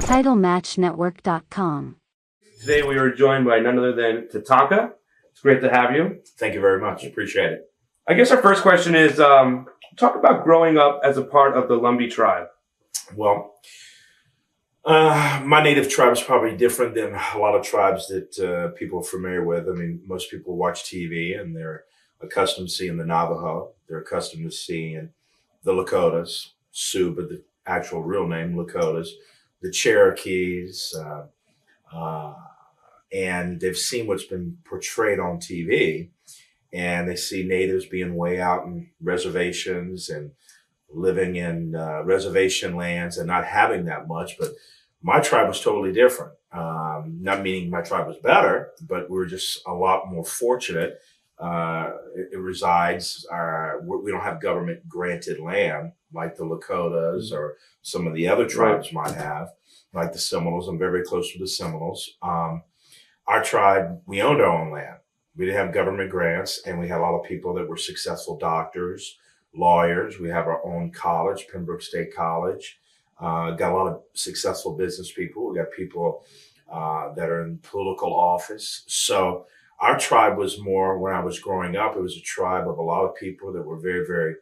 TitleMatchNetwork.com. Today we are joined by none other than Tatanka. It's great to have you. Thank you very much. Appreciate it. I guess our first question is, talk about growing up as a part of the Lumbee tribe. Well, my native tribe is probably different than a lot of tribes that people are familiar with. I mean, most people watch TV and they're accustomed to seeing the Navajo. They're accustomed to seeing the Lakotas, Sioux, but the actual real name, Lakotas, the Cherokees, and they've seen what's been portrayed on TV, and they see natives being way out in reservations and living in reservation lands and not having that much. But my tribe was totally different. Not meaning my tribe was better, but we're just a lot more fortunate. It resides, we don't have government granted land like the Lakotas or some of the other tribes might have, like the Seminoles. I'm very close to the Seminoles. Our tribe, we owned our own land. We didn't have government grants, and we had a lot of people that were successful doctors, lawyers. We have our own college, Pembroke State College. Got a lot of successful business people. We got people that are in political office. So our tribe was more, when I was growing up, it was a tribe of a lot of people that were very, very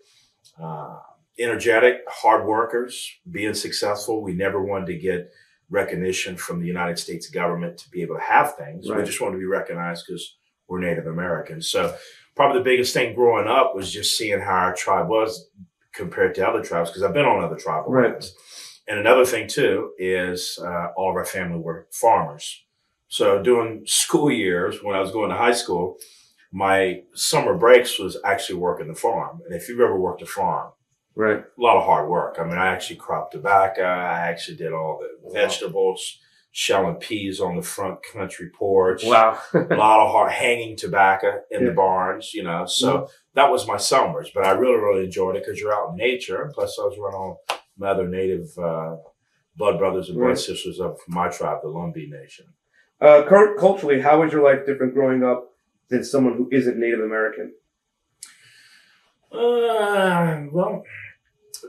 energetic, hard workers, being successful. We never wanted to get recognition from the United States government to be able to have things. Right. We just wanted to be recognized because we're Native Americans. So probably the biggest thing growing up was just seeing how our tribe was compared to other tribes, because I've been on other tribal lands. And another thing too is all of our family were farmers. So during school years, when I was going to high school, my summer breaks was actually working the farm. And if you've ever worked a farm, right, a lot of hard work. I mean, I actually cropped tobacco. I actually did all the vegetables, shelling peas on the front country porch. Wow. A lot of hard hanging tobacco in the barns, you know. So that was my summers. But I really, really enjoyed it because you're out in nature. Plus, I was around all my other native blood brothers and blood sisters of my tribe, the Lumbee Nation. Culturally, how was your life different growing up than someone who isn't Native American? Well,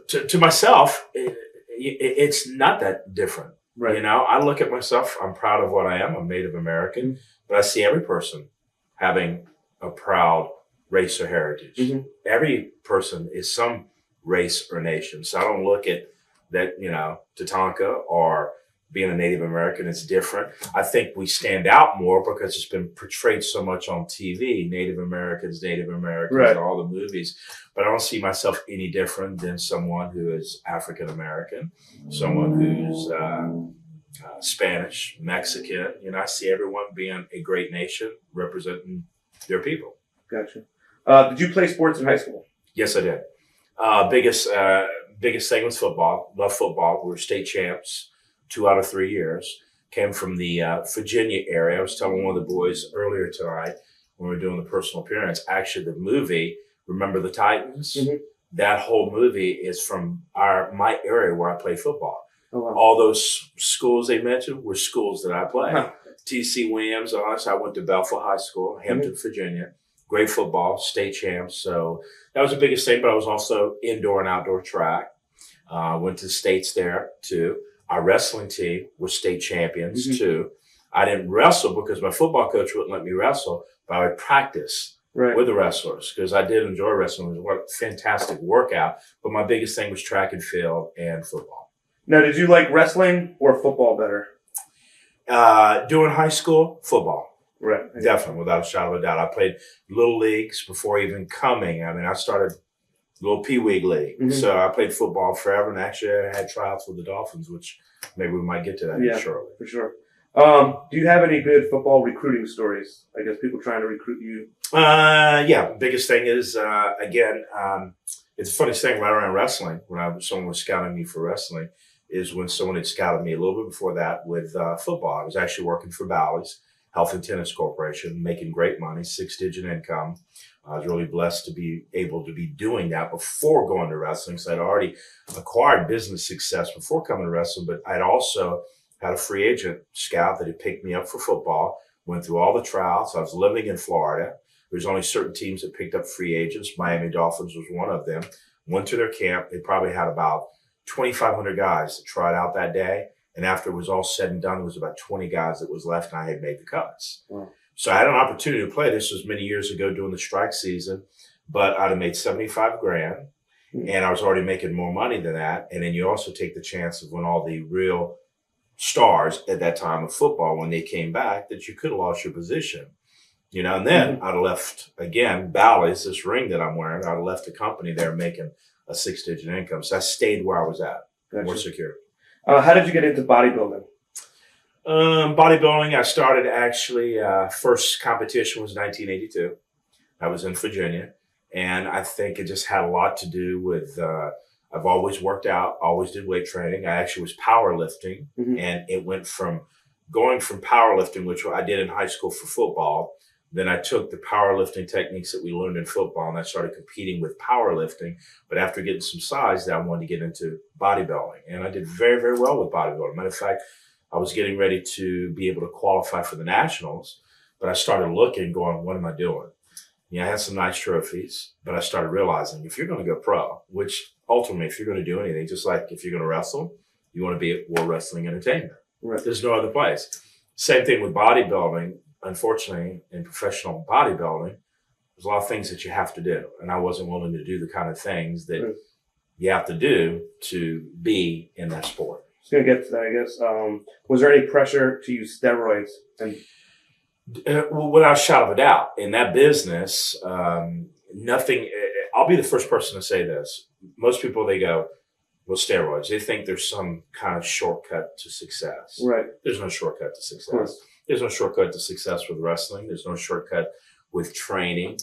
to myself, it's not that different. Right. You know, I look at myself, I'm proud of what I am. I'm Native American, but I see every person having a proud race or heritage. Every person is some race or nation. So I don't look at that, you know, Tatanka or being a Native American is different. I think we stand out more because it's been portrayed so much on TV, Native Americans, all the movies. But I don't see myself any different than someone who is African American, someone who's Spanish, Mexican. You know, I see everyone being a great nation representing their people. Gotcha. Did you play sports in high school? Yes, I did. Biggest thing was football. Love football. We were state champs 2 out of 3 years. Came from the Virginia area. I was telling one of the boys earlier tonight when we were doing the personal appearance, actually the movie, Remember the Titans? That whole movie is from my area where I play football. Oh, wow. All those schools they mentioned were schools that I played. T.C. Williams, I went to Belfort High School, Hampton, Virginia. Great football, state champs. So that was the biggest thing, but I was also indoor and outdoor track. Went to the States there too. Our wrestling team was state champions too. I didn't wrestle because my football coach wouldn't let me wrestle, but I would practice with the wrestlers because I did enjoy wrestling. It was a fantastic workout, but my biggest thing was track and field and football. Now, did you like wrestling or football better? During high school, football. Right. Definitely, without a shadow of a doubt. I played little leagues before even coming. I mean, I started little Pee Wee League. So I played football forever, and actually I had tryouts with the Dolphins, which maybe we might get to that shortly. For sure. Do you have any good football recruiting stories? I guess people trying to recruit you. Yeah. Biggest thing is, it's the funniest thing right around wrestling, when someone was scouting me for wrestling, is when someone had scouted me a little bit before that with football. I was actually working for Bally's Health and Tennis Corporation, making great money, 6-digit income. I was really blessed to be able to be doing that before going to wrestling. So I'd already acquired business success before coming to wrestling, but I'd also had a free agent scout that had picked me up for football, went through all the trials. I was living in Florida. There's only certain teams that picked up free agents. Miami Dolphins was one of them. Went to their camp. They probably had about 2,500 guys that tried out that day. And after it was all said and done, there was about 20 guys that was left, and I had made the cuts. Wow. So I had an opportunity to play. This was many years ago during the strike season, but I'd have made 75 grand, and I was already making more money than that. And then you also take the chance of when all the real stars at that time of football, when they came back, that you could have lost your position. And then I'd have left, again, Bally's, this ring that I'm wearing, I'd have left the company there making a 6-digit income. So I stayed where I was at, more secure. How did you get into bodybuilding? Bodybuilding, I started actually, first competition was 1982. I was in Virginia. And I think it just had a lot to do with, I've always worked out, always did weight training. I actually was powerlifting. And it went from going from powerlifting, which I did in high school for football. Then I took the powerlifting techniques that we learned in football and I started competing with powerlifting. But after getting some size, then I wanted to get into bodybuilding. And I did very, very well with bodybuilding. Matter of fact, I was getting ready to be able to qualify for the Nationals, but I started looking, going, what am I doing? I had some nice trophies, but I started realizing if you're going to go pro, which ultimately, if you're going to do anything, just like if you're going to wrestle, you want to be at World Wrestling Entertainment. Right. There's no other place. Same thing with bodybuilding. Unfortunately, in professional bodybuilding, there's a lot of things that you have to do. And I wasn't willing to do the kind of things that you have to do to be in that sport. I was going to get to that, I guess. Was there any pressure to use steroids? Without a shadow of a doubt, in that business, nothing. I'll be the first person to say this. Most people, they go, well, steroids. They think there's some kind of shortcut to success. Right. There's no shortcut to success. There's no shortcut to success with wrestling. There's no shortcut with training.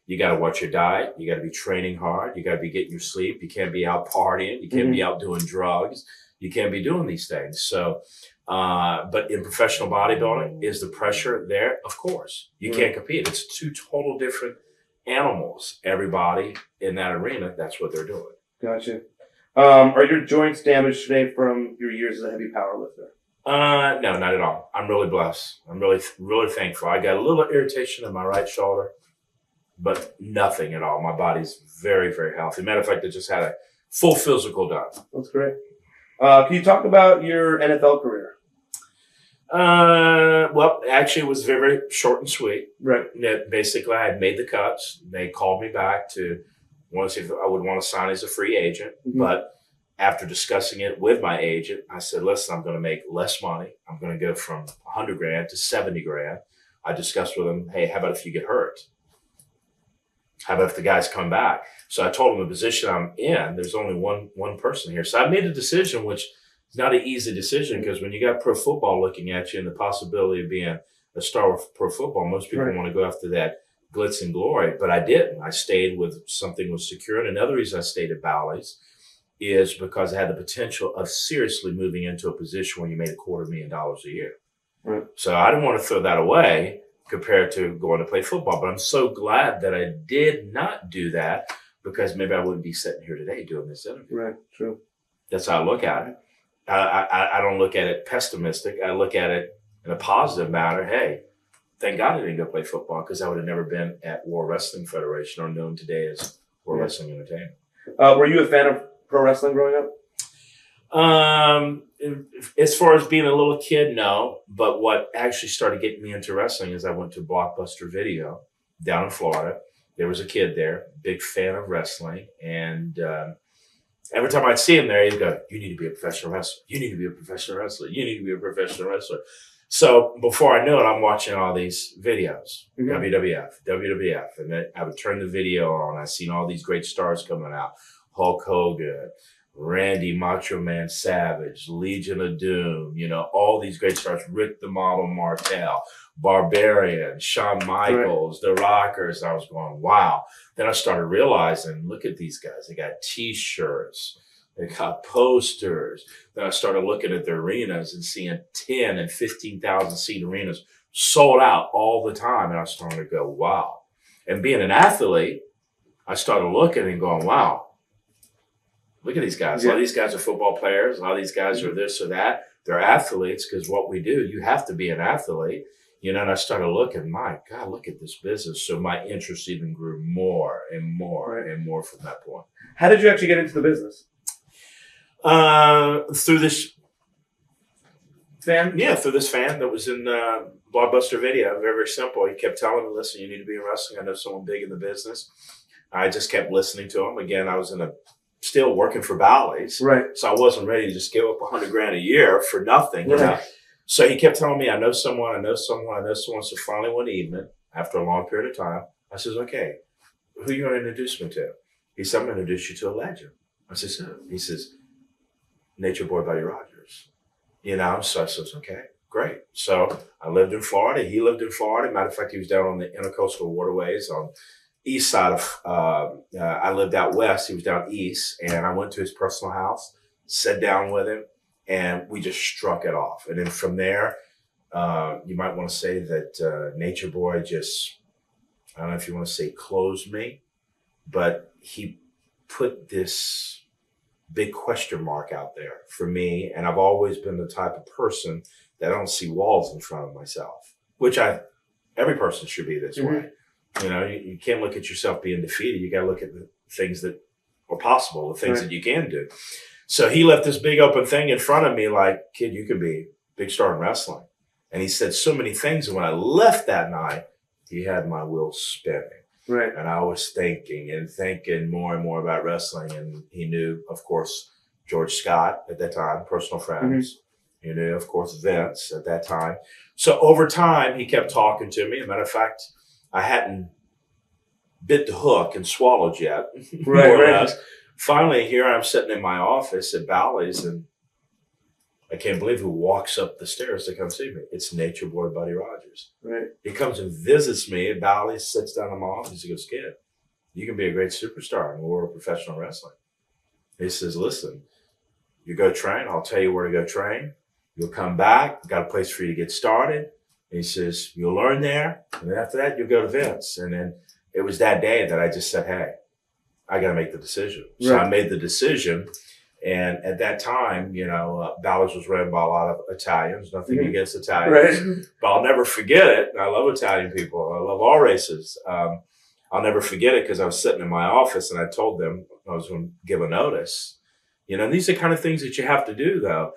You got to watch your diet. You got to be training hard. You got to be getting your sleep. You can't be out partying. You can't be out doing drugs. You can't be doing these things. So, but in professional bodybuilding, is the pressure there? Of course. You can't compete. It's two total different animals. Everybody in that arena, that's what they're doing. Gotcha. Are your joints damaged today from your years as a heavy powerlifter? No, not at all. I'm really blessed. I'm really, really thankful. I got a little irritation in my right shoulder, but nothing at all. My body's very, very healthy. Matter of fact, I just had a full physical done. That's great. Can you talk about your NFL career? Well, actually, it was very, very short and sweet. Right. Basically, I had made the cuts. They called me back to want to see if I would want to sign as a free agent. But after discussing it with my agent, I said, listen, I'm going to make less money. I'm going to go from 100 grand to 70 grand. I discussed with him, hey, how about if you get hurt? How about if the guys come back? So I told him the position I'm in, there's only one person here. So I made a decision, which is not an easy decision because when you got pro football looking at you and the possibility of being a star of pro football, most people want to go after that glitz and glory. But I didn't. I stayed with something was secure. And another reason I stayed at Bally's is because I had the potential of seriously moving into a position where you made $250,000 a year. Right. So I didn't want to throw that away compared to going to play football. But I'm so glad that I did not do that because maybe I wouldn't be sitting here today doing this interview. Right, true. That's how I look at it. I don't look at it pessimistic. I look at it in a positive manner. Hey, thank God I didn't go play football because I would have never been at World Wrestling Federation or known today as World Wrestling Entertainment. Were you a fan of pro wrestling growing up? As far as being a little kid, no. But what actually started getting me into wrestling is I went to Blockbuster Video down in Florida. There was a kid there, big fan of wrestling. And every time I'd see him there, he'd go, you need to be a professional wrestler. You need to be a professional wrestler. You need to be a professional wrestler. So before I knew it, I'm watching all these videos, WWF. And then I would turn the video on. I seen all these great stars coming out. Hulk Hogan, Randy Macho Man Savage, Legion of Doom, all these great stars, Rick the Model Martel, Barbarian, Shawn Michaels, The Rockers. I was going, wow. Then I started realizing, look at these guys. They got T-shirts. They got posters. Then I started looking at the arenas and seeing 10 and 15,000 seat arenas sold out all the time. And I started to go, wow. And being an athlete, I started looking and going, wow. Look at these guys. A lot of these guys are football players. A lot of these guys are this or that. They're athletes because what we do, you have to be an athlete. And I started looking, my God, look at this business. So my interest even grew more and more and more from that point. How did you actually get into the business? Through this fan? Yeah, through this fan that was in Blockbuster Video. Very, very simple. He kept telling me, listen, you need to be in wrestling. I know someone big in the business. I just kept listening to him. Again, I was still working for Bally's. Right. So I wasn't ready to just give up $100,000 a year for nothing. You know? So he kept telling me, I know someone. So finally one evening, after a long period of time, I says, okay, who are you going to introduce me to? He said, I'm going to introduce you to a legend. I said, who? He says, Nature Boy Buddy Rogers. You know, so I said, okay, great. So I lived in Florida. He lived in Florida. Matter of fact, he was down on the intercoastal waterways on east side of, I lived out west. He was down east. And I went to his personal house, sat down with him, and we just struck it off. And then from there, you might want to say that Nature Boy just, I don't know if you want to say closed me, but he put this big question mark out there for me. And I've always been the type of person that I don't see walls in front of myself, which every person should be this way. You know, you can't look at yourself being defeated. You got to look at the things that are possible, the things that you can do. So he left this big open thing in front of me like, kid, you could be a big star in wrestling. And he said so many things. And when I left that night, he had my wheels spinning. Right. And I was thinking more and more about wrestling. And he knew, of course, George Scott at that time, personal friends. He knew, of course, Vince at that time. So over time, he kept talking to me. As a matter of fact, I hadn't bit the hook and swallowed yet. More or less. Finally, here I'm sitting in my office at Bally's, and I can't believe who walks up the stairs to come see me. It's Nature Boy Buddy Rogers. Right. He comes and visits me at Bally's, sits down in my office. He goes, kid, you can be a great superstar in the world of professional wrestling. He says, listen, you go train. I'll tell you where to go train. You'll come back. Got a place for you to get started. And he says, you'll learn there. And then after that, you'll go to Vince. And then it was that day that I just said, hey, I got to make the decision. So I made the decision. And at that time, you know, Bally's was run by a lot of Italians. Nothing against Italians. But I'll never forget it. I love Italian people. I love all races. I'll never forget it because I was sitting in my office and I told them I was going to give a notice. You know, and these are the kind of things that you have to do, though.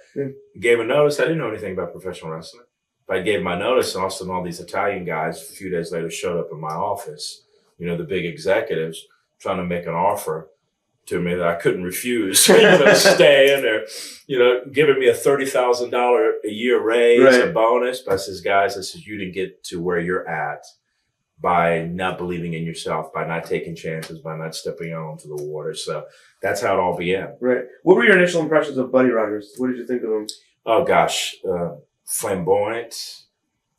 Gave a notice. I didn't know anything about professional wrestling. But I gave my notice, and all of a sudden all these Italian guys a few days later showed up in my office. You know, the big executives trying to make an offer to me that I couldn't refuse. You know, staying there, you know, giving me a $30,000 a year raise, a bonus. But I says, guys, you didn't get to where you're at by not believing in yourself, by not taking chances, by not stepping out onto the water. So that's how it all began. Right. What were your initial impressions of Buddy Rogers? What did you think of him? Oh, gosh. Flamboyant.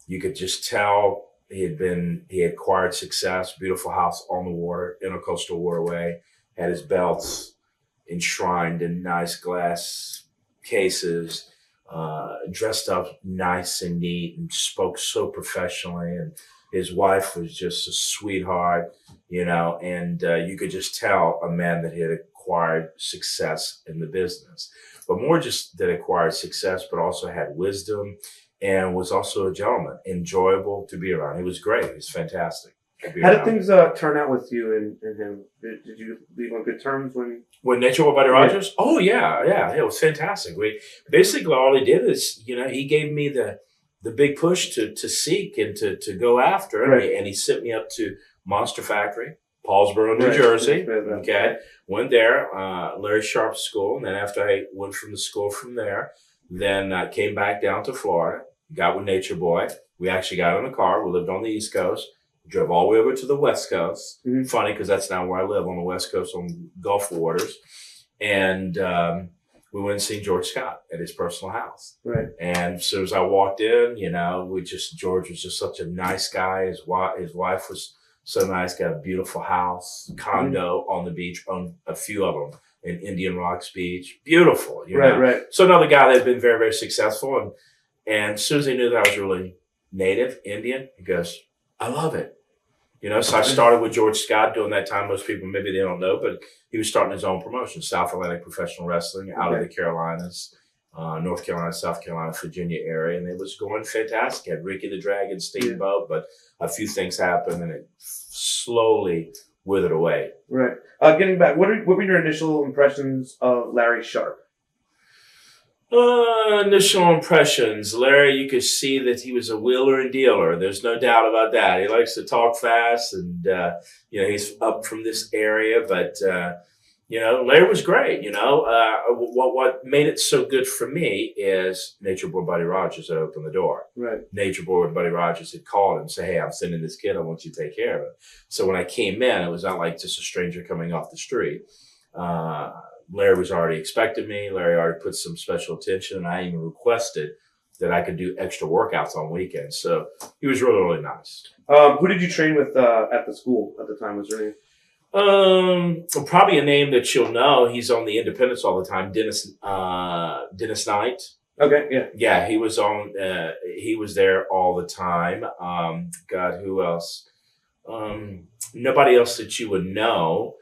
You could just tell he had acquired success, beautiful house on the water, intercoastal waterway, had his belts enshrined in nice glass cases, dressed up nice and neat, and spoke so professionally. And his wife was just a sweetheart, you know, and you could just tell a man that had acquired success in the business. But more just that acquired success, but also had wisdom and was also a gentleman, enjoyable to be around. He was great. He was fantastic. How did things turn out with you and him? Did you leave on good terms when Nature Boy Buddy Rogers? Oh, yeah. It was fantastic. We basically all he did is, you know, he gave me the big push to seek and to go after. And he sent me up to Monster Factory, Paulsboro, New Jersey. Okay. Went there, Larry Sharp's school. And then after I went from the school from there, then came back down to Florida, got with Nature Boy. We actually got in a car. We lived on the East Coast, drove all the way over to the West Coast. Funny because that's now where I live, on the West Coast on Gulf waters. And we went and seen George Scott at his personal house. Right. And as soon as I walked in, you know, George was just such a nice guy. His wife was so nice, got a beautiful house, condo on the beach, owned a few of them in Indian Rocks Beach. Beautiful. You know? Right. So another guy that had been very, very successful. And as soon as he knew that I was really native Indian, he goes, I love it. You know, so I started with George Scott during that time. Most people, maybe they don't know, but he was starting his own promotion, South Atlantic Professional Wrestling, out of the Carolinas, North Carolina, South Carolina, Virginia area. And it was going fantastic. Had Ricky the Dragon, Steamboat, but a few things happened and it slowly withered away. Right. Getting back, what were your initial impressions of Larry Sharp? Initial impressions. Larry, you could see that he was a wheeler and dealer. There's no doubt about that. He likes to talk fast and, he's up from this area, but, Larry was great. What made it so good for me is Nature Boy Buddy Rogers that opened the door. Right. Nature Boy Buddy Rogers had called him and said, "Hey, I'm sending this kid. I want you to take care of him." So when I came in, it was not like just a stranger coming off the street. Larry was already expecting me. Larry already put some special attention, and I even requested that I could do extra workouts on weekends. So he was really, really nice. Who did you train with at the school at the time? Was there any? Probably a name that you'll know. He's on the Independence all the time. Dennis Knight. Okay, yeah. Yeah, he was on. He was there all the time. God, who else? Nobody else that you would know.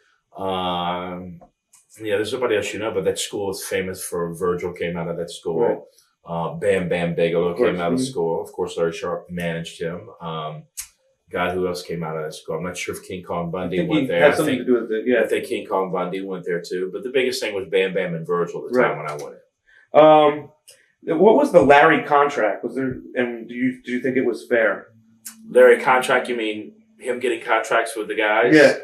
There's nobody else you know, but that school is famous for Virgil came out of that school. Right. Bam Bigelow came out of school. Of course, Larry Sharp managed him. God, who else came out of that school? I'm not sure if King Kong Bundy went there. Had something to do with it. Yeah, I think King Kong Bundy went there too. But the biggest thing was Bam and Virgil at the time when I went in. What was the Larry contract? Was there? And do you think it was fair? Larry contract? You mean him getting contracts with the guys? Yeah.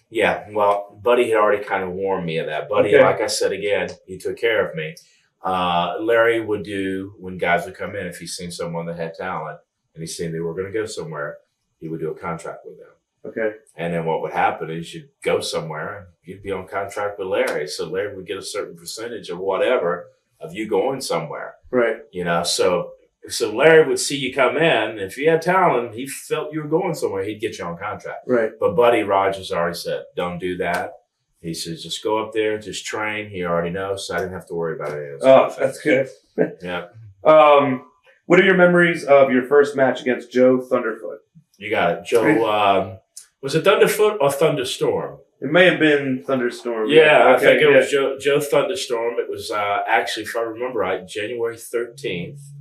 Yeah, well, Buddy had already kind of warned me of that. Buddy, like I said again, he took care of me. Larry would do, when guys would come in, if he's seen someone that had talent and he's seen they were going to go somewhere, he would do a contract with them. Okay. And then what would happen is you'd go somewhere and you'd be on contract with Larry. So Larry would get a certain percentage of whatever of you going somewhere. Right. So Larry would see you come in. If you had talent, he felt you were going somewhere, he'd get you on contract. Right. But Buddy Rogers already said, "Don't do that." He says, "Just go up there, just train." He already knows, so I didn't have to worry about it. Oh, that's good. Yeah. What are your memories of your first match against Joe Thunderfoot? You got it. Joe, was it Thunderfoot or Thunderstorm? It may have been Thunderstorm. Yeah, I think it was Joe Thunderstorm. It was actually, if I remember right, January 13th.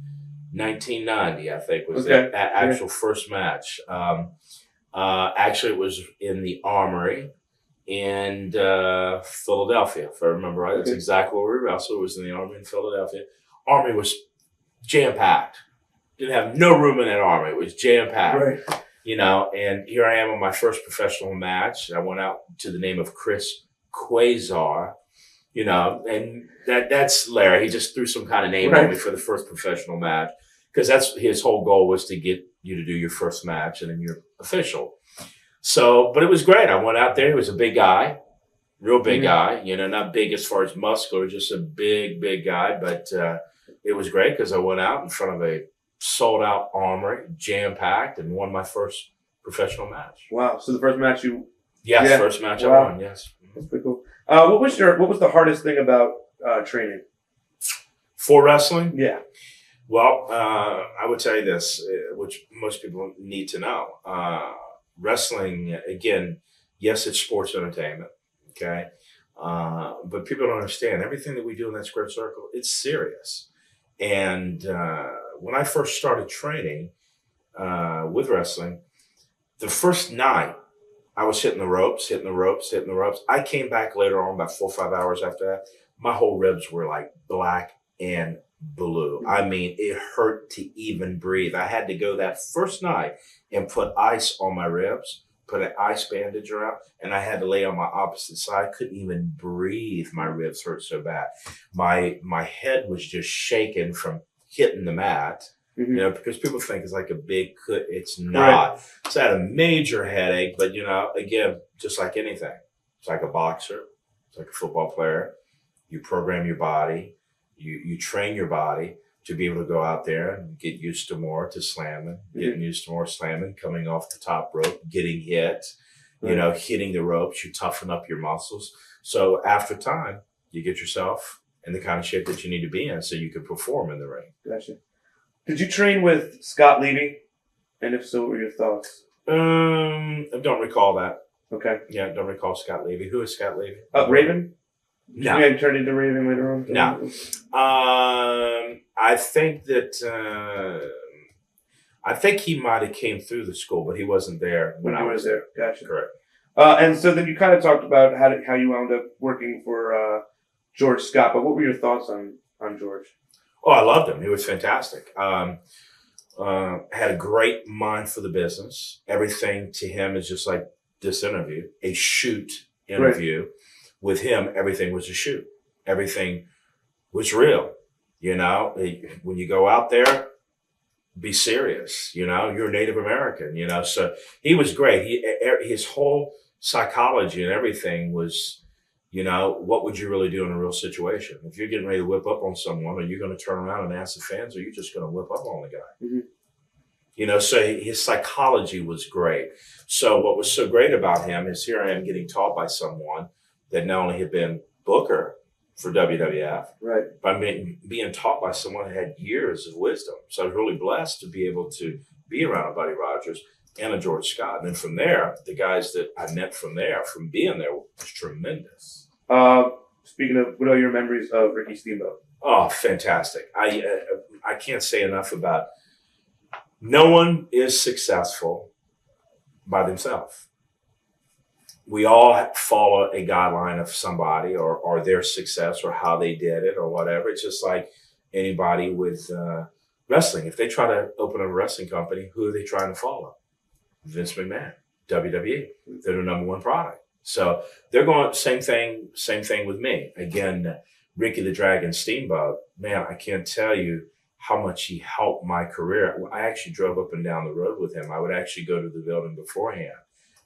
1990, I think, was the actual first match. Actually, it was in the Armory in Philadelphia, if I remember right. That's exactly where we wrestled. It was in the Armory in Philadelphia. Armory was jam-packed. Didn't have no room in that Armory. It was jam-packed. Right. And here I am on my first professional match. I went out to the name of Chris Quasar. And that's Larry. He just threw some kind of name on me for the first professional match because that's his whole goal was to get you to do your first match and then you're official. So, but it was great. I went out there. He was a big guy, real big guy, not big as far as muscular, just a big guy. But it was great because I went out in front of a sold out Armory, jam packed, and won my first professional match. Wow. So the first match first match I won. Yes. That's pretty cool. What was the hardest thing about training for wrestling? Yeah. Well, I would tell you this, which most people need to know. Wrestling, again, yes, it's sports entertainment. Okay. But people don't understand everything that we do in that squared circle. It's serious. And when I first started training with wrestling, the first night, I was hitting the ropes. I came back later on, about 4 or 5 hours after that. My whole ribs were like black and blue. I mean, it hurt to even breathe. I had to go that first night and put ice on my ribs, put an ice bandage around, and I had to lay on my opposite side. I couldn't even breathe. My ribs hurt so bad. My head was just shaking from hitting the mat. Because people think it's like a big cut. It's not. Right. So I had a major headache, but again, just like anything, it's like a boxer, it's like a football player. You program your body, you train your body to be able to go out there and get used to more to slamming, getting used to more slamming, coming off the top rope, getting hit, hitting the ropes. You toughen up your muscles. So after time, you get yourself in the kind of shape that you need to be in so you can perform in the ring. Gotcha. Did you train with Scott Levy? And if so, what were your thoughts? I don't recall that. Okay. Yeah, I don't recall Scott Levy. Who is Scott Levy? Raven? No. You turned into Raven later on? No. I think that he might have came through the school, but he wasn't there when I was there. Gotcha. Correct. And so then you kind of talked about how you wound up working for George Scott, but what were your thoughts on George? Oh, I loved him. He was fantastic. Had a great mind for the business. Everything to him is just like this interview, a shoot interview. Right. With him, everything was a shoot. Everything was real. You know, when you go out there, be serious. You know, you're Native American, you know, so he was great. His whole psychology and everything was, you know, what would you really do in a real situation? If you're getting ready to whip up on someone, are you going to turn around and ask the fans, or are you just going to whip up on the guy? Mm-hmm. You know, so his psychology was great. So what was so great about him is here I am getting taught by someone that not only had been Booker for WWF, right, but being taught by someone that had years of wisdom. So I was really blessed to be able to be around a Buddy Rogers and a George Scott. And then from there, the guys that I met from being there was tremendous. Speaking of, what are your memories of Ricky Steamboat? Oh, fantastic. I can't say enough about, no one is successful by themselves. We all follow a guideline of somebody or their success or how they did it or whatever. It's just like anybody with wrestling. If they try to open a wrestling company, who are they trying to follow? Vince McMahon, WWE. They're the number one product. So they're going, same thing with me. Again, Ricky the Dragon Steamboat, man, I can't tell you how much he helped my career. I actually drove up and down the road with him. I would actually go to the building beforehand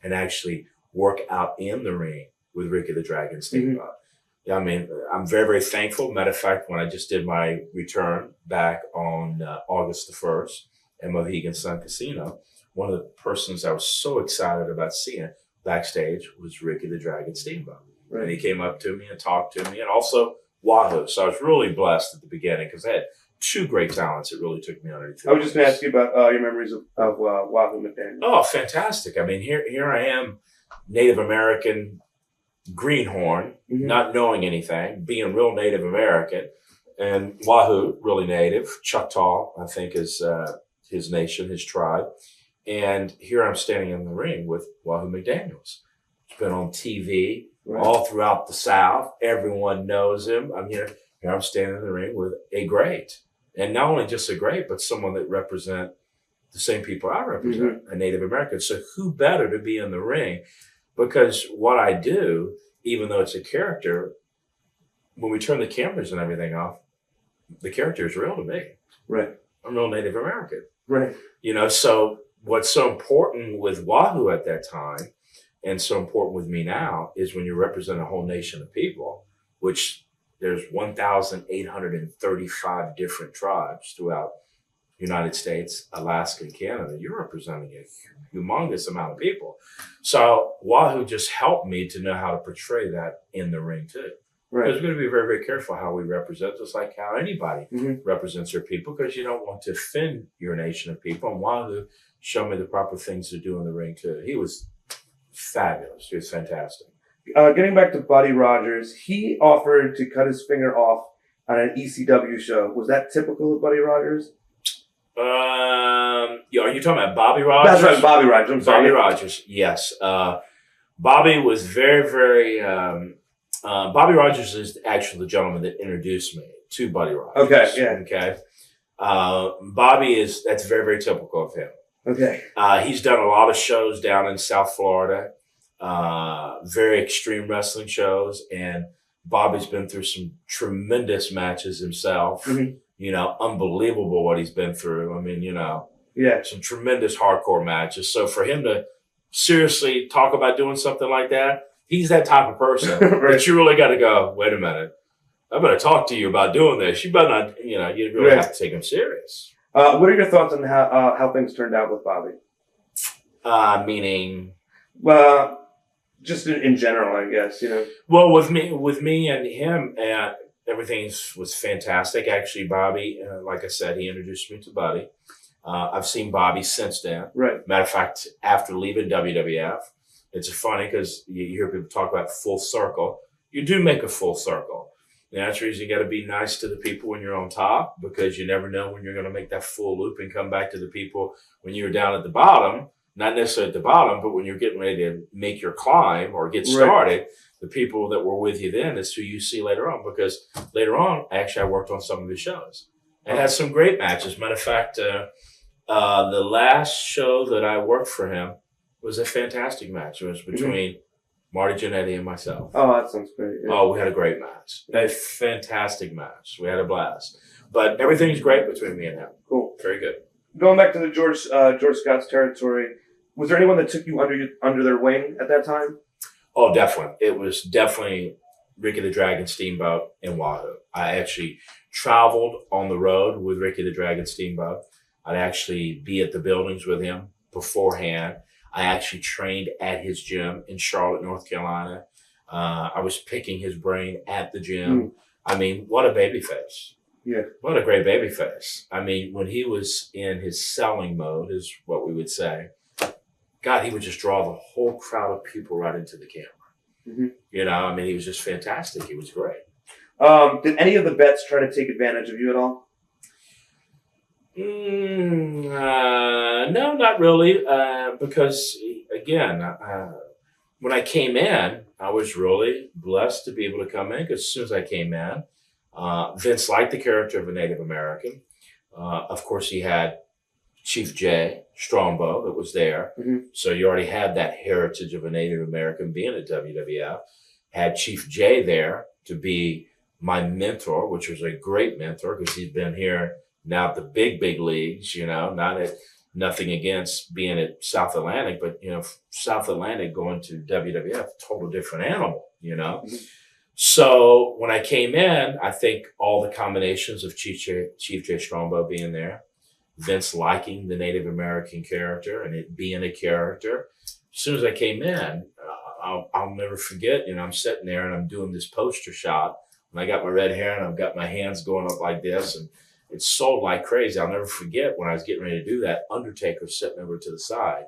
and actually work out in the ring with Ricky the Dragon Steamboat. Mm-hmm. Yeah, I mean, I'm very, very thankful. Matter of fact, when I just did my return back on August the 1st at Mohegan Sun Casino, one of the persons I was so excited about seeing backstage was Ricky the Dragon Steamboat. Right. And he came up to me and talked to me, and also Wahoo. So I was really blessed at the beginning because I had two great talents that really took me underneath. I was just going to ask you about your memories of Wahoo McDaniel. Oh, fantastic. I mean, here I am, Native American greenhorn, mm-hmm. not knowing anything, being real Native American, and Wahoo, really native. Choctaw, I think, is his nation, his tribe. And here I'm standing in the ring with Wahoo McDaniels. He's been on TV all throughout the South. Everyone knows him. I'm here I'm standing in the ring with a great. And not only just a great, but someone that represent the same people I represent, mm-hmm. a Native American. So who better to be in the ring? Because what I do, even though it's a character, when we turn the cameras and everything off, the character is real to me. Right. I'm real Native American. Right. You know, so what's so important with Wahoo at that time and so important with me now is when you represent a whole nation of people, which there's 1,835 different tribes throughout the United States, Alaska, and Canada. You're representing a humongous amount of people. So Wahoo just helped me to know how to portray that in the ring too. Right. Because we're going to be very, very careful how we represent, just like how anybody mm-hmm. represents their people, because you don't want to offend your nation of people. And Wahoo showed me the proper things to do in the ring too. He was fabulous. He was fantastic. Getting back to Buddy Rogers, he offered to cut his finger off on an ECW show. Was that typical of Buddy Rogers? Are you talking about Bobby Rogers? That's right, Bobby Rogers. I'm sorry. Bobby Rogers, yes. Bobby was very, very... Bobby Rogers is actually the gentleman that introduced me to Buddy Rogers. Okay, yeah. Okay. Bobby that's very, very typical of him. Okay. He's done a lot of shows down in South Florida, very extreme wrestling shows, and Bobby's been through some tremendous matches himself. Mm-hmm. You know, unbelievable what he's been through. I mean, you know, some tremendous hardcore matches. So for him to seriously talk about doing something like that, he's that type of person right. that you really got to go, wait a minute, I better talk to you about doing this. You better not, you really right. have to take him serious. What are your thoughts on how things turned out with Bobby? Meaning? Well, just in general, I guess, Well, with me and him, everything was fantastic. Actually, Bobby, like I said, he introduced me to Buddy. I've seen Bobby since then. Right. Matter of fact, after leaving WWF, it's funny because you hear people talk about full circle. You do make a full circle. The answer is you got to be nice to the people when you're on top, because you never know when you're going to make that full loop and come back to the people when you're down at the bottom. Not necessarily at the bottom, but when you're getting ready to make your climb or get started, right. the people that were with you then is who you see later on. Because later on, actually, I worked on some of his shows. and had some great matches. Matter of fact, the last show that I worked for him was a fantastic match. It was between Marty Jannetty and myself. Oh, that sounds great. Yeah. Oh, we had a great match. A fantastic match. We had a blast. But everything's great between me and him. Cool. Very good. Going back to the George Scott's territory, was there anyone that took you under their wing at that time? Oh, definitely. It was definitely Ricky the Dragon Steamboat in Wahoo. I actually traveled on the road with Ricky the Dragon Steamboat. I'd actually be at the buildings with him beforehand. I actually trained at his gym in Charlotte, North Carolina. I was picking his brain at the gym. I mean, what a baby face. Yeah. What a great baby face. I mean, when he was in his selling mode, is what we would say, God, he would just draw the whole crowd of people right into the camera. You know, I mean, he was just fantastic. He was great. Did any of the vets try to take advantage of you at all? No, not really. Because, again, when I came in, I was really blessed to be able to come in. Because as soon as I came in, Vince liked the character of a Native American. Of course, he had Chief Jay Strongbow that was there. So you already had that heritage of a Native American being at WWF. Had Chief Jay there to be my mentor, which was a great mentor because he's been here now at the big leagues, you know, nothing against being at South Atlantic, but, you know, South Atlantic going to WWF, total different animal, you know. So when I came in, I think all the combinations of Chief Jay Strongbow being there, Vince liking the Native American character and it being a character. As soon as I came in, I'll never forget, you know, I'm sitting there and I'm doing this poster shot and I got my red hair and I've got my hands going up like this and it's sold like crazy. I'll never forget when I was getting ready to do that, Undertaker sitting over to the side.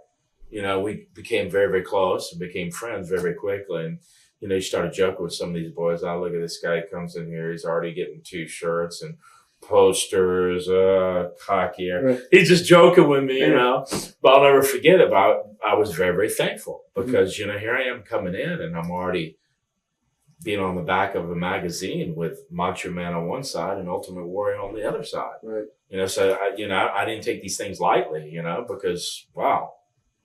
You know, we became very, very close and became friends very, very quickly. And, you know, you started joking with some of these boys. Oh, look at this guy comes in here. He's already getting 2 shirts and posters, cocky. Right. He's just joking with me, you know. But I'll never forget I was very, very thankful because, you know, here I am coming in and I'm already being on the back of a magazine with Macho Man on one side and Ultimate Warrior on the other side. Right. You know, so, I didn't take these things lightly, you know, because, wow,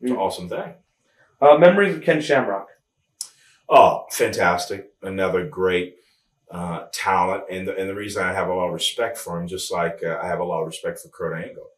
it's an awesome thing. Memories of Ken Shamrock. Oh, fantastic. Another great talent. And the reason I have a lot of respect for him, just like I have a lot of respect for Kurt Angle.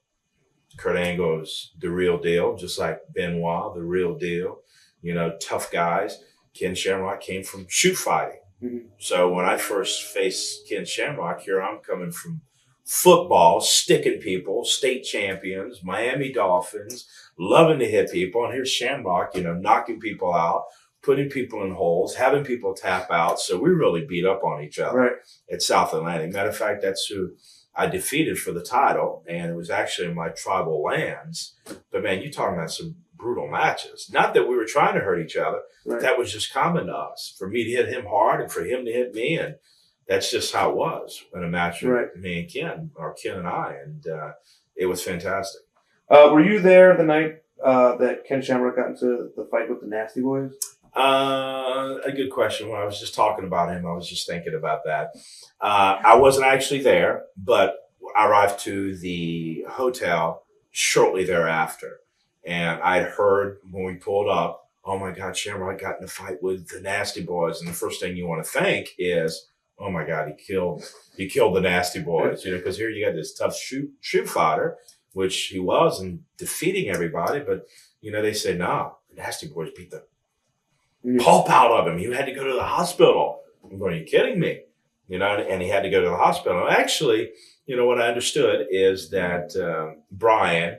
Kurt Angle is the real deal, just like Benoit, the real deal. You know, tough guys. Ken Shamrock came from shoot fighting. So when I first faced Ken Shamrock, here I'm coming from football, sticking people, state champions, Miami Dolphins, loving to hit people. And here's Shamrock, you know, knocking people out, putting people in holes, having people tap out. So we really beat up on each other at South Atlantic. Matter of fact, that's who I defeated for the title. And it was actually in my tribal lands. But man, you're talking about some brutal matches. Not that we were trying to hurt each other. That was just common to us. For me to hit him hard and for him to hit me. And that's just how it was in a match with me and Ken, or Ken and I. And it was fantastic. Were you there the night that Ken Shamrock got into the fight with the Nasty Boys? A good question. When I was just talking about him, I was just thinking about that. I wasn't actually there, but I arrived to the hotel shortly thereafter. And I'd heard when we pulled up, oh my God, Shamrock got in a fight with the Nasty Boys. And the first thing you want to think is, oh my God, he killed the Nasty Boys. You know, because here you got this tough shoot fighter, which he was, and defeating everybody. But, you know, they say, nah, the Nasty Boys beat the pulp out of him. He had to go to the hospital. I'm going, are you kidding me? You know, and he had to go to the hospital. Actually, you know, what I understood is that Brian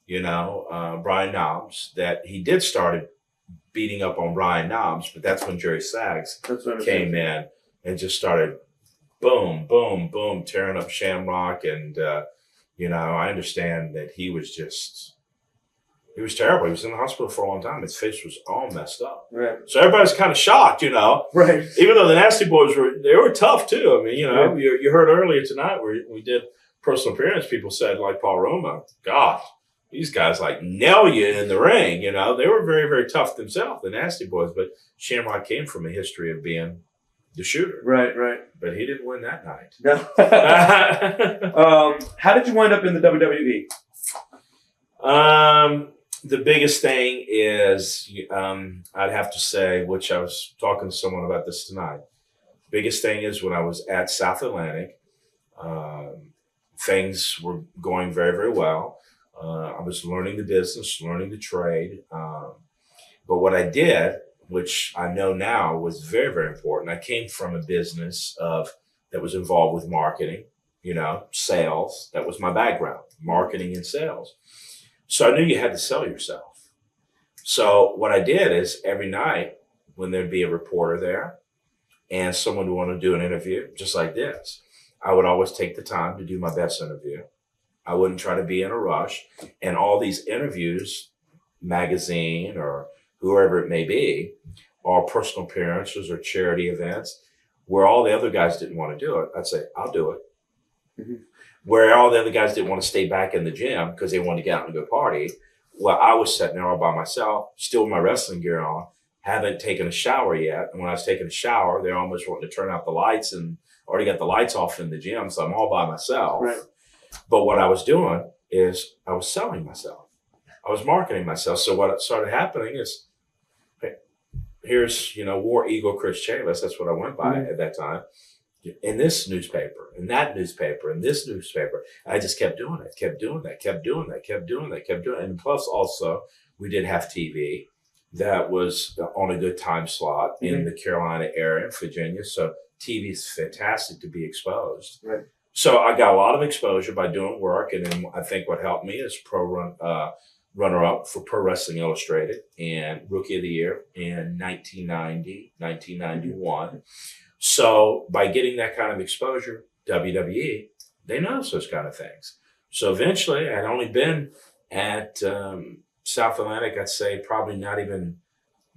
Knobs, that he did start beating up on Brian Knobs, but that's when Jerry Sags came in and just started boom, boom, boom, tearing up Shamrock. And, you know, I understand that he was terrible. He was in the hospital for a long time. His face was all messed up. Right. So everybody's kind of shocked, you know. Right. Even though the Nasty Boys were tough too. I mean, you know, you heard earlier tonight where we did personal appearance, people said, like Paul Roma, God, these guys like nail you in the ring, you know. They were very, very tough themselves, the Nasty Boys. But Shamrock came from a history of being the shooter. Right, right. But he didn't win that night. No. How did you wind up in the WWE? The biggest thing is, I'd have to say, which I was talking to someone about this tonight. Biggest thing is when I was at South Atlantic, things were going very, very well. I was learning the business, learning the trade. But what I did, which I know now was very, very important, I came from a business that was involved with marketing, sales. That was my background, marketing and sales. So I knew you had to sell yourself. So what I did is every night when there'd be a reporter there and someone would want to do an interview just like this, I would always take the time to do my best interview. I wouldn't try to be in a rush. And all these interviews, magazine or whoever it may be, or personal appearances or charity events, where all the other guys didn't want to do it, I'd say, I'll do it. Mm-hmm. Where all the other guys didn't want to stay back in the gym because they wanted to get out and go party, well, I was sitting there all by myself, still with my wrestling gear on, haven't taken a shower yet. And when I was taking a shower, they're almost wanting to turn out the lights and already got the lights off in the gym, so I'm all by myself. Right. But what I was doing is I was selling myself. I was marketing myself. So what started happening is, hey, here's, War Eagle Chris Chavis. That's what I went by at that time. In this newspaper, in that newspaper, in this newspaper. I just kept doing it, kept doing that. And plus also, we did have TV that was on a good time slot in the Carolina area, Virginia. So TV is fantastic to be exposed. Right. So I got a lot of exposure by doing work. And then I think what helped me is runner-up for Pro Wrestling Illustrated and Rookie of the Year in 1990, 1991. So by getting that kind of exposure, WWE, they notice those kind of things. So eventually, I'd only been at South Atlantic, I'd say probably not even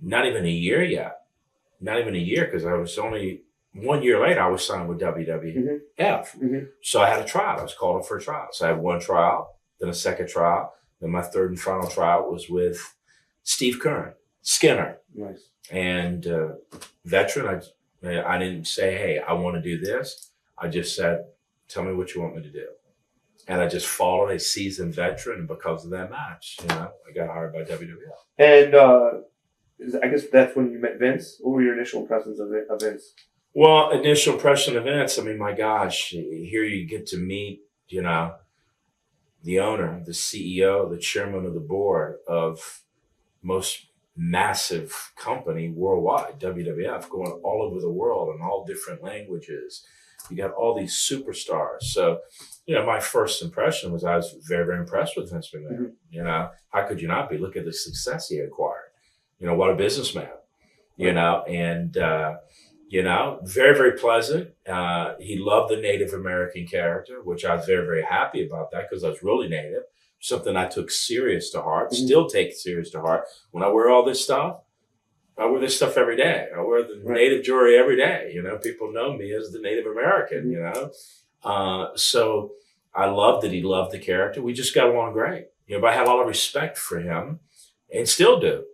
a year yet. Not even a year, because I was only 1 year later, I was signed with WWF. Mm-hmm. So I had a trial. I was called up for a trial. So I had one trial, then a second trial. Then my third and final trial was with Steve Skinner. Nice. And veteran, I didn't say, hey, I want to do this. I just said, tell me what you want me to do. And I just followed a seasoned veteran. And because of that match, I got hired by WWF. And I guess that's when you met Vince. What were your initial impressions of Vince? Well, initial impression of Vince, I mean, my gosh, here you get to meet, the owner, the CEO, the chairman of the board of most massive company worldwide, WWF, going all over the world in all different languages. You got all these superstars. So, my first impression was I was very, very impressed with Vince McMahon. Mm-hmm. How could you not be? Look at the success he acquired. What a businessman, and, very, very pleasant. He loved the Native American character, which I was very, very happy about that because I was really Native. Something I took serious to heart, still take serious to heart. When I wear all this stuff, I wear this stuff every day. I wear the Native jewelry every day. People know me as the Native American, So I loved that he loved the character. We just got along great. But I had a lot of respect for him and still do,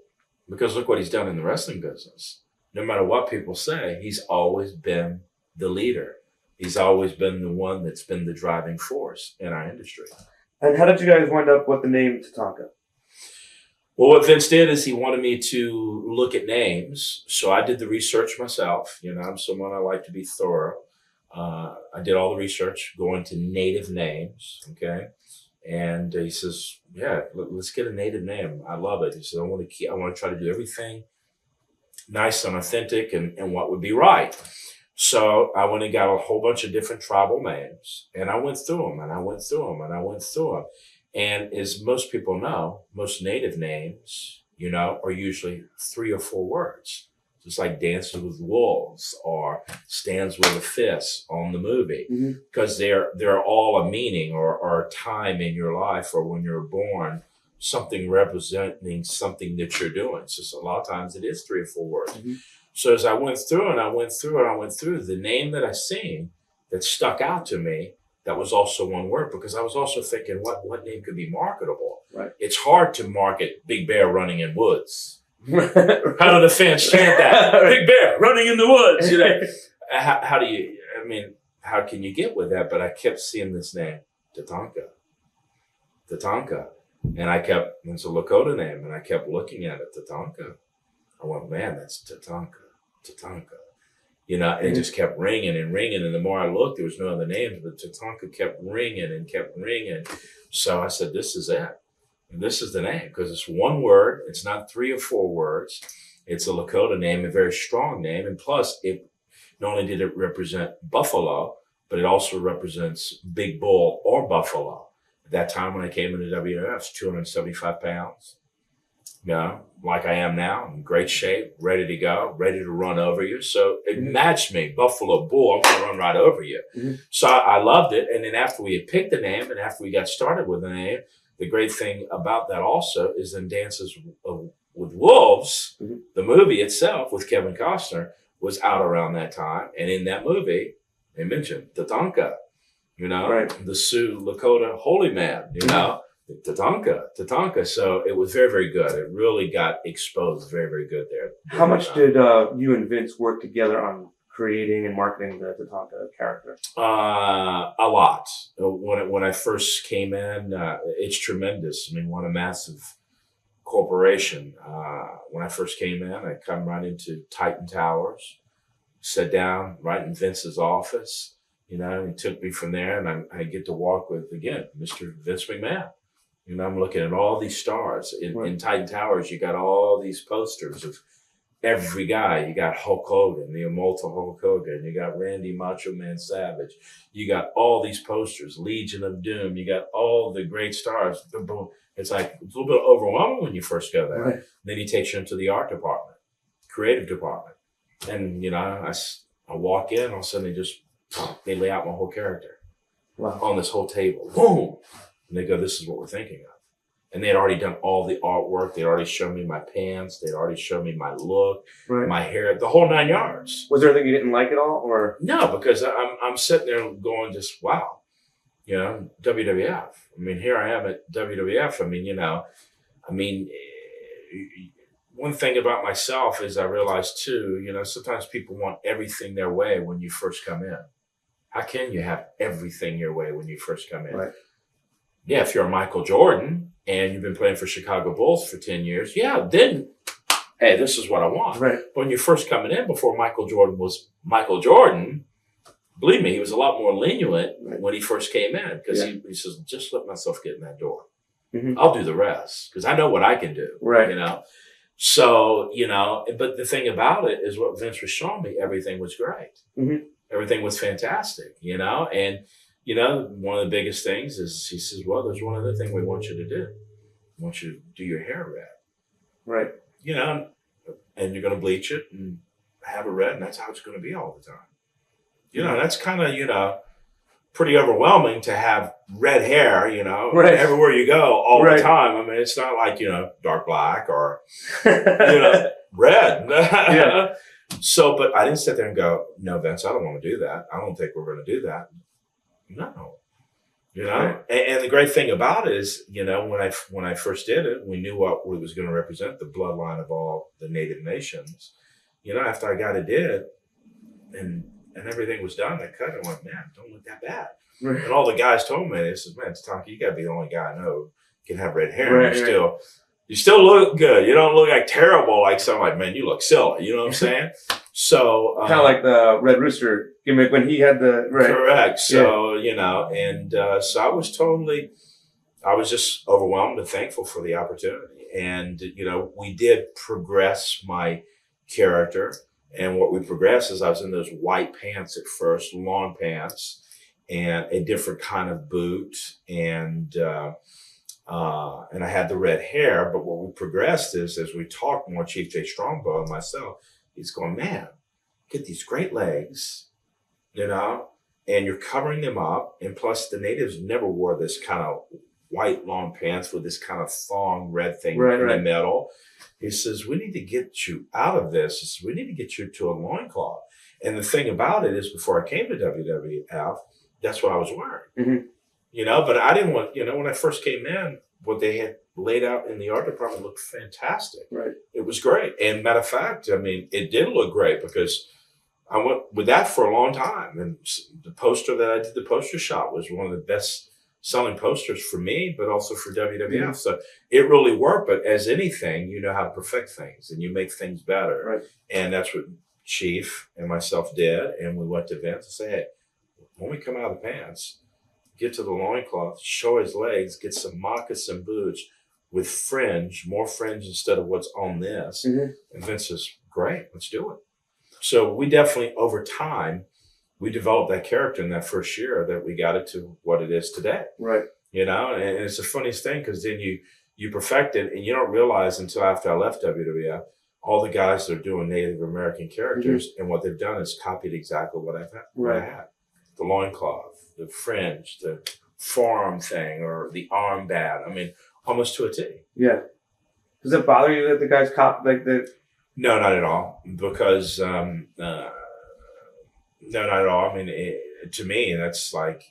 because look what he's done in the wrestling business. No matter what people say, he's always been the leader. He's always been the one that's been the driving force in our industry. And how did you guys wind up with the name Tatanka? Well, what Vince did is he wanted me to look at names. So I did the research myself. I'm someone I like to be thorough. I did all the research going to native names. Okay. And he says, yeah, let's get a native name. I love it. He said, I want to try to do everything nice and authentic and what would be right. So I went and got a whole bunch of different tribal names, and I went through them, and I went through them, and I went through them. And as most people know, most native names, are usually 3 or 4 words, just like Dances with Wolves or Stands with a Fist on the movie, because they're all a meaning or a time in your life or when you're born, something representing something that you're doing. So a lot of times it is 3 or 4 words. Mm-hmm. So as I went through the name that I seen that stuck out to me, that was also one word, because I was also thinking what name could be marketable. Right. It's hard to market Big Bear running in woods. How do the fans chant that? Big Bear running in the woods. how do you, I mean, how can you get with that? But I kept seeing this name, Tatanka. And it's a Lakota name, and I kept looking at it, Tatanka. I went, man, that's Tatanka. You know, and it just kept ringing and ringing. And the more I looked, there was no other names, but Tatanka kept ringing and kept ringing. So I said, this is it. And this is the name, because it's one word. It's not 3 or 4 words. It's a Lakota name, a very strong name. And plus, it not only did it represent buffalo, but it also represents big bull or buffalo. At that time when I came into WWF, I was 275 pounds. You know, like I am now, in great shape, ready to go, ready to run over you. So it matched me, Buffalo Bull, I'm going to run right over you. So I loved it. And then after we had picked the name and after we got started with the name, the great thing about that also is then Dances with Wolves, the movie itself with Kevin Costner was out around that time. And in that movie, they mentioned Tatanka, you know, the Sioux Lakota holy man, you know. Tatanka. So it was very, very good. It really got exposed very, very good there. How much did you and Vince work together on creating and marketing the Tatanka character? A lot. When I first came in, it's tremendous. I mean, what a massive corporation. When I first came in, I come right into Titan Towers, sat down right in Vince's office. You know, he took me from there, and I get to walk with, again, Mr. Vince McMahon. You know, I'm looking at all these stars. In Titan Towers, you got all these posters of every guy. You got Hulk Hogan, the immortal Hulk Hogan. You got Randy Macho Man Savage. You got all these posters, Legion of Doom. You got all the great stars. It's like, it's a little bit overwhelming when you first go there. Then he takes you into the art department, creative department. And, you know, I walk in, all of a sudden they lay out my whole character on this whole table. Boom! And they go, this is what we're thinking of. And they had already done all the artwork. They'd already shown me my pants. They'd already shown me my look, my hair, the whole 9 yards. Was there anything you didn't like at all? Or no, because I'm sitting there going just, wow, you know, WWF. I mean, here I am at WWF. I mean, you know, one thing about myself is I realized too, you know, sometimes people want everything their way when you first come in. How can you have everything your way when you first come in? Yeah, if you're a Michael Jordan and you've been playing for Chicago Bulls for 10 years, then, hey, this is what I want. But when you're first coming in, before Michael Jordan was Michael Jordan, believe me, he was a lot more lenient when he first came in, because he says, just let myself get in that door. I'll do the rest, because I know what I can do, you know. So, you know, but the thing about it is what Vince was showing me, everything was great. Everything was fantastic, you know. And you know, one of the biggest things is he says, well, there's one other thing we want you to do. We want you to do your hair red. You know, and you're going to bleach it and have it red, and that's how it's going to be all the time. You know, that's kind of, you know, pretty overwhelming to have red hair, you know, everywhere you go all the time. I mean, it's not like, you know, dark black or, you know, red. So, but I didn't sit there and go, no, Vince, I don't want to do that. I don't think we're going to do that. No, you know, and the great thing about it is, you know, when I first did it, we knew what it was going to represent, the bloodline of all the Native nations. You know, after I got it did, and everything was done, I cut it and went, man, don't look that bad. And all the guys told me, they said, man, Tatanka, you got to be the only guy I know who can have red hair. You still look good. You don't look like terrible, like some, like, man, you look silly. You know what I'm saying? So kind of like the Red Rooster gimmick when he had the correct. So you know, and so I was just overwhelmed and thankful for the opportunity. And you know, we did progress my character, and what we progressed is I was in those white pants at first, long pants, and a different kind of boot, and I had the red hair. But what we progressed is, as we talked more, Chief Jay Strongbow and myself, he's going, man, get these great legs, you know, and you're covering them up. And plus the natives never wore this kind of white long pants with this kind of thong red thing in the middle. He says, we need to get you out of this. He says, we need to get you to a loincloth. And the thing about it is, before I came to WWF, that's what I was wearing, you know, but I didn't want, you know, when I first came in, what they had laid out in the art department looked fantastic. It was great. And matter of fact, I mean, it did look great because I went with that for a long time. And the poster that I did, the poster shop, was one of the best selling posters for me, but also for WWF. Mm-hmm. So it really worked. But as anything, you know how to perfect things and you make things better. Right. And that's what Chief and myself did. And we went to Vince and said, hey, when we come out of the pants, get to the loincloth, show his legs, get some moccasin boots with fringe, more fringe instead of what's on this. Mm-hmm. And Vince says, great, let's do it. So we definitely, over time, we developed that character in that first year that we got it to what it is today. Right. You know, and it's the funniest thing because then you perfect it and you don't realize until after I left WWF, all the guys that are doing Native American characters and what they've done is copied exactly what I've had. What I had. The loincloth, the fringe, the forearm thing, or the armband. I mean, almost to a T. Yeah. Does it bother you that the guys like the? No, not at all. Because no, not at all. I mean, to me, that's like,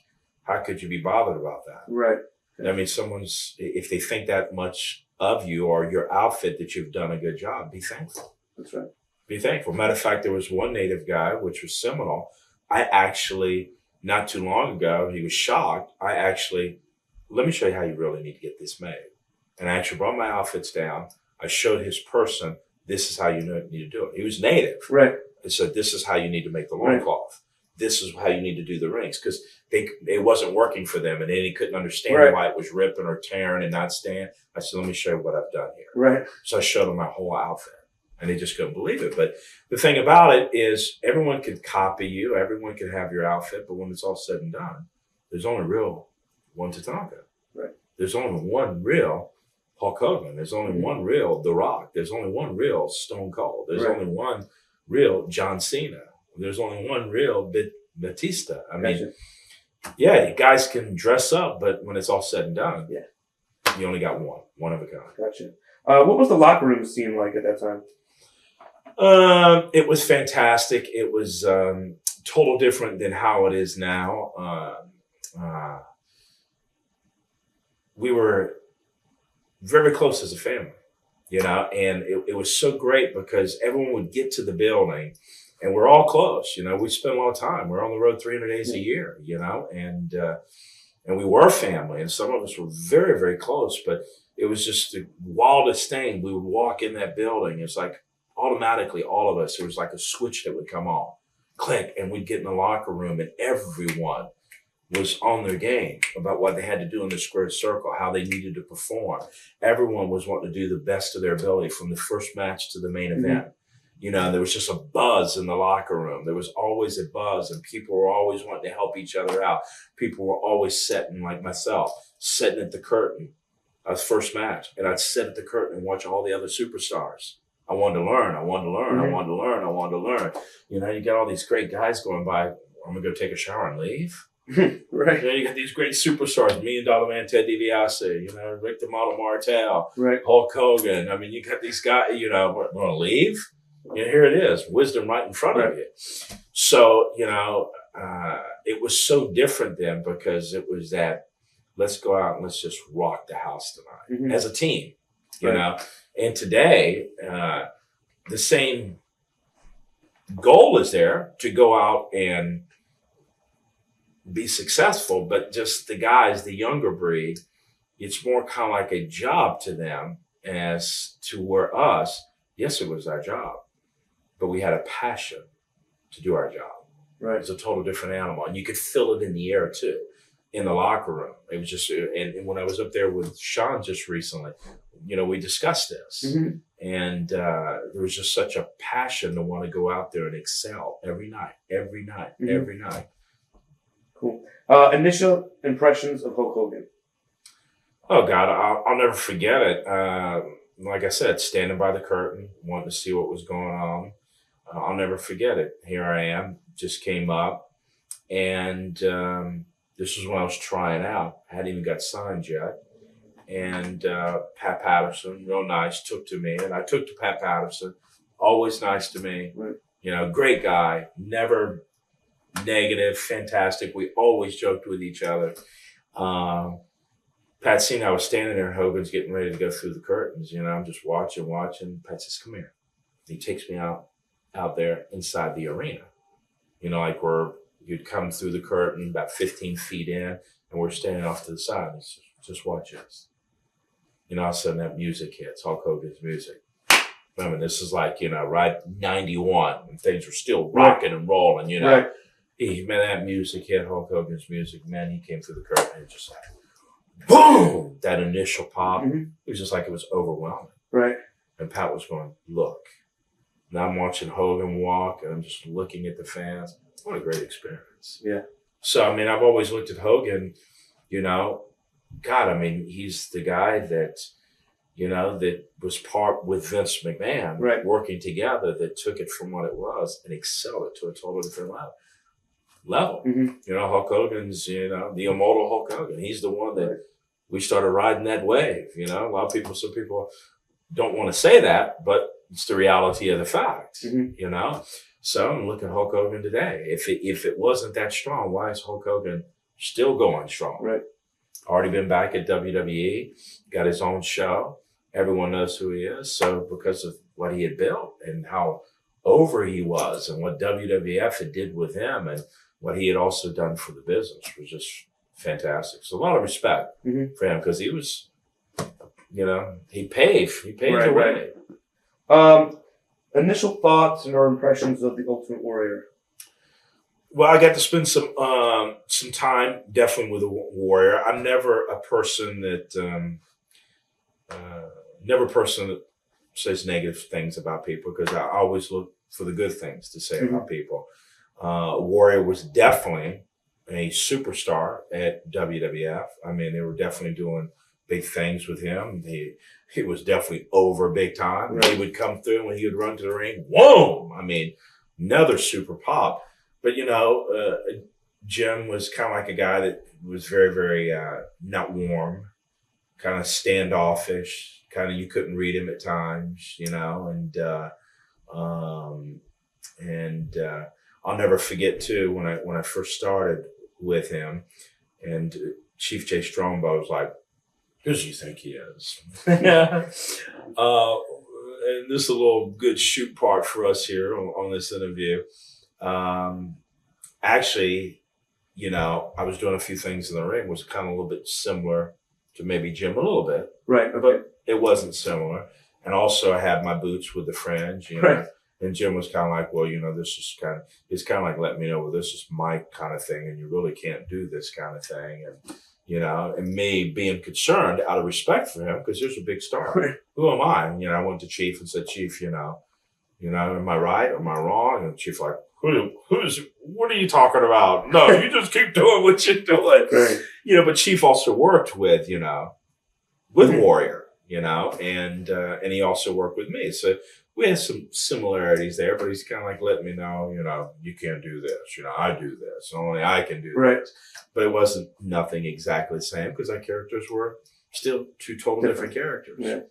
how could you be bothered about that? Right. I mean, if they think that much of you or your outfit that you've done a good job, be thankful. That's right. Be thankful. Matter of fact, there was one Native guy, which was Seminole. I actually, not too long ago, he was shocked. Let me show you how you really need to get this made. And I actually brought my outfits down. I showed his person, this is how you need to do it. He was Native. Right. I said, this is how you need to make the loincloth. This is how you need to do the rings. Because it wasn't working for them. And then he couldn't understand why it was ripping or tearing and not staying. I said, let me show you what I've done here. Right. So I showed them my whole outfit. And they just couldn't believe it. But the thing about it is everyone could copy you. Everyone could have your outfit. But when it's all said and done, there's only real one Tatanka. Right. There's only one real Hulk Hogan. There's only one real The Rock. There's only one real Stone Cold. There's only one real John Cena. There's only one real Batista. I mean, yeah, guys can dress up, but when it's all said and done, you only got one of a kind. Gotcha. What was the locker room scene like at that time? It was fantastic. It was total different than how it is now. We were very close as a family, you know, and it was so great because everyone would get to the building and we're all close, you know, we spent a lot of time. We're on the road 300 days a year, you know, and we were family and some of us were very, very close, but it was just the wildest thing. We would walk in that building. It's like automatically all of us, there was like a switch that would come on, click, and we'd get in the locker room and everyone was on their game about what they had to do in the squared circle, how they needed to perform. Everyone was wanting to do the best of their ability from the first match to the main event. You know, there was just a buzz in the locker room. There was always a buzz and people were always wanting to help each other out. People were always sitting, like myself, sitting at the curtain. First match, and I'd sit at the curtain and watch all the other superstars. I wanted to learn. You know, you got all these great guys going by. I'm gonna go take a shower and leave. Right. You know, you got these great superstars, $1 Million Man Ted DiBiase, you know, Rick the Model Martel, Hulk Hogan. I mean, you got these guys. You know, want to leave? You know, here it is, wisdom right in front of you. So, you know, it was so different then because it was that. Let's go out and let's just rock the house tonight as a team, you know. And today, the same goal is there to go out and be successful, but just the guys, the younger breed, it's more kind of like a job to them as to where us, yes, it was our job, but we had a passion to do our job. Right. It's a total different animal. And you could feel it in the air too. In the locker room. It was just, and when I was up there with Shawn just recently, you know, we discussed this and there was just such a passion to want to go out there and excel every night. Cool. Initial impressions of Hulk Hogan. Oh God, I'll never forget it. Like I said, standing by the curtain, wanting to see what was going on. I'll never forget it. Here I am, just came up and, this was when I was trying out. I hadn't even got signed yet. And Pat Patterson, real nice, took to me. And I took to Pat Patterson, always nice to me. You know, great guy, never negative, fantastic. We always joked with each other. Pat seen I was standing there, Hogan's getting ready to go through the curtains. You know, I'm just watching. Pat says, come here. He takes me out there inside the arena. You know, like where you'd come through the curtain about 15 feet in, and we're standing off to the side. And just watch us. You know, all of a sudden that music hits, Hulk Hogan's music. I mean, this is like, you know, right 91, and things were still rocking and rolling, you know. Right. Man, that music hit, Hulk Hogan's music, man, he came through the curtain and just like, boom, that initial pop. Mm-hmm. It was just like it was overwhelming. Right. And Pat was going, look. Now I'm watching Hogan walk, and I'm just looking at the fans. What a great experience. Yeah. So, I mean, I've always looked at Hogan, you know, God, I mean, he's the guy that, you know, that was part with Vince McMahon, right. working together, that took it from what it was and excelled it to a totally different level. Mm-hmm. You know, Hulk Hogan's, you know, the immortal Hulk Hogan. He's the one that we started riding that wave. You know, a lot of people, some people don't want to say that, but it's the reality of the fact, you know? So I'm looking at Hulk Hogan today. If it wasn't that strong, why is Hulk Hogan still going strong? Right. Already been back at WWE, got his own show. Everyone knows who he is. So because of what he had built and how over he was and what WWF had did with him and what he had also done for the business was just fantastic. So a lot of respect for him because he was, you know, he paved the way. Initial thoughts and or impressions of the Ultimate Warrior. Well, I got to spend some time definitely with a warrior. I'm never a person that says negative things about people because I always look for the good things to say about people. Warrior was definitely a superstar at WWF. I mean, they were definitely doing big things with him. He was definitely over big time. Right. He would come through when he would run to the ring. Whoa! I mean, another super pop. But, you know, Jim was kind of like a guy that was very, very not warm, kind of standoffish, kind of you couldn't read him at times, you know. And I'll never forget, too, when I first started with him and Chief Jay Strongbow was like, who do you think he is? And this is a little good shoot part for us here on this interview. Actually, you know, I was doing a few things in the ring, was kind of a little bit similar to maybe Jim a little bit. Right. Okay. But it wasn't similar. And also I had my boots with the fringe, you know. Right. And Jim was kind of like, well, you know, it's kind of like letting me know, well, this is my kind of thing and you really can't do this kind of thing. And, you know, and me being concerned out of respect for him, because here's a big star. Right. Who am I? And, you know, I went to Chief and said, Chief, you know, am I right? Am I wrong? And Chief like, what are you talking about? No, you just keep doing what you're doing. Right. You know, but Chief also worked with, you know, with Warrior, you know, and he also worked with me. So we had some similarities there, but he's kind of like letting me know, you know, you can't do this. You know, I do this. Only I can do this. But it wasn't nothing exactly the same because our characters were still two totally different characters. Yeah.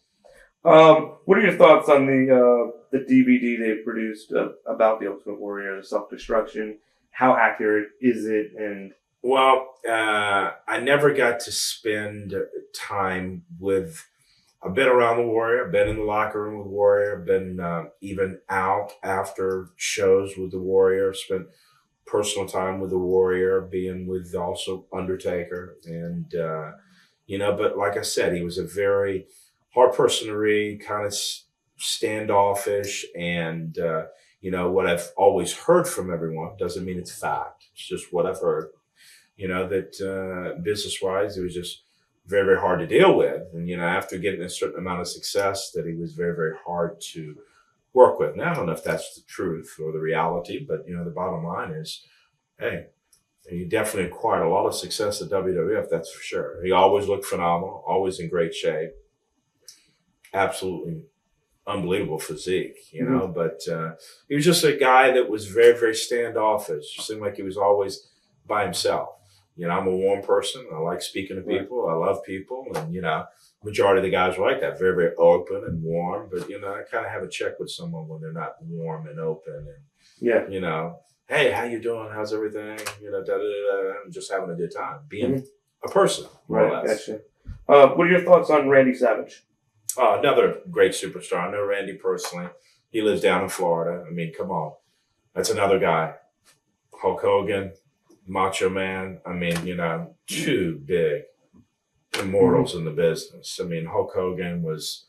What are your thoughts on the DVD they produced about the Ultimate Warrior, the self-destruction? How accurate is it? And well, I never got to spend time with. I've been around the Warrior. I've been in the locker room with Warrior. I've been even out after shows with the Warrior. Spent personal time with the Warrior, being with also Undertaker, and you know. But like I said, he was a very hard person to read, kind of standoffish, and you know what I've always heard from everyone doesn't mean it's fact. It's just what I've heard. You know that business-wise, it was just very, very hard to deal with, and you know after getting a certain amount of success, that he was very, very hard to work with. Now I don't know if that's the truth or the reality, but you know the bottom line is, hey, he definitely acquired a lot of success at WWF. That's for sure. He always looked phenomenal, always in great shape. Absolutely unbelievable physique, you know, but he was just a guy that was very, very standoffish. It seemed like he was always by himself. You know, I'm a warm person. I like speaking to people. I love people. And, you know, majority of the guys are like that, very, very open and warm. But, you know, I kind of have a check with someone when they're not warm and open. And, you know, hey, how you doing? How's everything? You know, I'm just having a good time. Being a person, more or less. Gotcha. What are your thoughts on Randy Savage? Another great superstar. I know Randy personally. He lives down in Florida. I mean, come on. That's another guy. Hulk Hogan, Macho Man. I mean, two big immortals in the business. I mean, Hulk Hogan was,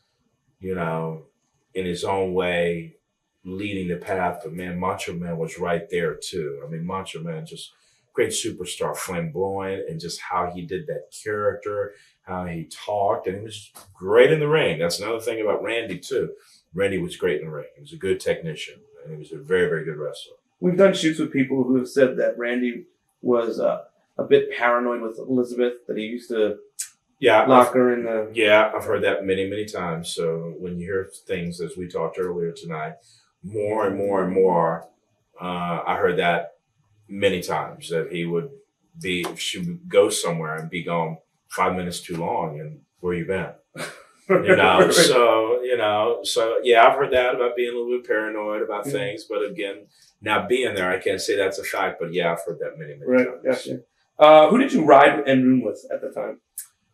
in his own way, leading the path, but man, Macho Man was right there too. I mean, Macho Man, just great superstar, flamboyant, and just how he did that character, how he talked, and he was great in the ring. That's another thing about Randy too. Randy was great in the ring. He was a good technician, and he was a very, very good wrestler. We've done shoots with people who have said that Randy was a bit paranoid with Elizabeth, that he used to lock her in the... Yeah, I've heard that many, many times. So when you hear things, as we talked earlier tonight, more and more and more, I heard that many times, that she would go somewhere and be gone 5 minutes too long, and where you been? So yeah, I've heard that about being a little bit paranoid about things, but again, now being there, I can't say that's a fact, but yeah, I've heard that many times. Gotcha. Who did you ride and room with at the time?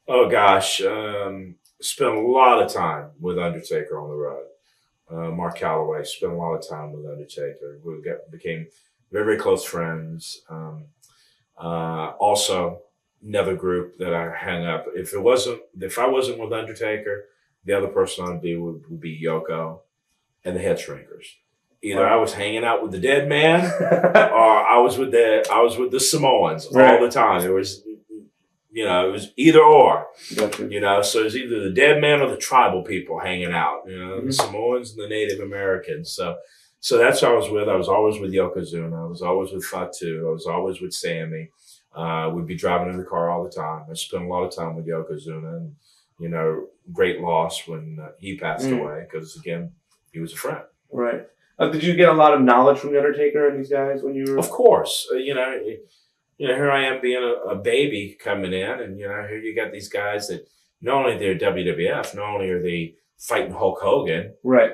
Oh gosh, spent a lot of time with Undertaker on the road. Mark Calloway, spent a lot of time with Undertaker. We became very, very close friends. Also, another group that I hang up. If I wasn't with Undertaker, the other person I'd be would be Yoko and the Head Shrinkers. Either I was hanging out with the Dead Man, or I was with the Samoans all the time. It was either or. Gotcha. So it was either the Dead Man or the tribal people hanging out. The Samoans and the Native Americans. So that's who I was with. I was always with Yokozuna. I was always with Fatu. I was always with Sammy. We'd be driving in the car all the time. I spent a lot of time with Yokozuna, and great loss when he passed away, because again, he was a friend. Right. Did you get a lot of knowledge from the Undertaker and these guys when you were? Of course. Here I am being a baby coming in, and here you got these guys that not only they're WWF, not only are they fighting Hulk Hogan, right?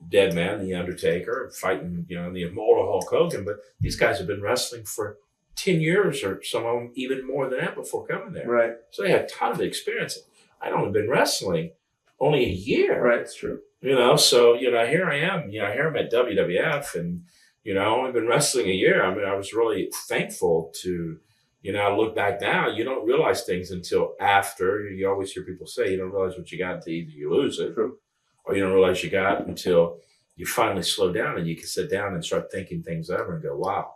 Dead Man, the Undertaker, fighting the immortal Hulk Hogan, but these guys have been wrestling for 10 years, or some of them even more than that, before coming there. Right. So they had a ton of experience. I'd only been wrestling only a year. Right, it's true. So here I am. Here I'm at WWF, and I've only been wrestling a year. I mean, I was really thankful to, I look back now, you don't realize things until after. You always hear people say you don't realize what you got until either you lose it, or you don't realize you got until you finally slow down and you can sit down and start thinking things over and go, wow,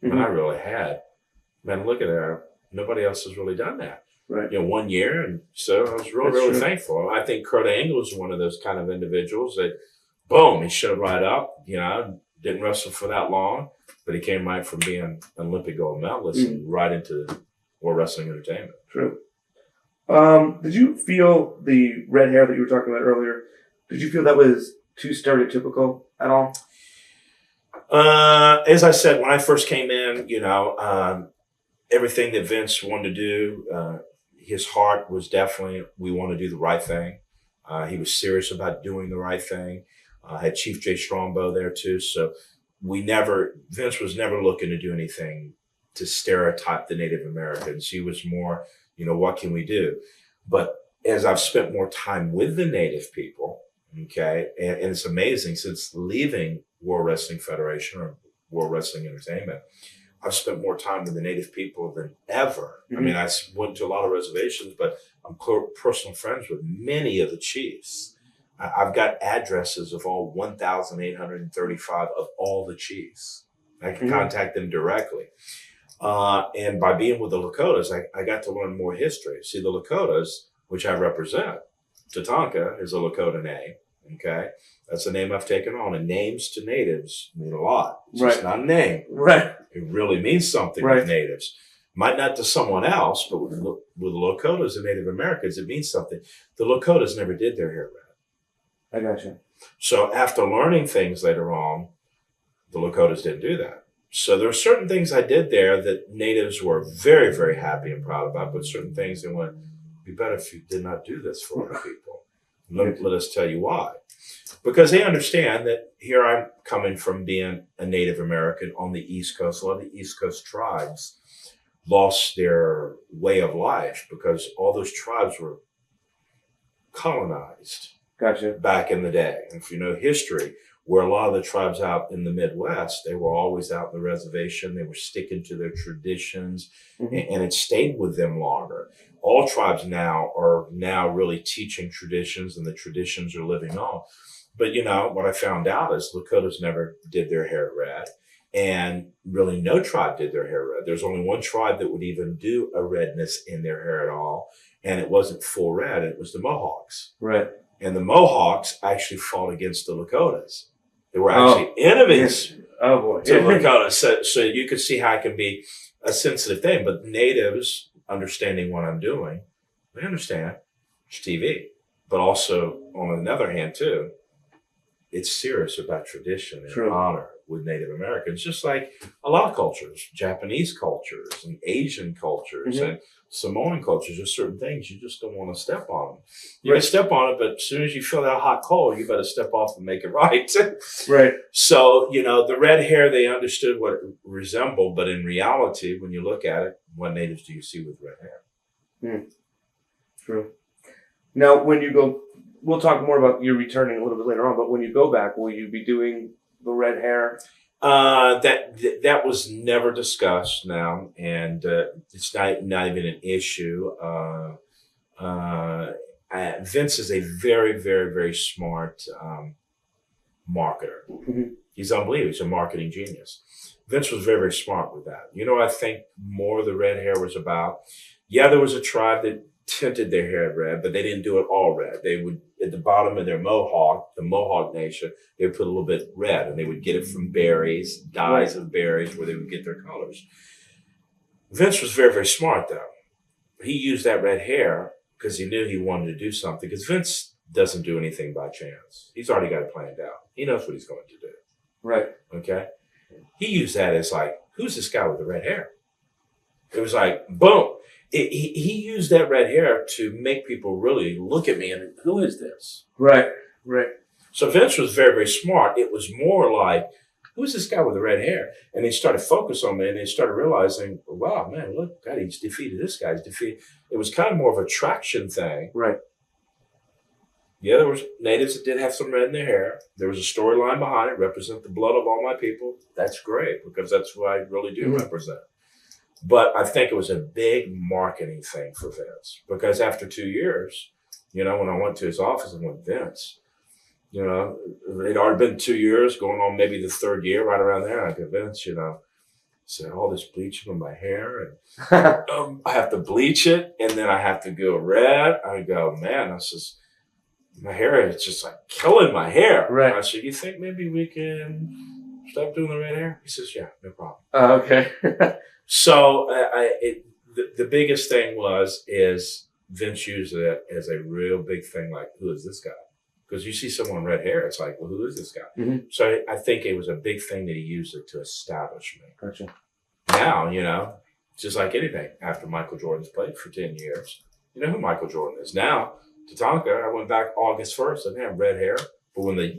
I really had. Man, look at that. Nobody else has really done that. Right. 1 year. And so I was really thankful. I think Kurt Angle was one of those kind of individuals that, boom, he showed right up, didn't wrestle for that long, but he came right from being an Olympic gold medalist and right into World Wrestling Entertainment. True. Did you feel the red hair that you were talking about earlier, did you feel that was too stereotypical at all? As I said, when I first came in, everything that Vince wanted to do, his heart was definitely, we want to do the right thing. He was serious about doing the right thing. Had Chief Jay Strongbow there too. So Vince was never looking to do anything to stereotype the Native Americans. He was more, what can we do? But as I've spent more time with the Native people, okay, and it's amazing, since leaving World Wrestling Federation or World Wrestling Entertainment, I've spent more time with the Native people than ever. I mean, I went to a lot of reservations, but I'm personal friends with many of the chiefs. I've got addresses of all 1,835 of all the chiefs. I can contact them directly. And by being with the Lakotas, I got to learn more history. See, the Lakotas, which I represent, Tatanka is a Lakota name. Okay, that's a name I've taken on, and names to natives mean a lot. It's just not a name. Right. It really means something with natives. Might not to someone else, but with the Lakotas and Native Americans, it means something. The Lakotas never did their hair red. I gotcha. So after learning things later on, the Lakotas didn't do that. So there are certain things I did there that natives were very, very happy and proud about, but certain things they went, it'd be better if you did not do this for other people. Let us tell you why. Because they understand that here I'm coming from being a Native American on the East Coast. A lot of the East Coast tribes lost their way of life because all those tribes were colonized. Gotcha. Back in the day. And if you know history, where a lot of the tribes out in the Midwest, they were always out in the reservation. They were sticking to their traditions, and it stayed with them longer. All tribes now are really teaching traditions, and the traditions are living on. But, you know, what I found out is Lakotas never did their hair red, and really no tribe did their hair red. There's only one tribe that would even do a redness in their hair at all, and it wasn't full red. It was the Mohawks. Right. And the Mohawks actually fought against the Lakotas. They were actually enemies to the Lakotas. So you could see how it can be a sensitive thing. But natives, understanding what I'm doing, they understand it's TV. But also, on the other hand, too, it's serious about tradition and honor with Native Americans, just like a lot of cultures, Japanese cultures and Asian cultures and Samoan cultures. There's certain things you just don't want to step on. You can step on it, but as soon as you feel that hot coal, you better step off and make it right. Right. So, you know, the red hair, they understood what it resembled, but in reality, when you look at it, what natives do you see with red hair? True. Now, when you go, we'll talk more about you returning a little bit later on, but when you go back, will you be doing the red hair? That was never discussed now, and it's not even an issue. Vince is a very, very, very smart marketer. He's unbelievable. He's a marketing genius. Vince was very, very smart with that. You know, I think more the red hair was about, there was a tribe that tinted their hair red, but they didn't do it all red. They would, at the bottom of their mohawk, the Mohawk Nation, they would put a little bit red, and they would get it from berries, dyes of berries, where they would get their colors. Vince was very, very smart, though. He used that red hair because he knew he wanted to do something, because Vince doesn't do anything by chance. He's already got it planned out. He knows what he's going to do. Right. Okay? He used that as like, who's this guy with the red hair? It was like, boom. He used that red hair to make people really look at me and, who is this? Right, right. So Vince was very, very smart. It was more like, who's this guy with the red hair? And they started focusing on me, and they started realizing, wow, man, look, God, he's defeated this guy. He's defeated. It was kind of more of a traction thing. Right. Yeah, there was natives that did have some red in their hair. There was a storyline behind it, represent the blood of all my people. That's great, because that's what I really do represent. But I think it was a big marketing thing for Vince, because after 2 years, you know, when I went to his office and went, Vince, you know, it had already been 2 years, going on maybe the third year, right around there. I go, Vince, you know, said all this bleaching on my hair, and I have to bleach it, and then I have to go red. I go, man, this is, my hair is just like killing my hair. Right. I said, you think maybe we can stop doing the red hair? He says, yeah, no problem. Okay. So the biggest thing is Vince used it as a real big thing, like, who is this guy? Because you see someone with red hair, it's like, well, who is this guy? So I think it was a big thing that he used it to establish me. Gotcha. Now, you know, just like anything, after Michael Jordan's played for 10 years, you know who Michael Jordan is. Now, Tatanka, I went back August 1st, and they have red hair, but when the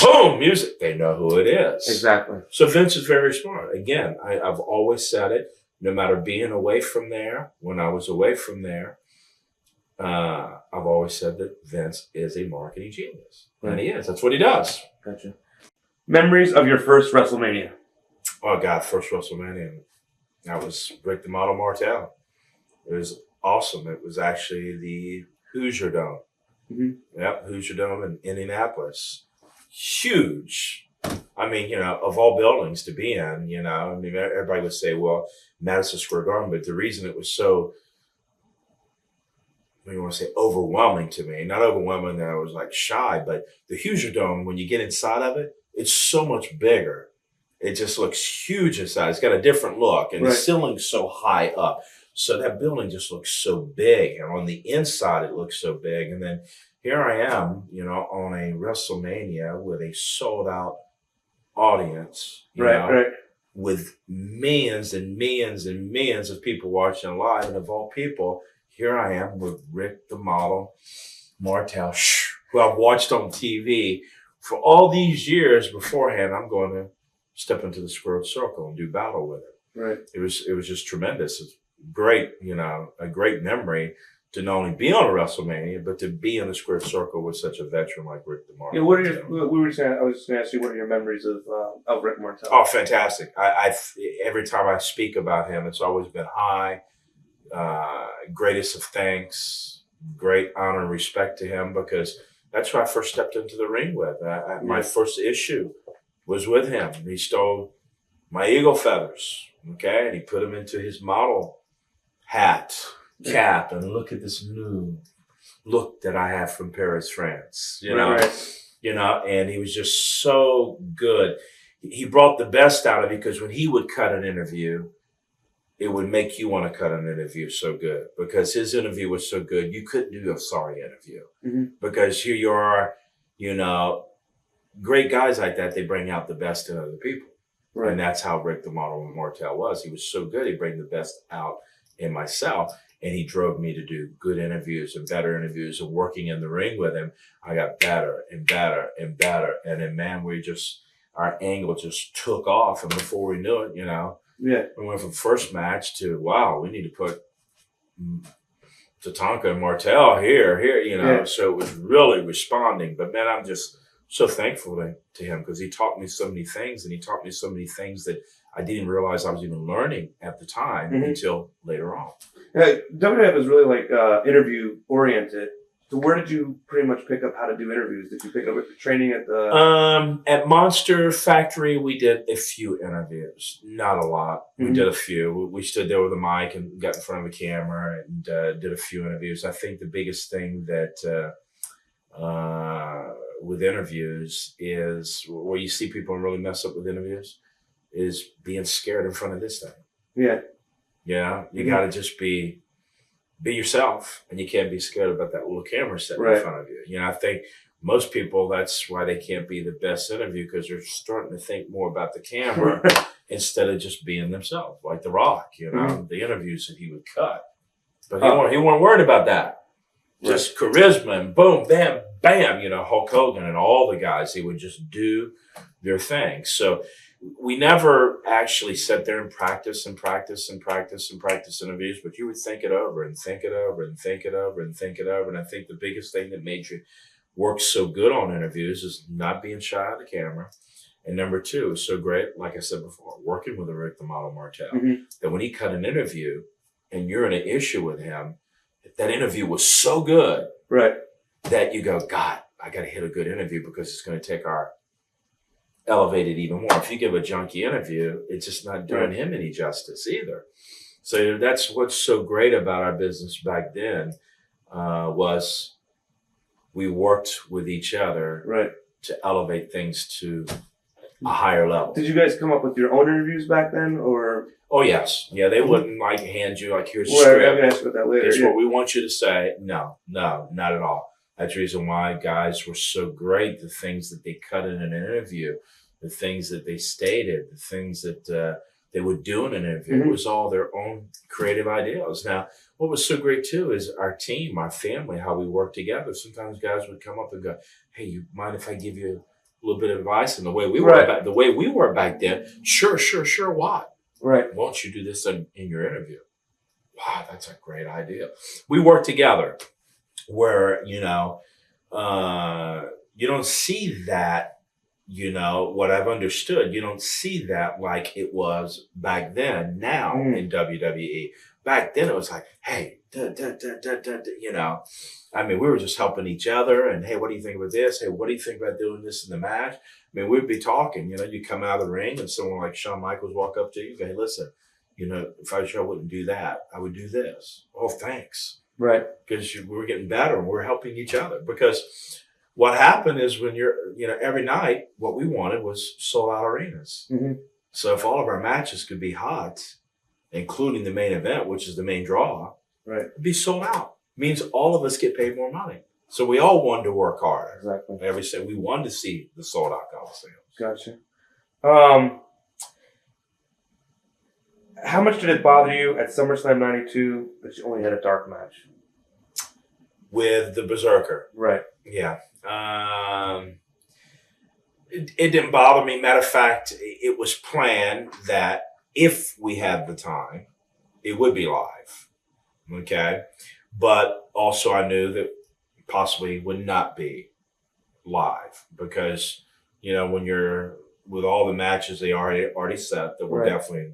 boom, music, they know who it is. Exactly. So Vince is very smart. Again, I've always said it, no matter being away from there, when I was away from there, I've always said that Vince is a marketing genius. And he is. That's what he does. Gotcha. Memories of your first WrestleMania? Oh, God, first WrestleMania. That was Rick the Model Martel. It was awesome. It was actually the Hoosier Dome. Yep, Hoosier Dome in Indianapolis. Huge. I mean, you know, of all buildings to be in, you know, I mean, everybody would say, well, Madison Square Garden, but the reason it was so, you want to say, overwhelming to me, not overwhelming that I was like shy, but the Hoosier Dome, when you get inside of it, it's so much bigger. It just looks huge inside. It's got a different look, and the ceiling's so high up. So that building just looks so big, and on the inside, it looks so big. And then here I am, you know, on a WrestleMania with a sold-out audience, you know, with millions and millions and millions of people watching live. And of all people, here I am with Rick the Model Martel, who I've watched on TV for all these years beforehand. I'm going to step into the squared circle and do battle with it. It was just tremendous. It's great, you know, a great memory to not only be on a WrestleMania, but to be in the square circle with such a veteran like Rick DeMarco. Yeah, what are your? I was just going to ask you, what are your memories of Rick Martel? Oh, fantastic! Every time I speak about him, it's always been high. Greatest of thanks, great honor and respect to him, because that's who I first stepped into the ring with. My first issue was with him. He stole my eagle feathers, okay, and he put them into his model hat, cap, and look at this new look that I have from Paris, France. You know, and he was just so good. He brought the best out of it, because when he would cut an interview, it would make you want to cut an interview so good, because his interview was so good. You couldn't do a sorry interview, because here you are, great guys like that, they bring out the best in other people. Right. And that's how Rick the Model Martel was. He was so good. He'd bring the best out in myself. And he drove me to do good interviews and better interviews. And working in the ring with him, I got better and better and better. And then, man, our angle just took off. And before we knew it, we went from first match to, wow, we need to put Tatanka and Martel here. So it was really responding. But, man, I'm just so thankful to him, because he taught me so many things, and he taught me so many things that I didn't realize I was even learning at the time until later on. Yeah, WWF is really like interview oriented. So where did you pretty much pick up how to do interviews? Did you pick up training at the? At Monster Factory, we did a few interviews, not a lot. We did a few. We stood there with a mic and got in front of a camera and did a few interviews. I think the biggest thing that with interviews is where you see people really mess up with interviews is being scared in front of this thing. Yeah. Yeah. You got to just be yourself, and you can't be scared about that little camera sitting in front of you. I think most people, that's why they can't be the best interview, because they're starting to think more about the camera instead of just being themselves, like The Rock, the interviews that he would cut. But he wasn't worried about that. Just charisma and boom, bam, bam, Hulk Hogan and all the guys, they would just do their thing. So we never actually sat there and practice interviews, but you would think it over and think it over and think it over and think it over. And I think the biggest thing that made you work so good on interviews is not being shy of the camera. And number two is so great, like I said before, working with Rick the Model Martel, that when he cut an interview and you're in an issue with him, that interview was so good that you go, God, I got to hit a good interview, because it's going to take our elevated even more. If you give a junky interview, it's just not doing him any justice either. So that's what's so great about our business back then, was we worked with each other to elevate things to a higher level. Did you guys come up with your own interviews back then, or? Oh, yes. Yeah, they wouldn't hand you here's a script. I'm going to ask you about that later. Here's what we want you to say. No, not at all. That's the reason why guys were so great. The things that they cut in an interview, the things that they stated, the things that they would do in an interview, it was all their own creative ideas. Now, what was so great too is our team, our family, how we work together. Sometimes guys would come up and go, "Hey, you mind if I give you a little bit of advice?" And the way we were back then, sure. What? Right. Why don't you do this in your interview? Wow, that's a great idea. We work together where, you don't see that, what I've understood, you don't see that like it was back then now in WWE. Back then it was like, hey, I mean, we were just helping each other, and hey, what do you think about this? Hey, what do you think about doing this in the match? I mean, we'd be talking, you come out of the ring and someone like Shawn Michaels walk up to you and go, hey, listen, if I was you, I wouldn't do that. I would do this. Oh, thanks. Right. Because we're getting better and we're helping each other. Because what happened is when you're, every night, what we wanted was sold out arenas. So if all of our matches could be hot, including the main event, which is the main draw, it'd be sold out. Means all of us get paid more money. So we all wanted to work harder. Exactly. We wanted to see the sold out Coliseum. Gotcha. How much did it bother you at SummerSlam 92 that you only had a dark match? With the Berserker. Right. Yeah. It didn't bother me. Matter of fact, it was planned that if we had the time, it would be live. Okay. but also I knew that possibly would not be live because, when you're with all the matches they already set that were definitely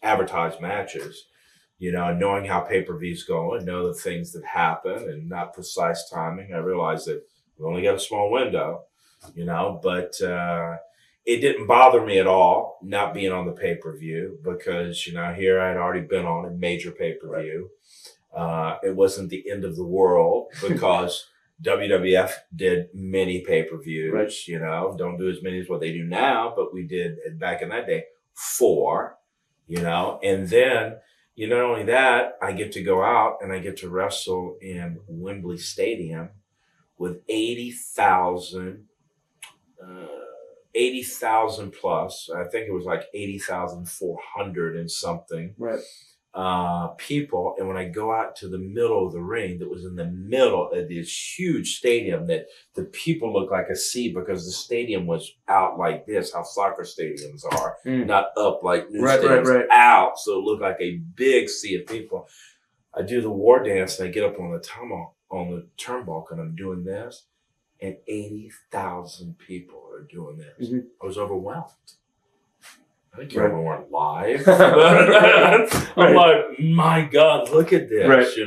advertised matches, knowing how pay-per-views go and know the things that happen and not precise timing, I realized that we only got a small window, but it didn't bother me at all not being on the pay-per-view because, here I had already been on a major pay-per-view. It wasn't the end of the world because WWF did many pay-per-views, don't do as many as what they do now, but we did back in that day 4, and then, not only that, I get to go out and I get to wrestle in Wembley Stadium with 80,000 plus. I think it was like 80,400 and something. Right. People, and when I go out to the middle of the ring that was in the middle of this huge stadium that the people looked like a sea because the stadium was out like this, how soccer stadiums are, not up like new stadiums, out, so it looked like a big sea of people. I do the war dance and I get up on the turnbuckle and I'm doing this, and 80,000 people are doing this. Mm-hmm. I was overwhelmed. I think you weren't live. I'm like, my God, look at this,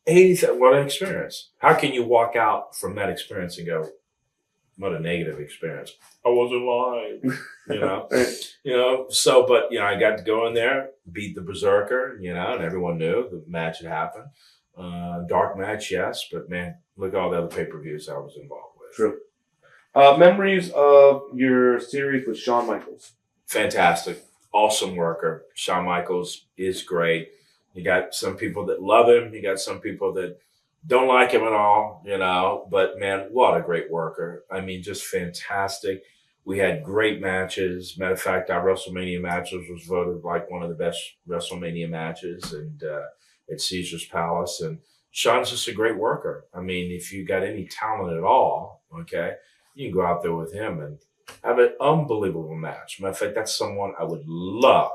80, what an experience. How can you walk out from that experience and go, what a negative experience? I wasn't live, so, but, I got to go in there, beat the Berserker, and everyone knew the match had happened. Dark match, yes, but man, look at all the other pay-per-views I was involved with. True. Memories of your series with Shawn Michaels. Fantastic. Awesome worker. Shawn Michaels is great. You got some people that love him. You got some people that don't like him at all, but man, what a great worker. I mean, just fantastic. We had great matches. Matter of fact, our WrestleMania matches was voted like one of the best WrestleMania matches and at Caesar's Palace. And Shawn's just a great worker. I mean, if you got any talent at all, okay, you can go out there with him and have an unbelievable match. Matter of fact, that's someone I would love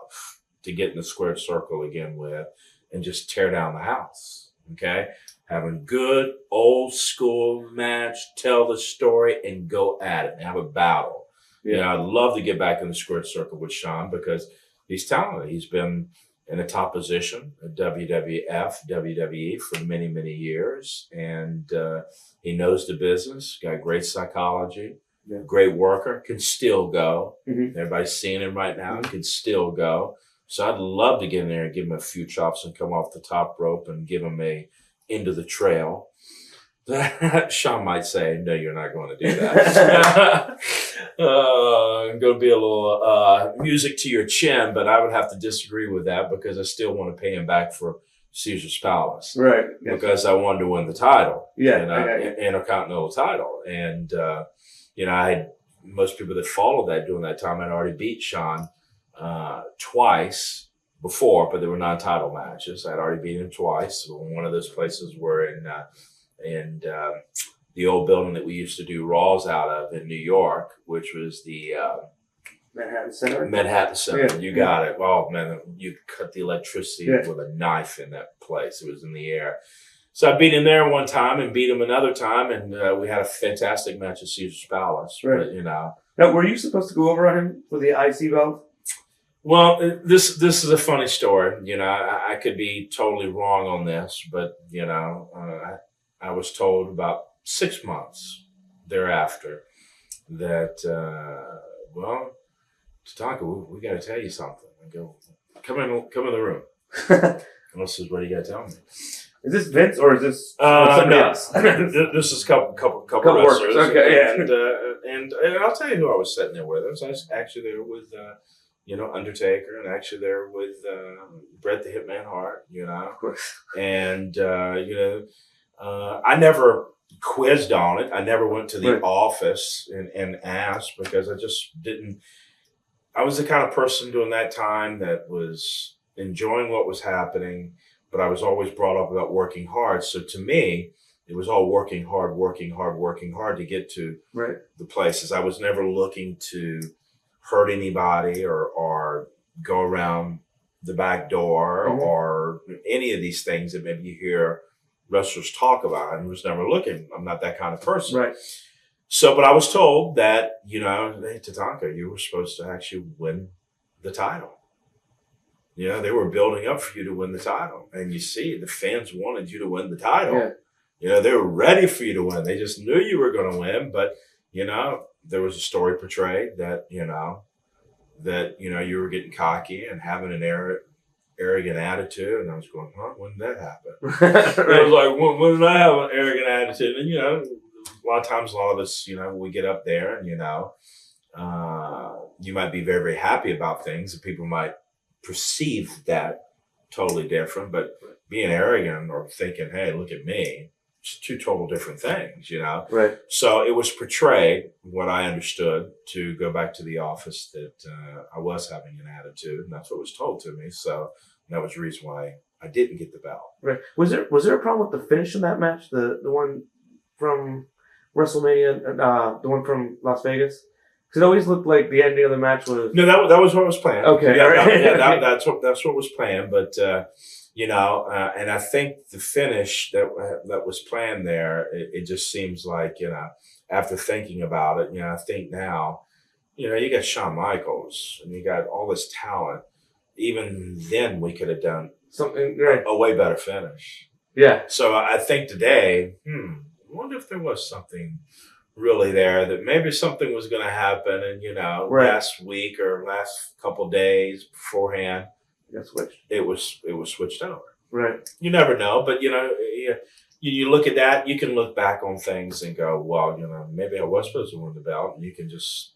to get in the squared circle again with and just tear down the house, okay? Have a good old school match, tell the story, and go at it and have a battle. Yeah. I'd love to get back in the squared circle with Shawn because he's talented. He's been in a top position at WWF, WWE for many, many years, and he knows the business, got great psychology. Yeah. Great worker, can still go. Mm-hmm. Everybody's seeing him right now, can still go. So I'd love to get in there and give him a few chops and come off the top rope and give him a into the trail. Shawn might say, no, you're not going to do that. Going to be a little music to your chin, but I would have to disagree with that because I still want to pay him back for Caesar's Palace. Right. Yes. Because I wanted to win the title. Yeah. Intercontinental title. And, I had most people that followed that during that time had already beat Shawn twice before, but there were non-title matches. I'd already beat him twice. One of those places were in the old building that we used to do Raws out of in New York, which was the Manhattan Center. Manhattan Center. Yeah. You got it. Oh, man, you cut the electricity with a knife in that place. It was in the air. So I beat him there one time and beat him another time, and we had a fantastic match at Caesar's Palace. Right. But, Now, were you supposed to go over on him for the IC belt? Well, this is a funny story. I could be totally wrong on this, but, I was told about 6 months thereafter that, Tatanka, we got to tell you something. I go, come in the room. And this is what you got to tell me. Is this Vince or is this somebody else? This is a couple wrestlers. Okay, yeah. And I'll tell you who I was sitting there with. I was actually there with, Undertaker, and actually there with Bret the Hitman Hart, Of course. And, I never quizzed on it. I never went to the office and asked because I just didn't. I was the kind of person during that time that was enjoying what was happening, but I was always brought up about working hard. So to me, it was all working hard to get to the places. I was never looking to hurt anybody or go around the back door or any of these things that maybe you hear wrestlers talk about. I was never looking. I'm not that kind of person. Right. So, but I was told that, hey, Tatanka, you were supposed to actually win the title. They were building up for you to win the title. And you see, the fans wanted you to win the title. Yeah. They were ready for you to win. They just knew you were going to win. But, there was a story portrayed that, you were getting cocky and having an arrogant attitude. And I was going, when did that happen? Right. I was like, when did I have an arrogant attitude? And, a lot of times, a lot of us, we get up there and, you might be very, very happy about things and people might perceive that totally different, but being arrogant or thinking, hey, look at me, it's two total different things, Right. So it was portrayed, what I understood, to go back to the office that I was having an attitude, and that's what was told to me. So that was the reason why I didn't get the belt. Right. Was there a problem with the finish of that match? The one from WrestleMania, the one from Las Vegas? Because it always looked like the ending of the match was... No, that was what was planned. Okay. That's what was planned. But, and I think the finish that was planned there, it just seems like, after thinking about it, I think now, you got Shawn Michaels and you got all this talent. Even then we could have done something right. a way better finish. Yeah. So I think today, I wonder if there was something really there, that maybe something was going to happen, and right. last week or last couple of days beforehand, it was switched over. Right. You never know, but you look at that, you can look back on things and go, well, maybe I was supposed to win the belt, and you can just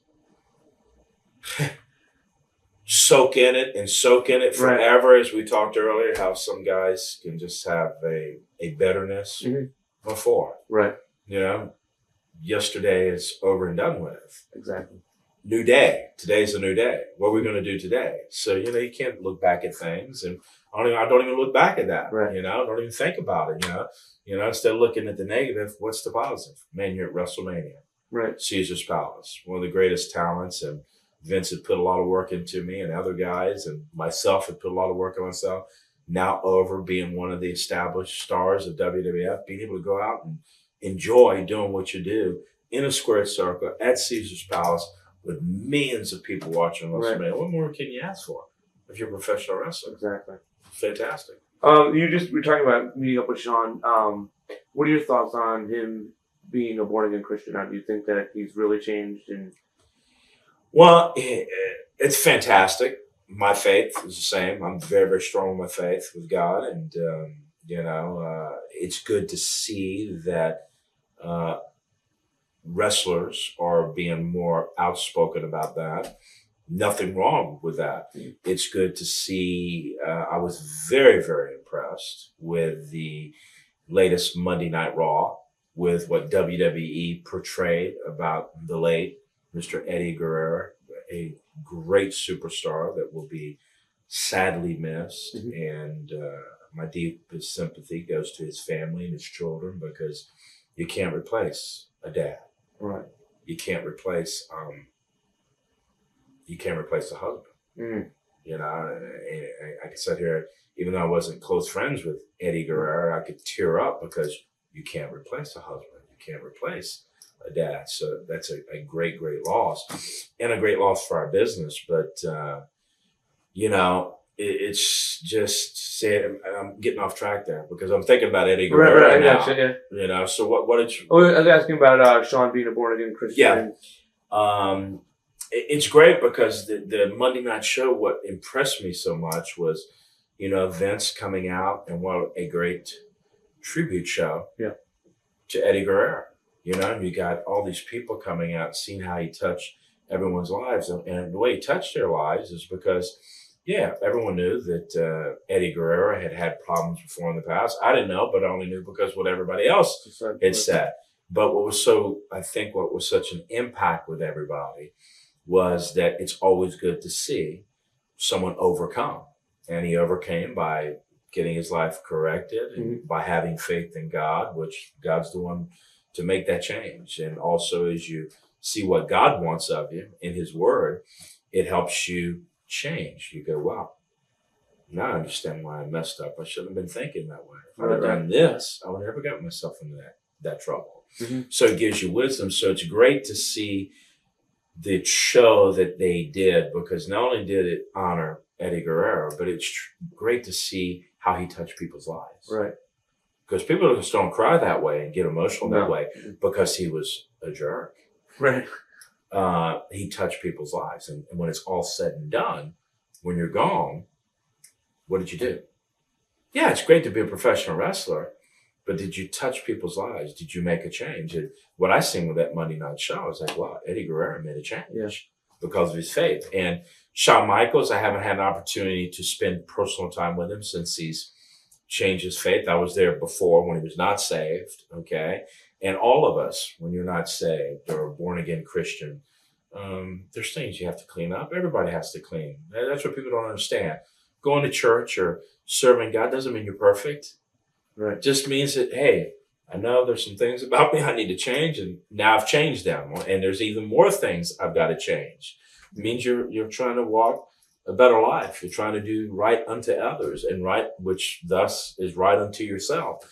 soak in it forever. Right. As we talked earlier, how some guys can just have a bitterness before. Right. Yesterday is over and done with. Exactly. New day. Today's a new day. What are we going to do today? So, you can't look back at things, and I don't even look back at that. Right. Don't even think about it. Instead of looking at the negative, what's the positive? Man, you're at WrestleMania. Right. Caesar's Palace, one of the greatest talents, and Vince had put a lot of work into me, and other guys, and myself had put a lot of work on myself. Now over being one of the established stars of WWF, being able to go out and enjoy doing what you do in a squared circle at Caesar's Palace with millions of people watching WrestleMania. Right. What more can you ask for if you're a professional wrestler? Exactly. Fantastic. We're talking about meeting up with Shawn. What are your thoughts on him being a born again Christian now? Do you think that he's really changed? Well, it's fantastic. My faith is the same. I'm very, very strong in my faith with God, and it's good to see that wrestlers are being more outspoken about that. Nothing wrong with that. It's good to see. I was very, very impressed with the latest Monday Night Raw, with what WWE portrayed about the late Mr. Eddie Guerrero, a great superstar that will be sadly missed. And my deepest sympathy goes to his family and his children, because you can't replace a dad. Right. You can't replace a husband. I could sit here, even though I wasn't close friends with Eddie Guerrero, I could tear up, because you can't replace a husband. You can't replace a dad. So that's a great, great loss, and a great loss for our business. But, it's just saying, I'm getting off track there, because I'm thinking about Eddie Guerrero now. Gotcha, yeah. So what did you... I was asking about Shawn being a born again Christian. Yeah. It's great, because the Monday night show, what impressed me so much was, Vince coming out, and what a great tribute show to Eddie Guerrero. You got all these people coming out, seeing how he touched everyone's lives. And the way he touched their lives is because, everyone knew that Eddie Guerrero had problems before in the past. I didn't know, but I only knew because what everybody else had said. But what was such an impact with everybody was that it's always good to see someone overcome. And he overcame by getting his life corrected, and by having faith in God, which God's the one to make that change. And also, as you see what God wants of you in his word, it helps you change. You go, wow, Now I understand why I messed up. I shouldn't have been thinking that way. If I'd Right, have done this, I would have never got myself into that trouble. Mm-hmm. So it gives you wisdom. So it's great to see the show that they did, because not only did it honor Eddie Guerrero, but it's great to see how he touched people's lives. Right. Because people just don't cry that way and get emotional that No. way because he was a jerk. Right. He touched people's lives. And when it's all said and done, when you're gone, what did you do? Yeah, it's great to be a professional wrestler, but did you touch people's lives? Did you make a change? And what I seen with that Monday night show, I was like, wow, Eddie Guerrero made a change because of his faith. And Shawn Michaels, I haven't had an opportunity to spend personal time with him since he's changed his faith. I was there before when he was not saved, okay? And all of us, when you're not saved or a born-again Christian, there's things you have to clean up. Everybody has to clean. That's what people don't understand. Going to church or serving God doesn't mean you're perfect. Right. It just means that, hey, I know there's some things about me I need to change, and now I've changed them. And there's even more things I've got to change. It means you're trying to walk a better life. You're trying to do right unto others, and right, which thus is right unto yourself.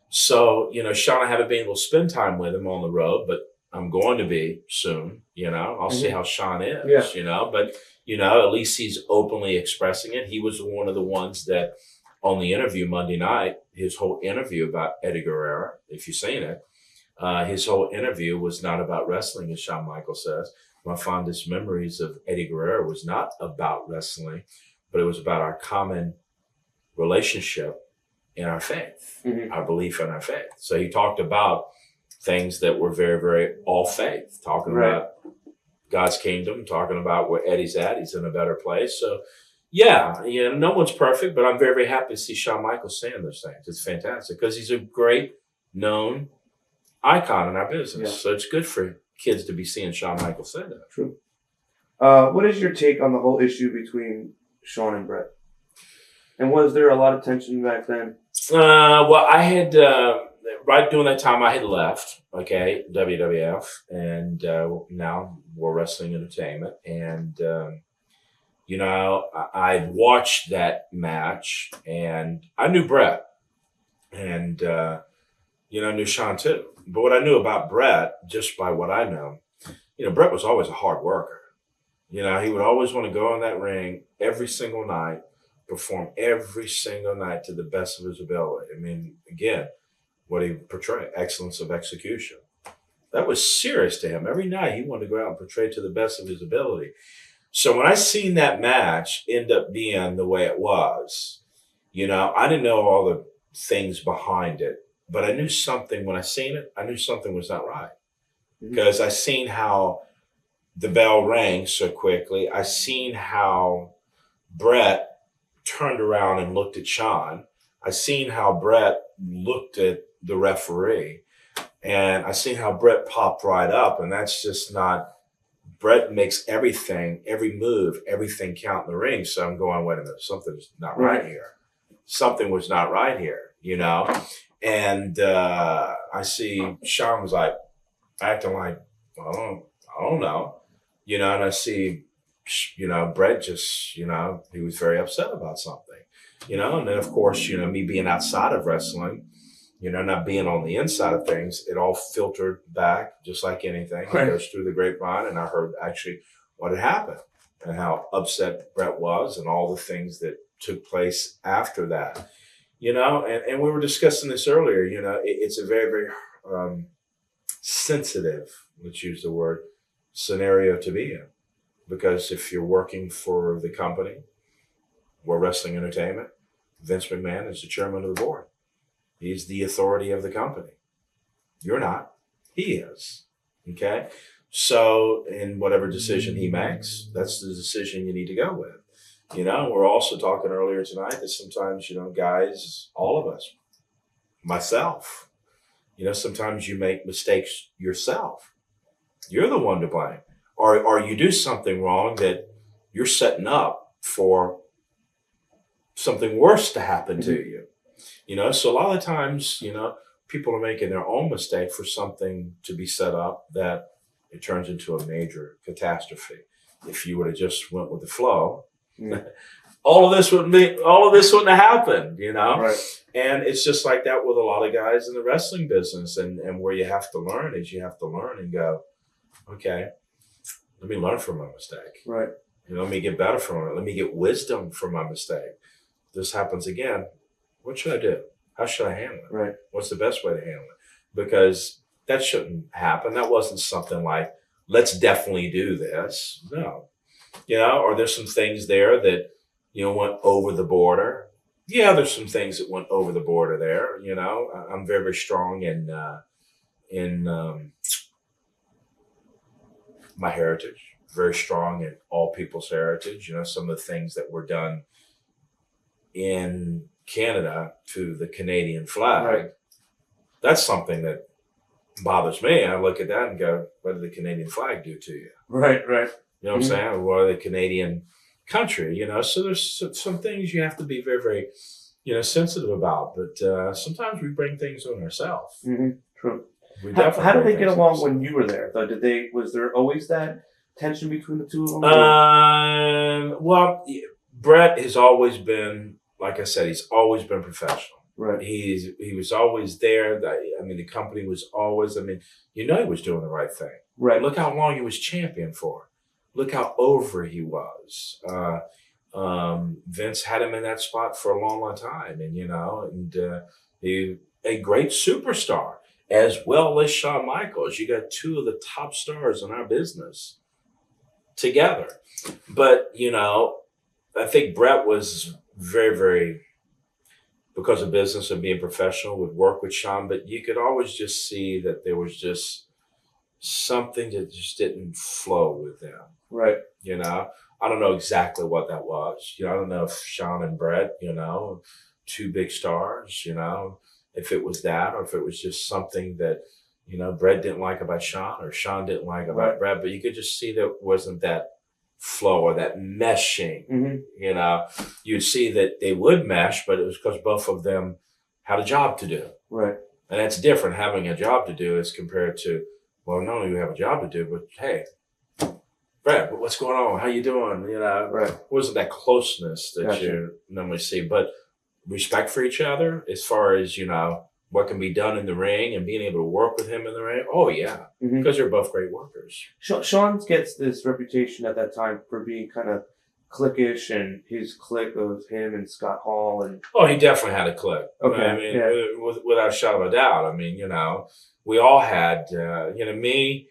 So, Shawn, I haven't been able to spend time with him on the road, but I'm going to be soon. I'll see how Shawn is, but, at least he's openly expressing it. He was one of the ones that on the interview Monday night, his whole interview about Eddie Guerrero, if you've seen it, his whole interview was not about wrestling, as Shawn Michaels says. My fondest memories of Eddie Guerrero was not about wrestling, but it was about our common relationship in our faith, our belief in our faith. So he talked about things that were very, very all faith, talking about God's kingdom, talking about where Eddie's at. He's in a better place. So, no one's perfect, but I'm very, very happy to see Shawn Michaels saying those things. It's fantastic because he's a great known icon in our business. Yeah. So it's good for kids to be seeing Shawn Michaels say that. True. What is your take on the whole issue between Shawn and Bret? And was there a lot of tension back then? Well, I had, right during that time, I had left, WWF, and now World Wrestling Entertainment. And, I watched that match, and I knew Bret, and, I knew Shawn too. But what I knew about Bret, just by what I know, Bret was always a hard worker. He would always want to go in that ring every single night, perform every single night to the best of his ability. I mean, again, what he portrayed, excellence of execution. That was serious to him. Every night he wanted to go out and portray to the best of his ability. So when I seen that match end up being the way it was, I didn't know all the things behind it, but I knew something. When I seen it, I knew something was not right. Because I seen how the bell rang so quickly. I seen how Bret turned around and looked at Shawn. I seen how Bret looked at the referee, and I seen how Bret popped right up. And that's just not, Bret makes everything, every move, everything count in the ring. So I'm going, wait a minute, something's not right here. Something was not right here, And I see Shawn was like acting like, I don't know, and I see, Bret just, he was very upset about something, and then of course, me being outside of wrestling, not being on the inside of things, it all filtered back just like anything. It goes through the grapevine, and I heard actually what had happened and how upset Bret was and all the things that took place after that, and we were discussing this earlier, it's a very, very sensitive, let's use the word, scenario to be in. Because if you're working for the company, World Wrestling Entertainment, Vince McMahon is the chairman of the board. He's the authority of the company. You're not. He is. Okay? So in whatever decision he makes, that's the decision you need to go with. We're also talking earlier tonight that sometimes, guys, all of us, myself, sometimes you make mistakes yourself. You're the one to blame. Or you do something wrong that you're setting up for something worse to happen to you. So a lot of times, people are making their own mistake for something to be set up that it turns into a major catastrophe. If you would have just went with the flow, all of this wouldn't have happened, you know? Right. And it's just like that with a lot of guys in the wrestling business. And where you have to learn is you have to learn and go, okay, let me learn from my mistake. Right. You know, let me get better from it. Let me get wisdom from my mistake. If this happens again, what should I do? How should I handle it? Right. What's the best way to handle it? Because that shouldn't happen. That wasn't something like, let's definitely do this. No. You know, or there's some things there that, you know, went over the border. Yeah, there's some things that went over the border there. You know, I'm very, very strong in my heritage, very strong in all people's heritage. You know, some of the things that were done in Canada to the Canadian flag, Right. that's something that bothers me. I look at that and go, what did the Canadian flag do to you? Right. Right. You know what I'm saying? What are the Canadian country? You know, so there's some things you have to be very, very, you know, sensitive about. But sometimes we bring things on ourselves. Mm-hmm. True. How did they get along when you were there? Though, was there always that tension between the two of them? Well, Bret has always been, like I said, he's always been professional. Right. He was always there. I mean, the company was always. I mean, you know, he was doing the right thing. Right. Look how long he was champion for. Look how over he was. Vince had him in that spot for a long, long time, and you know, and he a great superstar as well as Shawn Michaels. You got two of the top stars in our business together. But you know, I think Bret was very, very, because of business and being professional, would work with Shawn, but you could always just see that there was just something that just didn't flow with them. Right. You know, I don't know exactly what that was. You know, I don't know if Shawn and Bret, you know, two big stars, you know, if it was that or if it was just something that, you know, Bret didn't like about Shawn or Shawn didn't like about Bret, but you could just see that wasn't that flow or that meshing. Mm-hmm. You know, you'd see that they would mesh, but it was because both of them had a job to do. Right. And that's different having a job to do as compared to, well, not only do you have a job to do, but hey, Bret, what's going on? How you doing? You know, Right. It wasn't that closeness that Gotcha. you normally see, but respect for each other as far as, you know, what can be done in the ring and being able to work with him in the ring. Oh, yeah, because they're both great workers. Shawn gets this reputation at that time for being kind of cliquish, and his clique of him and Scott Hall. And oh, he definitely had a clique. Okay, I mean, without a shadow of a doubt. I mean, you know, we all had, you know, me,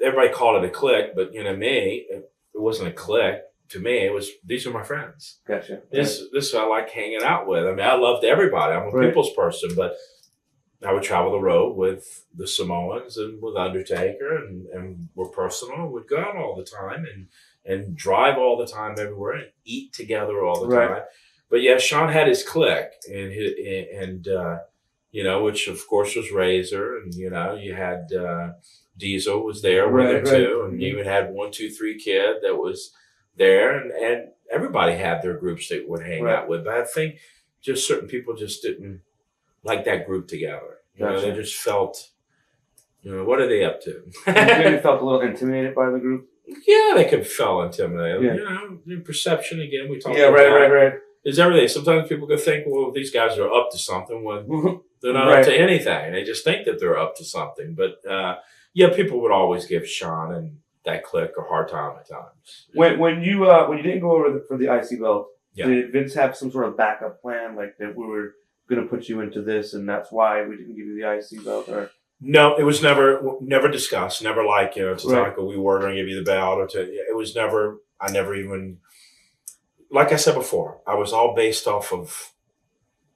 everybody called it a clique, but, you know, me, it wasn't a clique. To me, it was, these are my friends. Gotcha. This is who I like hanging out with. I mean, I loved everybody. I'm a people's person, but I would travel the road with the Samoans and with Undertaker, and we're personal. We'd go out all the time and drive all the time everywhere and eat together all the time. But yeah, Shawn had his clique, and you know, which of course was Razor, and you know, you had Diesel was there with him too, and you even had 1, 2, 3 Kid that was there, and everybody had their groups they would hang out with. But I think just certain people just didn't like that group together. You know, they just felt, you know, what are they up to? You felt a little intimidated by the group? Yeah, they could feel intimidated. Yeah. You know, your perception again. We talked about right. Is everything. Sometimes people could think, well, these guys are up to something when they're not up to anything. They just think that they're up to something. But yeah, people would always give Shawn and that clique a hard time at times. When you didn't go over for the IC belt, did Vince have some sort of backup plan, like that we were going to put you into this, and that's why we didn't give you the IC belt? Or no, it was never discussed. Never like, you know, Tatanka, we were going to give you the belt, or it was never. I never even, like I said before, I was all based off of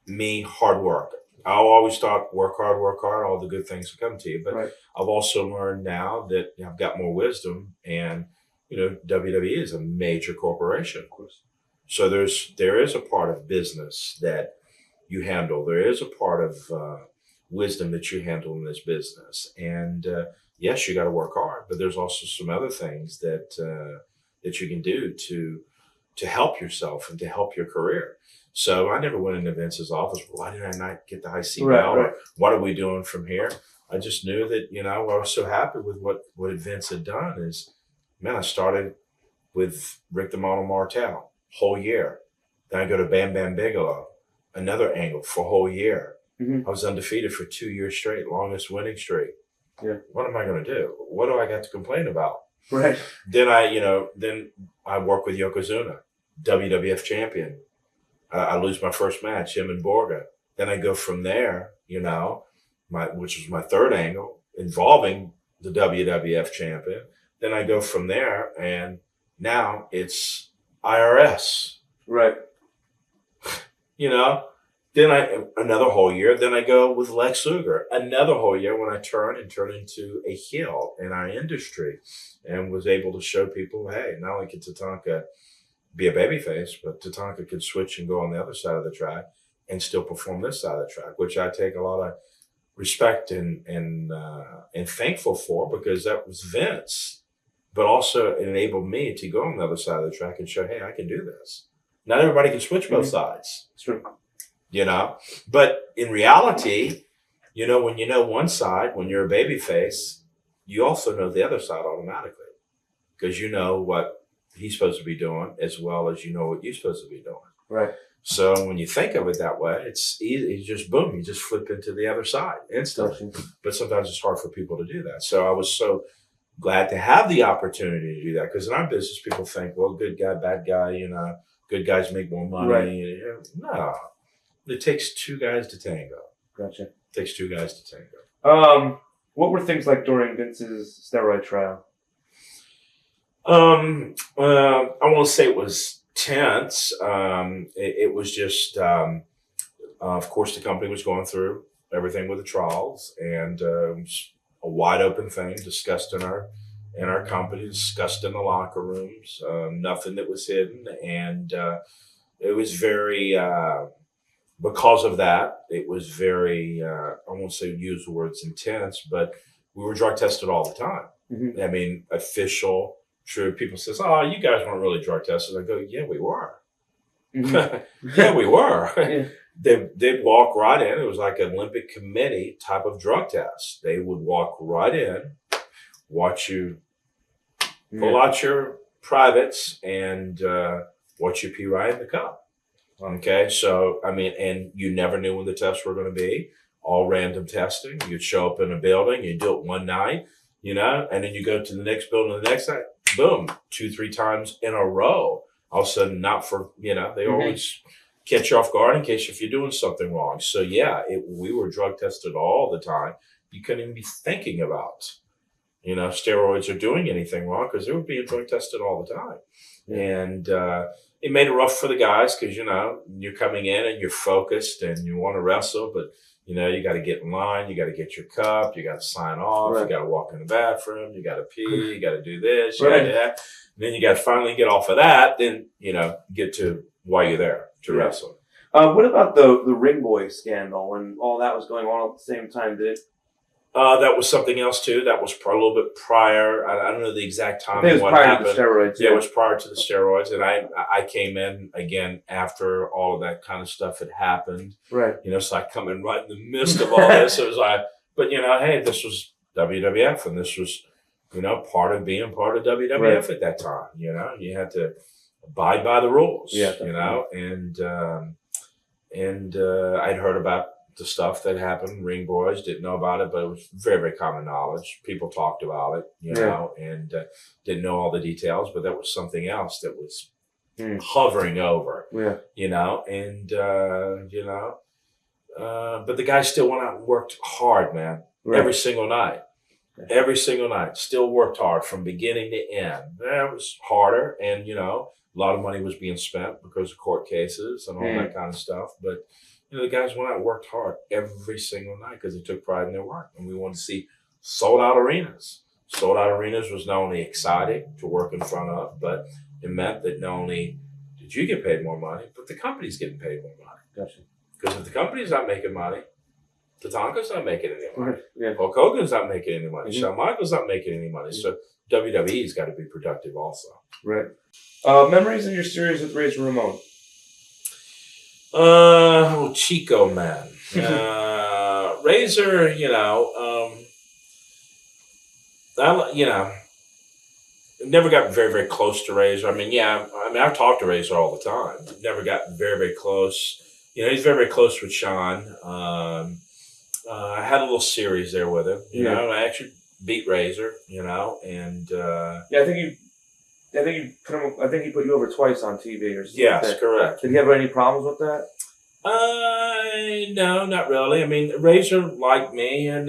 me, hard work. I always thought work hard, all the good things will come to you. But I've also learned now that I've got more wisdom, and you know, WWE is a major corporation, of course. So there is a part of business that you handle. There is a part of wisdom that you handle in this business, and yes, you got to work hard. But there's also some other things that that you can do to help yourself and to help your career. So I never went into Vince's office. Why did I not get the IC belt? Or what are we doing from here? I just knew that, you know, I was so happy with what Vince had done is, man, I started with Rick the Model Martel, whole year. Then I go to Bam Bigelow, another angle for a whole year. Mm-hmm. I was undefeated for 2 years straight, longest winning streak. Yeah. What am I going to do? What do I got to complain about? Right. Then I work with Yokozuna, WWF champion. I lose my first match, him and Borga. Then I go from there, which was my third angle involving the WWF champion. Then I go from there, and now it's IRS. Right. Then another whole year. Then I go with Lex Luger, another whole year when I turn into a heel in our industry, and was able to show people, hey, not only can Tatanka be a babyface, but Tatanka could switch and go on the other side of the track and still perform this side of the track, which I take a lot of respect and thankful for, because that was Vince, but also enabled me to go on the other side of the track and show, hey, I can do this. Not everybody can switch both sides. It's true. But in reality, when you know one side, when you're a babyface, you also know the other side automatically, because you know what he's supposed to be doing as well as you know what you're supposed to be doing. Right. So when you think of it that way, it's easy. You just boom, you just flip into the other side instantly. But sometimes it's hard for people to do that. So I was so glad to have the opportunity to do that, because in our business, people think, well, good guy, bad guy, good guys make more money. Right. No, it takes two guys to tango. Gotcha. It takes two guys to tango. What were things like during Vince's steroid trial? I won't say it was tense. It was just, of course, the company was going through everything with the trials, and it was a wide open thing discussed in our company, discussed in the locker rooms. Nothing that was hidden, and it was very. Because of that, it was very. I won't say use the words intense, but we were drug tested all the time. Mm-hmm. I mean, official. True. People says, "Oh, you guys weren't really drug tested." I go, "Yeah, we were. Mm-hmm. Yeah, we were." Yeah. They'd walk right in. It was like an Olympic committee type of drug test. They would walk right in, watch you pull out your privates, and watch you pee right in the cup. Okay, so I mean, and you never knew when the tests were going to be. All random testing. You'd show up in a building, you do it one night, and then you go to the next building the next night. Boom, 2-3 times in a row. All of a sudden, not for, they always catch you off guard in case if you're doing something wrong. So yeah, we were drug tested all the time. You couldn't even be thinking about, steroids or doing anything wrong, because they were being drug tested all the time. Yeah. And it made it rough for the guys, because, you're coming in and you're focused and you want to wrestle, but you got to get in line, you got to get your cup, you got to sign off, You got to walk in the bathroom, you got to pee, you got to do this, you got to do that. Then you got to finally get off of that, then, get to why you're there to wrestle. What about the Ring Boy scandal when all that was going on at the same time? That was something else too. That was a little bit prior. I don't know the exact time. I think it was what prior happened. to the steroids. Yeah, it was prior to the steroids, and I came in again after all of that kind of stuff had happened. Right. So I come in right in the midst of all this. It was like, but hey, this was WWF, and this was part of being part of WWF at that time. You had to abide by the rules. Yeah. And I'd heard about the stuff that happened. Ring Boys didn't know about it, but it was very, very common knowledge. People talked about it, and didn't know all the details, but that was something else that was hovering over, but the guy still went out and worked hard, man, every single night. Every single night, still worked hard from beginning to end. It was harder, and a lot of money was being spent because of court cases and all that kind of stuff, but the guys went out and worked hard every single night because they took pride in their work. And we wanted to see sold out arenas. Sold out arenas was not only exciting to work in front of, but it meant that not only did you get paid more money, but the company's getting paid more money. Gotcha. Because if the company's not making money, Tatanka's not making any money. Right. Yeah. Hulk Hogan's not making any money. Shawn Michaels not making any money. So WWE's got to be productive also. Right. Memories of your series with Razor Ramon? Chico, man. Razor, never got very, very close to Razor. I mean, I've talked to Razor all the time. Never got very, very close. He's very, very close with Shawn. I had a little series there with him. You know, I actually beat Razor. And I think he put you over twice on TV or something. Yes, correct. Did he have any problems with that? No, not really. I mean, Razor liked me, and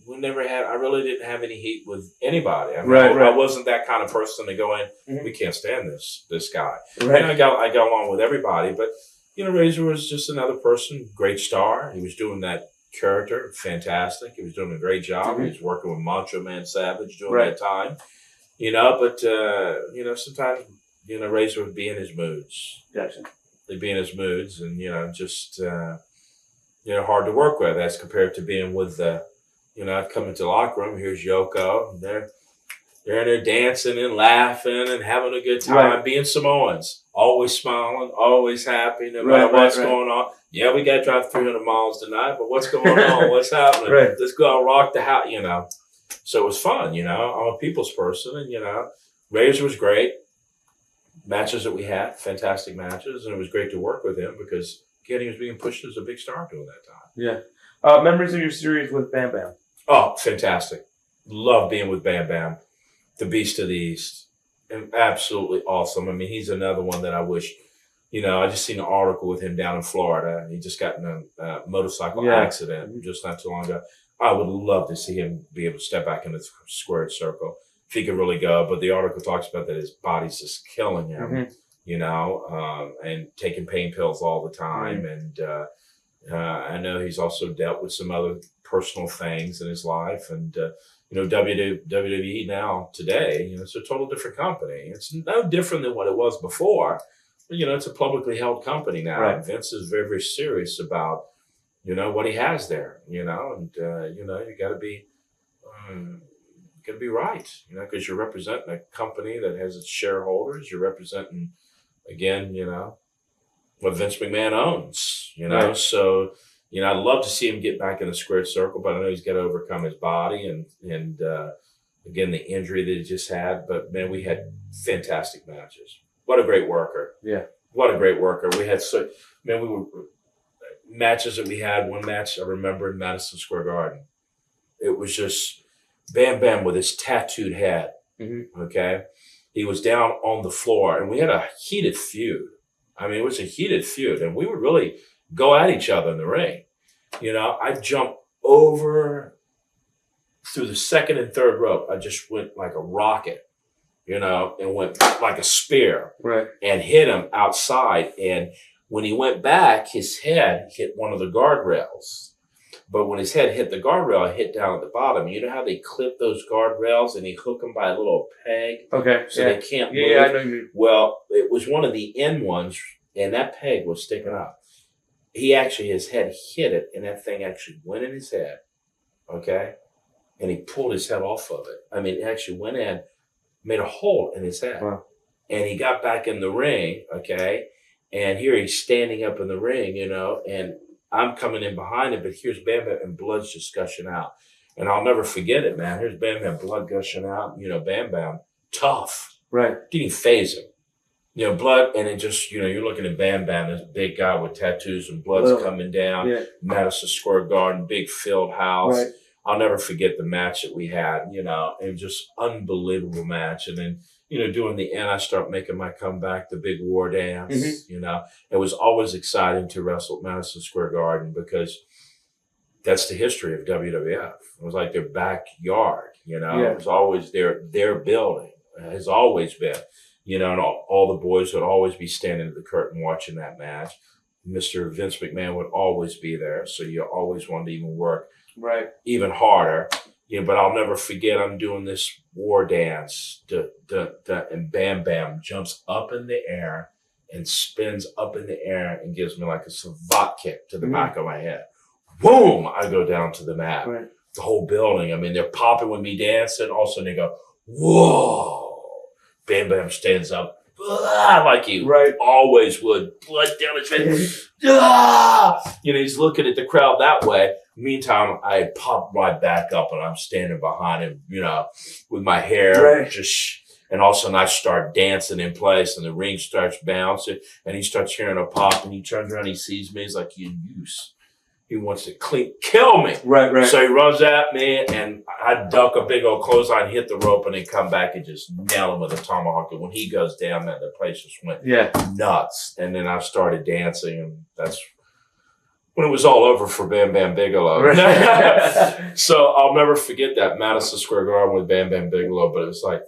we never had. I really didn't have any heat with anybody. I mean, I wasn't that kind of person to go in. We can't stand this guy. Right. I got along with everybody, but Razor was just another person. Great star. He was doing that character fantastic. He was doing a great job. He was working with Macho Man Savage during that time. But sometimes Razor would be in his moods. Gotcha. They'd be in his moods, and just hard to work with as compared to being with the. I've come into the locker room. Here's Yoko. And they're in there dancing and laughing and having a good time. Being Samoans, always smiling, always happy, no matter what's going on. Yeah, we got to drive 300 miles tonight, but what's going on? What's happening? Let's go out, rock the house. So it was fun. I'm a people's person, and Razor was great. Matches that we had, fantastic matches, and it was great to work with him because again, he was being pushed as a big star during that time. Yeah. Memories of your series with Bam Bam. Oh, fantastic. Love being with Bam Bam, the Beast of the East. And absolutely awesome. I mean, he's another one that I wish, I just seen an article with him down in Florida. He just got in a motorcycle accident just not too long ago. I would love to see him be able to step back in the squared circle if he could really go. But the article talks about that his body's just killing him, and taking pain pills all the time. And I know he's also dealt with some other personal things in his life. And, WWE now today, it's a total different company. It's no different than what it was before. But, it's a publicly held company now. Right. Vince is very, very serious about, what he has there, and, you got to be right, because you're representing a company that has its shareholders. You're representing, again, what Vince McMahon owns, Right. So, I'd love to see him get back in the squared circle, but I know he's got to overcome his body and again, the injury that he just had. But, man, we had fantastic matches. What a great worker. Yeah. What a great worker. We had matches that we had. One match I remember in Madison Square Garden. It was just Bam Bam with his tattooed head. Okay. He was down on the floor, and we had a heated feud. I mean, it was a heated feud, and we would really go at each other in the ring. I jumped over through the second and third rope. I just went like a rocket, and went like a spear, right, and hit him outside. And when he went back, his head hit one of the guardrails. But when his head hit the guardrail, it hit down at the bottom. You know how they clip those guardrails and they hook them by a little peg? Okay. So they can't move? Yeah, I know you mean. Well, it was one of the end ones, and that peg was sticking up. His head hit it, and that thing actually went in his head, okay? And he pulled his head off of it. I mean, it actually went in, made a hole in his head. Wow. And he got back in the ring, okay? And here he's standing up in the ring, and I'm coming in behind him, but here's Bam Bam, and blood's just gushing out. And I'll never forget it, man. Here's Bam Bam, blood gushing out. Bam Bam, tough. Right. Didn't even phase him. Blood, and it just, you're looking at Bam Bam, this big guy with tattoos, and blood's coming down. Yeah. Madison Square Garden, big filled house. Right. I'll never forget the match that we had, it was just unbelievable match. And then, during the end, I start making my comeback, the big war dance, It was always exciting to wrestle at Madison Square Garden because that's the history of WWF. It was like their backyard, It was always their building. It has always been, and all the boys would always be standing at the curtain watching that match. Mr. Vince McMahon would always be there. So you always wanted to even work even harder. But I'll never forget, I'm doing this war dance, and Bam Bam jumps up in the air and spins up in the air and gives me like a savate kick to the back of my head. Boom! I go down to the mat. Right. The whole building, I mean, they're popping with me dancing. All of a sudden they go, whoa! Bam Bam stands up. Like he always would, blood down his face. He's looking at the crowd that way. Meantime, I pop right back up and I'm standing behind him, with my hair And all of a sudden I start dancing in place and the ring starts bouncing and he starts hearing a pop and he turns around, he sees me, he's like, you use. He wants to kill me. Right. So he runs at me and I duck a big old clothesline, hit the rope and then come back and just nail him with a tomahawk. And when he goes down, man, the place just went nuts. And then I started dancing and that's when it was all over for Bam Bigelow. Right. So I'll never forget that Madison Square Garden with Bam Bigelow, but it was like,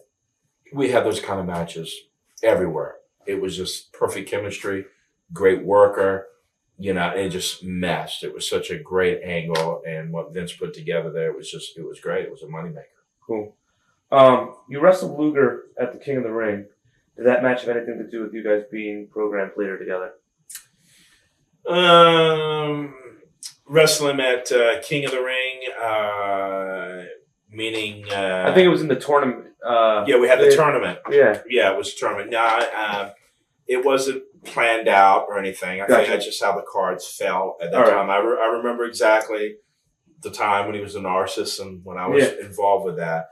we had those kind of matches everywhere. It was just perfect chemistry, great worker. It just meshed. It was such a great angle, and what Vince put together there, it was great. It was a moneymaker. Cool. You wrestled Luger at the King of the Ring. Did that match have anything to do with you guys being programmed later together? Wrestling at King of the Ring, meaning... I think it was in the tournament. We had the tournament. Yeah, it was a tournament. No, it wasn't planned out or anything. I think that's just how the cards fell at that time. I remember exactly the time when he was a narcissist and when I was involved with that.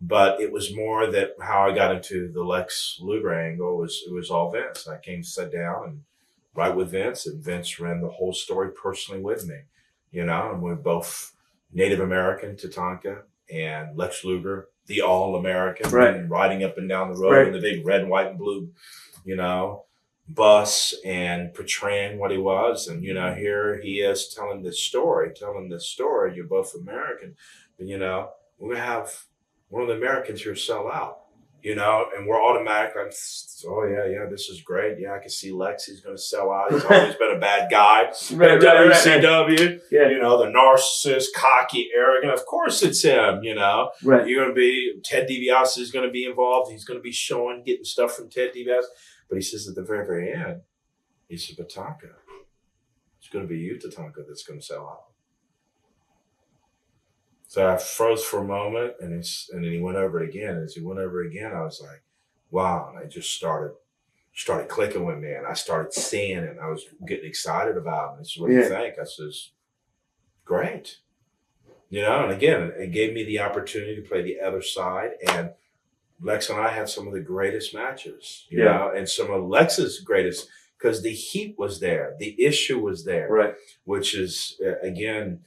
But it was more that how I got into the Lex Luger angle it was all Vince. I came to sit down and write with Vince, and Vince ran the whole story personally with me. And we're both Native American, Tatanka, and Lex Luger, the All-American, and riding up and down the road in the big red, white, and blue, bus and portraying what he was. And, here he is telling this story. You're both American. But, we're going to have one of the Americans here sell out, and we're automatically, this is great. Yeah, I can see Lex. He's going to sell out. He's always been a bad guy. WCW, the narcissist, cocky, arrogant. Of course it's him, You're going to be, Ted DiBiase is going to be involved. He's going to be getting stuff from Ted DiBiase. But he says at the very, very end, he said, Tatanka, it's going to be you, Tatanka, that's going to sell out. So I froze for a moment, and then he went over it again. As he went over it again, I was like, wow. And I just started clicking with me, and I started seeing it, and I was getting excited about it. And he said, what do you think? I says, great. And again, it gave me the opportunity to play the other side, and Lex and I had some of the greatest matches, you know, and some of Lex's greatest, because the heat was there. The issue was there, which is, again,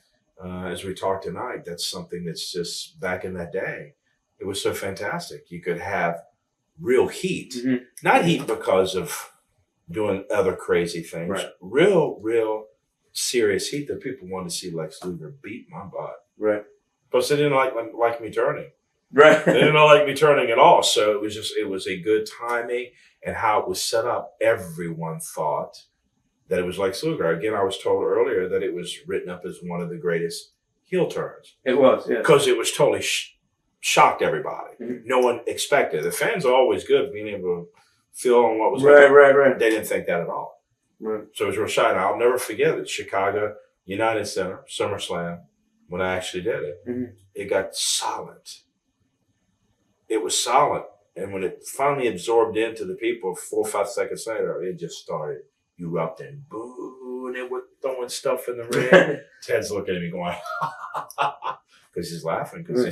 as we talked tonight, that's something that's just back in that day. It was so fantastic. You could have real heat, not heat because of doing other crazy things, real serious heat that people wanted to see Lex Luger beat my butt. Because they didn't like me turning. They didn't like me turning at all. So it was a good timing, and how it was set up. Everyone thought that it was Lex Luger. Again, I was told earlier that it was written up as one of the greatest heel turns. It was, because it was totally shocked everybody. No one expected. The fans are always good being able to feel on what was right. They didn't think that at all. So it was real shy. And I'll never forget it. Chicago United Center, SummerSlam, when I actually did it, it got silent. It was silent. And when it finally absorbed into the people 4 or 5 seconds later, it just started erupting. Boo, and they were throwing stuff in the ring. Ted's looking at me going, because he's laughing, because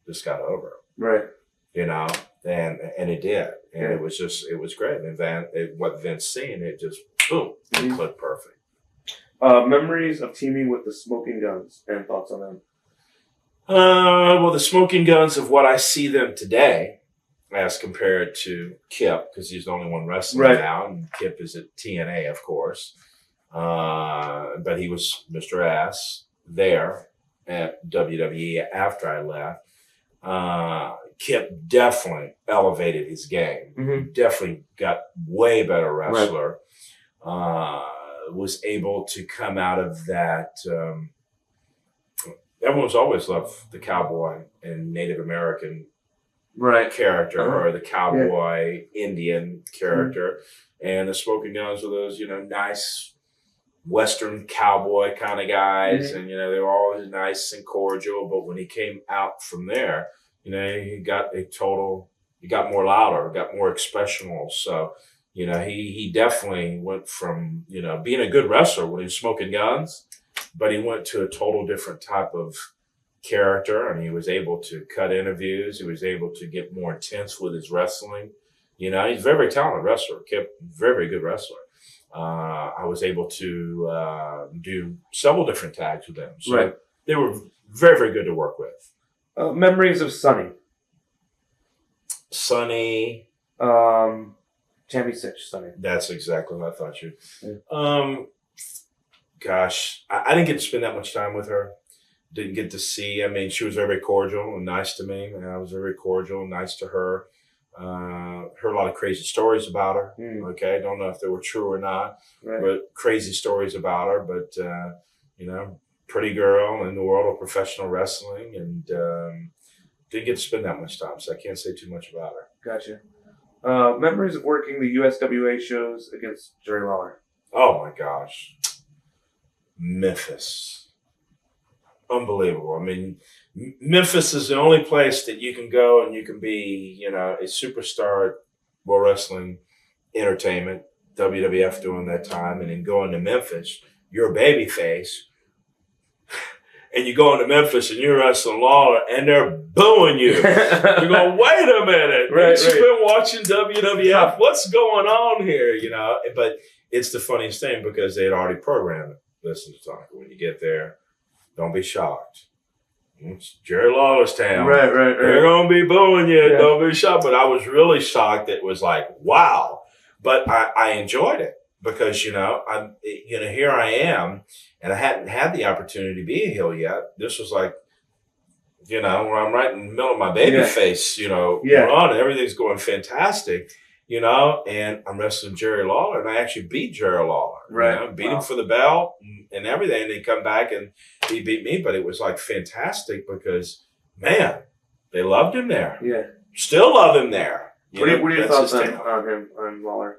this got over. And it did. And it was great. And what Vince seen, it just, boom, it clicked perfect. Memories of teaming with the Smoking Guns and thoughts on them? Well, the Smoking Guns of what I see them today, as compared to Kip, because he's the only one wrestling now, and Kip is at TNA, of course. But he was Mr. Ass there at WWE after I left. Kip definitely elevated his game. Definitely got way better wrestler. Was able to come out of that. Everyone's always loved the cowboy and Native American character, or the cowboy Indian character, and the Smoking Guns were those, nice Western cowboy kind of guys, and they were always nice and cordial. But when he came out from there, he got more louder, got more expressional. So, he definitely went from being a good wrestler when he was Smoking Guns, but he went to a total different type of character, and he was able to cut interviews. He was able to get more intense with his wrestling. You know, he's a very, very talented wrestler, very, very good wrestler. I was able to do several different tags with them. So they were very, very good to work with. Memories of Sonny. Sonny. Championship Sonny. That's exactly what I thought you'd. Gosh, I didn't get to spend that much time with her. Didn't get to see. I mean, she was very, very cordial and nice to me. And I was very cordial and nice to her. Heard a lot of crazy stories about her. Okay, don't know if they were true or not, but crazy stories about her. But you know, pretty girl in the world of professional wrestling, and didn't get to spend that much time, so I can't say too much about her. Gotcha. Memories of working the USWA shows against Jerry Lawler. Oh my gosh, Memphis, unbelievable. I mean, Memphis is the only place that you can go and you can be, you know, a superstar at World Wrestling Entertainment, WWF during that time, and then going to Memphis, you're a babyface, and you go into Memphis and you're wrestling Lawler, and they're booing you. You're going, wait a minute, you've been watching WWF. What's going on here? You know, but it's the funniest thing because they had already programmed it. Listen to Tatanka, when you get there, don't be shocked. It's Jerry Lawler's town. Right. They're going to be booing you. Yeah. Don't be shocked. But I was really shocked. It was like, wow. But I enjoyed it because, you know, here I am, and I hadn't had the opportunity to be a heel yet. This was like, you know, where I'm right in the middle of my baby face, you know, run, and everything's going fantastic, you know, and I'm wrestling Jerry Lawler, and I actually beat Jerry Lawler. Right. You know, beat him for the belt and everything, and they come back and he beat me, but it was like fantastic because, man, they loved him there. Yeah. Still love him there. What are your thoughts on him, on Lawler?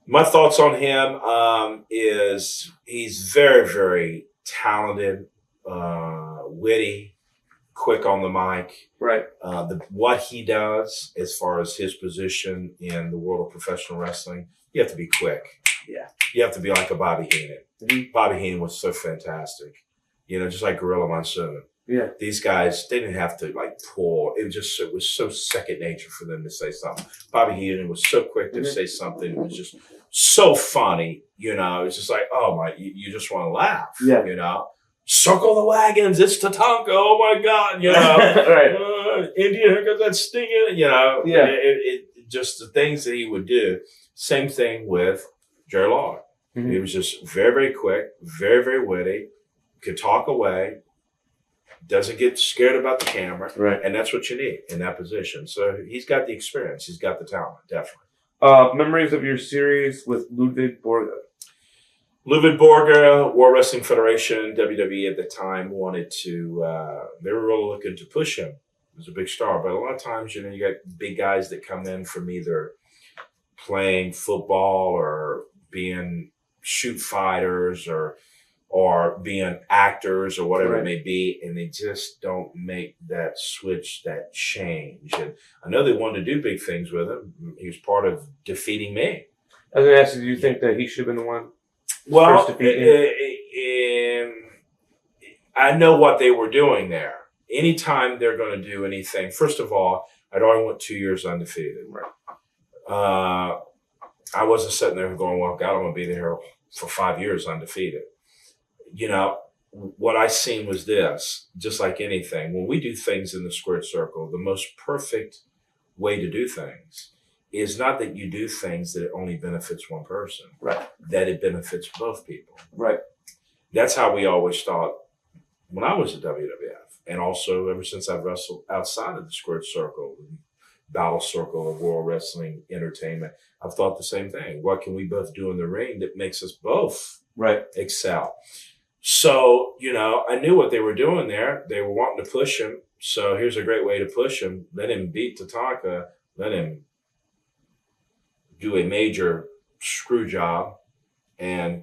My thoughts on him is he's very, very talented, witty, quick on the mic. Right. What he does as far as his position in the world of professional wrestling, you have to be quick. Yeah. You have to be like a Bobby Heenan. Mm-hmm. Bobby Heenan was so fantastic. You know, just like Gorilla Monsoon. Yeah. These guys, they didn't have to like pull. It was so second nature for them to say something. Bobby Heenan was so quick to say something. It was just so funny. You know, it's just like, oh my, you just want to laugh. Yeah. You know, circle the wagons. It's Tatanka. Oh my God. You know, right. India, here comes that stinging. You know, it just the things that he would do. Same thing with Jerry Lawler. Mm-hmm. He was just very, very quick, very, very witty, could talk away, doesn't get scared about the camera. Right. And that's what you need in that position. So he's got the experience. He's got the talent, definitely. Memories of your series with Ludwig Borga. Ludwig Borga, World Wrestling Federation, WWE at the time wanted to, they were really looking to push him. He was a big star. But a lot of times, you know, you got big guys that come in from either playing football or being shoot fighters or being actors or whatever it may be, and they just don't make that switch, that change. And I know they wanted to do big things with him. He was part of defeating me. I was going to ask you, do you think that he should have been the one first defeating? I know what they were doing there. Anytime they're going to do anything, first of all, I'd already went 2 years undefeated. Right. I wasn't sitting there going, well, God, I'm going to be there for 5 years undefeated. You know, what I seen was this, just like anything. When we do things in the squared circle, the most perfect way to do things is not that you do things that it only benefits one person, right? That it benefits both people. Right. That's how we always thought when I was at WWF. And also ever since I've wrestled outside of the squared circle, battle circle of World Wrestling Entertainment, I've thought the same thing. What can we both do in the ring that makes us both excel? So, you know, I knew what they were doing there. They were wanting to push him. So here's a great way to push him. Let him beat Tatanka. Let him do a major screw job and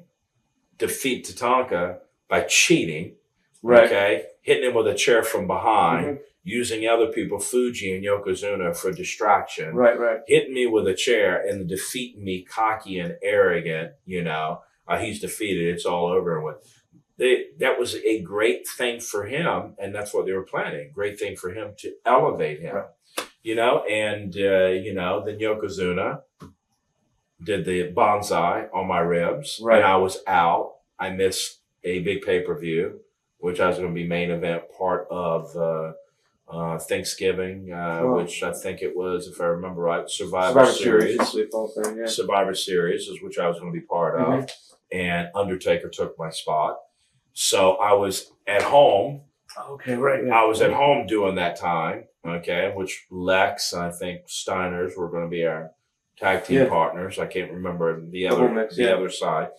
defeat Tatanka by cheating. Right. Okay. Hitting him with a chair from behind, using other people, Fuji and Yokozuna, for distraction. Right. Hitting me with a chair and defeating me cocky and arrogant, you know. He's defeated. It's all over with. that was a great thing for him, and that's what they were planning. Great thing for him to elevate him, and then Yokozuna did the bonsai on my ribs, and I was out. I missed a big pay-per-view, which I was going to be main event part of Thanksgiving, which I think it was, if I remember right, Survivor Series. Survivor Series is which I was going to be part of, and Undertaker took my spot. So I was at home. Okay, right. Yeah. I was at home doing that time, which Lex and I think Steiner's were going to be our tag team partners. I can't remember the other side.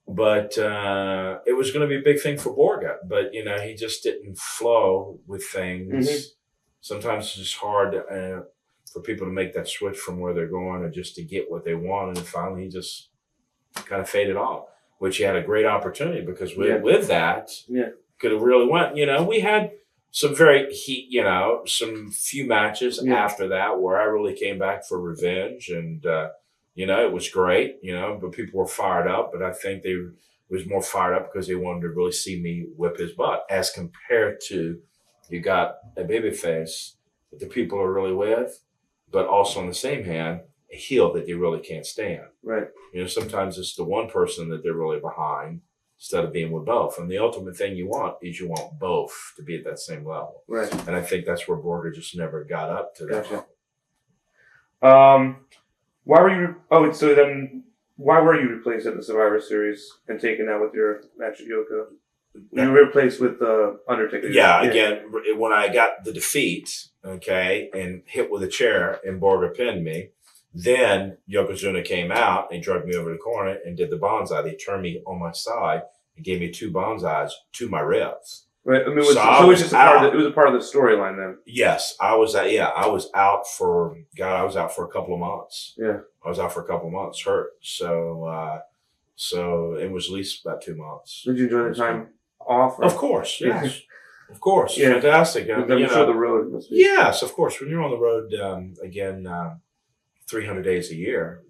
But it was going to be a big thing for Borga. But, he just didn't flow with things. Sometimes it's just hard for people to make that switch from where they're going or just to get what they want. And finally, he just kind of faded off, which he had a great opportunity because with that, could have really went. We had some some few matches after that where I really came back for revenge. And, it was great, but people were fired up. But I think they was more fired up because they wanted to really see me whip his butt as compared to you got a babyface that the people are really with, but also on the same hand, a heel that they really can't stand. Right. Sometimes it's the one person that they're really behind instead of being with both. And the ultimate thing you want is you want both to be at that same level. Right. And I think that's where Borga just never got up to that level. Why were you replaced at the Survivor Series and taken out with your match at Yoko? You were replaced with Undertaker. Yeah, again, when I got the defeat, and hit with a chair and Borga pinned me, then Yokozuna came out and dragged me over the corner and did the bonsai. They turned me on my side and gave me 2 bonsais to my ribs. Right. I mean, it was just it was a part of the storyline then. Yes, I was out for a couple of months. Yeah. I was out for a couple of months, hurt. So it was at least about 2 months. Did you enjoy the time off? Of course, yes. Of course. Yeah. Fantastic. I'm sure the road must be. Yes, of course. When you're on the road, 300 days a year,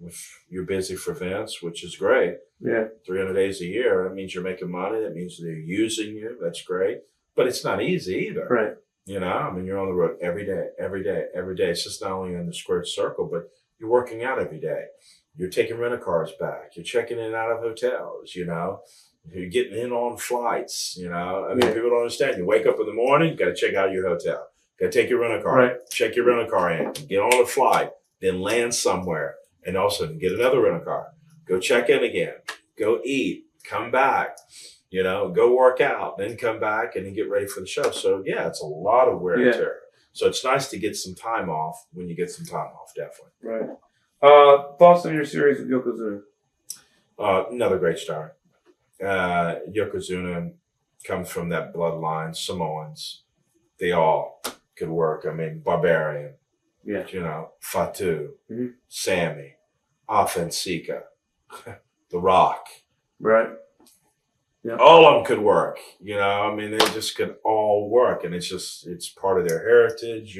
you're busy for events, which is great. Yeah. 300 days a year, that means you're making money. That means they're using you. That's great. But it's not easy either. Right. You're on the road every day. It's just not only in the squared circle, but you're working out every day. You're taking rental-cars back. You're checking in and out of hotels, You're getting in on flights, people don't understand. You wake up in the morning, got to check out your hotel. Got to take your rental-car, check your rental-car in, get on a flight, then land somewhere, and all of a sudden get another rental-car. Go check in again. Go eat. Come back. Go work out. Then come back and then get ready for the show. So, it's a lot of wear and tear. So it's nice to get some time off when you get some time off, definitely. Right. Thoughts on your series with Yokozuna? Another great start. Yokozuna comes from that bloodline. Samoans. They all could work. I mean, Barbarian. Yeah. Fatu. Sammy. Offensica. The Rock. Right. Yeah. All of them could work, they just could all work. And it's part of their heritage,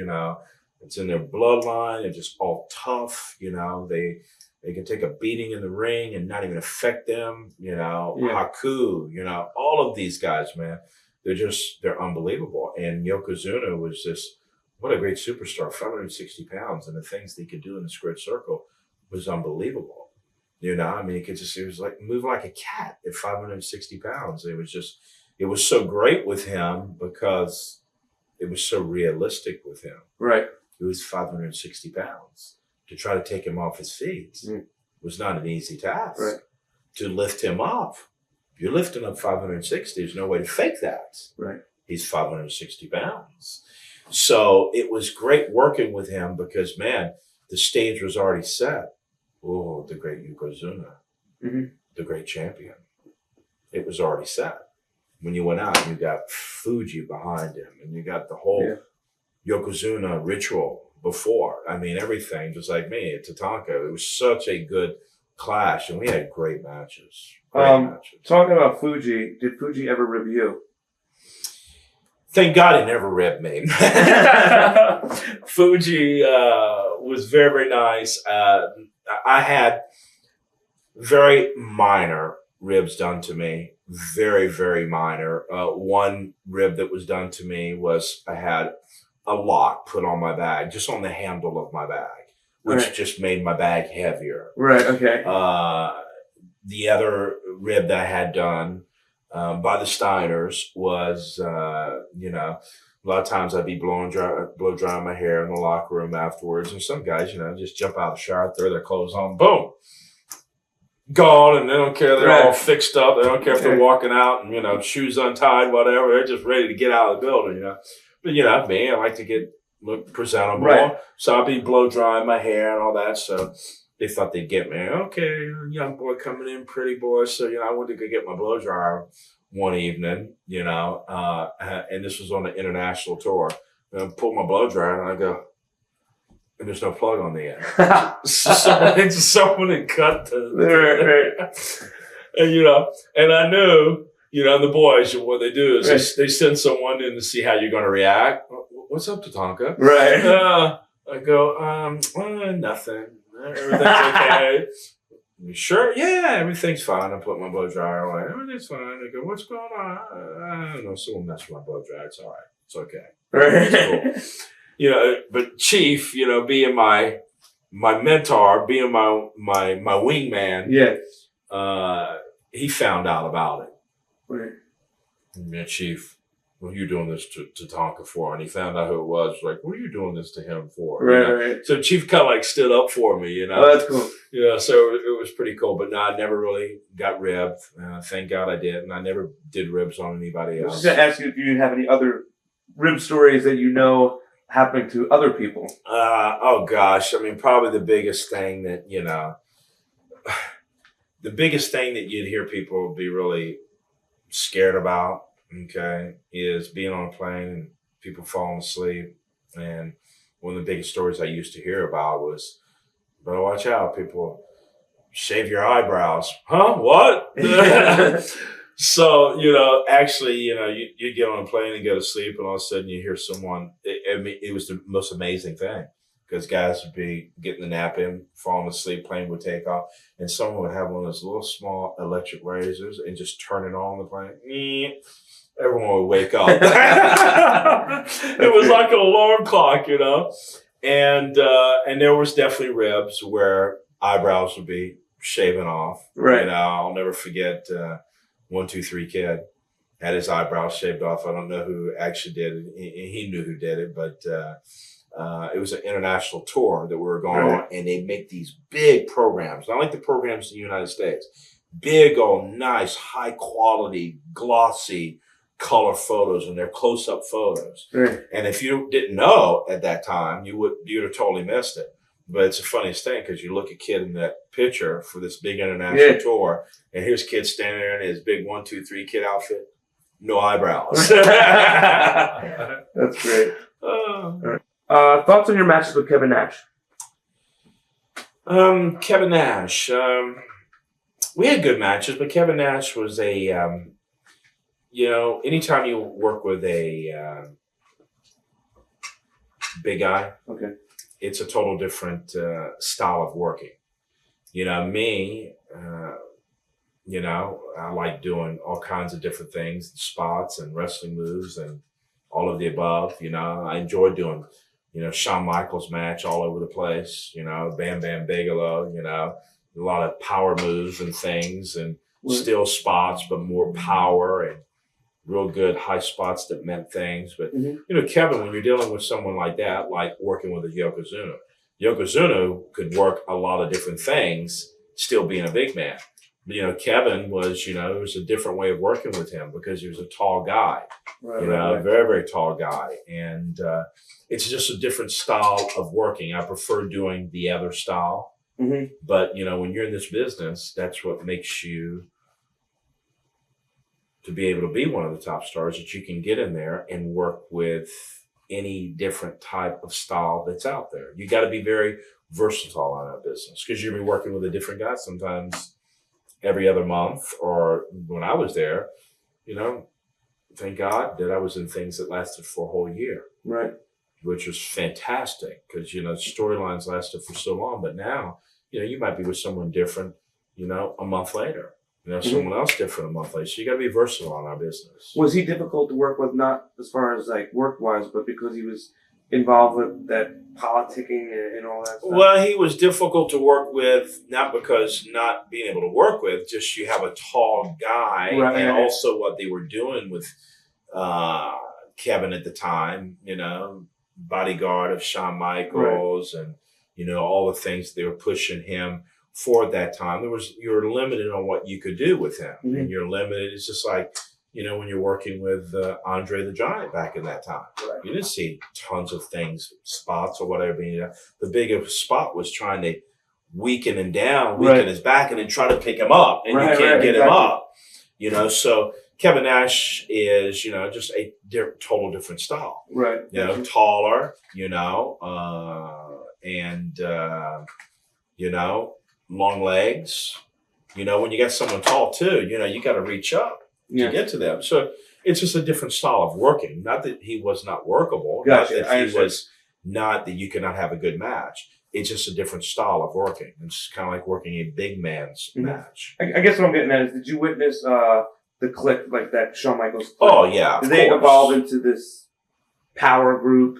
it's in their bloodline. They're just all tough, they can take a beating in the ring and not even affect them, Haku, all of these guys, man, they're unbelievable. And Yokozuna was what a great superstar, 560 pounds. And the things they could do in the squared circle was unbelievable. He was like move like a cat at 560 pounds. It was so great with him because it was so realistic with him. Right. He was 560 pounds. To try to take him off his feet was not an easy task. Right. To lift him up, you're lifting up 560. There's no way to fake that. Right. He's 560 pounds. So it was great working with him because, man, the stage was already set. Oh, the great Yokozuna, the great champion. It was already set. When you went out, you got Fuji behind him, and you got the whole Yokozuna ritual before. I mean, everything, just like me at Tatanka. It was such a good clash, and we had great matches. Talking about Fuji, did Fuji ever rib you? Thank God he never ribbed me. Fuji was very, very nice. I had very minor ribs done to me very, very minor. One rib that was done to me was I had a lock put on my bag, just on the handle of my bag, which just made my bag heavier. Right. Okay. The other rib that I had done by the Steiners was, you know, a lot of times I'd be blow drying my hair in the locker room afterwards, and some guys, you know, just jump out of the shower, throw their clothes on, boom, gone, and they don't care. They're all fixed up. They don't care if they're walking out and, you know, shoes untied, whatever. They're just ready to get out of the building, you know. But, you know, me, I like to look presentable. Right. So I'd be blow drying my hair and all that. So they thought they'd get me. Okay, young boy coming in, pretty boy. So, you know, I went to go get my blow dryer one evening, you know, and this was on the international tour. And I pulled my blow dryer and I go, and there's no plug on the end. someone had cut the and, you know, and I knew, you know, the boys, what they do is they send someone in to see how you're going to react. What's up, Tatanka? Right. I go, nothing. Everything's okay. You sure? Yeah, everything's fine. I put my blow dryer away. Everything's fine. I go, what's going on? I don't know. Someone messed with my blow dryer. It's all right. It's okay. Right. Cool. You know, but Chief, you know, being my mentor, being my wingman, he found out about it. Right. Yeah, Chief, what are you doing this to Tatanka for? And he found out who it was. Like, what are you doing this to him for? Right, you know? Right. So Chief kind of like stood up for me, you know. Oh, that's cool. Yeah, so it was pretty cool. But no, I never really got ribbed. Thank God I did. And I never did ribs on anybody else. I was going to ask you if you have any other rib stories that you know happening to other people. Oh, gosh. I mean, probably the biggest thing that, you know, the biggest thing that you'd hear people be really scared about, okay, is being on a plane and people falling asleep. And one of the biggest stories I used to hear about was, better watch out, people shave your eyebrows. Huh? What? So, you know, actually, you know, you get on a plane and go to sleep, and all of a sudden you hear someone. I mean, it was the most amazing thing, because guys would be getting the nap in, falling asleep, plane would take off, and someone would have one of those little small electric razors and just turn it on the plane. Everyone would wake up. It was like an alarm clock, you know. And there was definitely ribs where eyebrows would be shaven off. Right. You know, I'll never forget 1-2-3 Kid had his eyebrows shaved off. I don't know who actually did it. He knew who did it, but it was an international tour that we were going on, and they make these big programs, not like the programs in the United States. Big, old, nice, high quality, glossy color photos, and they're close-up photos. Right. And if you didn't know at that time, you'd have totally missed it. But it's the funniest thing, because you look at Kid in that picture for this big international tour, and here's Kid standing there in his big 1-2-3 Kid outfit, no eyebrows. That's great. Thoughts on your matches with Kevin Nash? Kevin Nash. We had good matches, but Kevin Nash was a, you know, anytime you work with a big guy, it's a total different style of working. You know, me, you know, I like doing all kinds of different things, spots and wrestling moves and all of the above. You know, I enjoy doing, you know, Shawn Michaels match all over the place, you know, Bam Bigelow, you know, a lot of power moves and things, and still spots, but more power and real good high spots that meant things. But, you know, Kevin, when you're dealing with someone like that, like working with a Yokozuna could work a lot of different things, still being a big man. But, you know, Kevin was, you know, it was a different way of working with him, because he was a tall guy, very, very tall guy. And it's just a different style of working. I prefer doing the other style. But, you know, when you're in this business, that's what makes you to be able to be one of the top stars, that you can get in there and work with any different type of style that's out there. You got to be very versatile on that business, because you'll be working with a different guy sometimes every other month. Or when I was there, you know, thank God that I was in things that lasted for a whole year. Right. Which was fantastic, because, you know, storylines lasted for so long. But now, you know, you might be with someone different, you know, a month later. someone else different a month later. So you got to be versatile in our business. Was he difficult to work with, not as far as like work-wise, but because he was involved with that politicking and all that stuff? Well, he was difficult to work with, not because not being able to work with, just you have a tall guy, and also what they were doing with Kevin at the time, bodyguard of Shawn Michaels, and all the things they were pushing him for at that time. You're limited on what you could do with him, and you're limited. It's just like when you're working with Andre the Giant back in that time. Right. You didn't see tons of things, spots or whatever. The biggest spot was trying to weaken him down, weaken his back, and then try to pick him up, and you can't get him up. So Kevin Nash is, just a total different style. Right. Taller, and long legs. When you got someone tall too, you got to reach up to get to them. So it's just a different style of working. Not that he was not workable. Gotcha. Not that he was not that you cannot have a good match. It's just a different style of working. It's kind of like working a big man's match. I guess what I'm getting at is, did you witness the Clique, like that Shawn Michaels Clique? Oh yeah, did they evolve into this power group?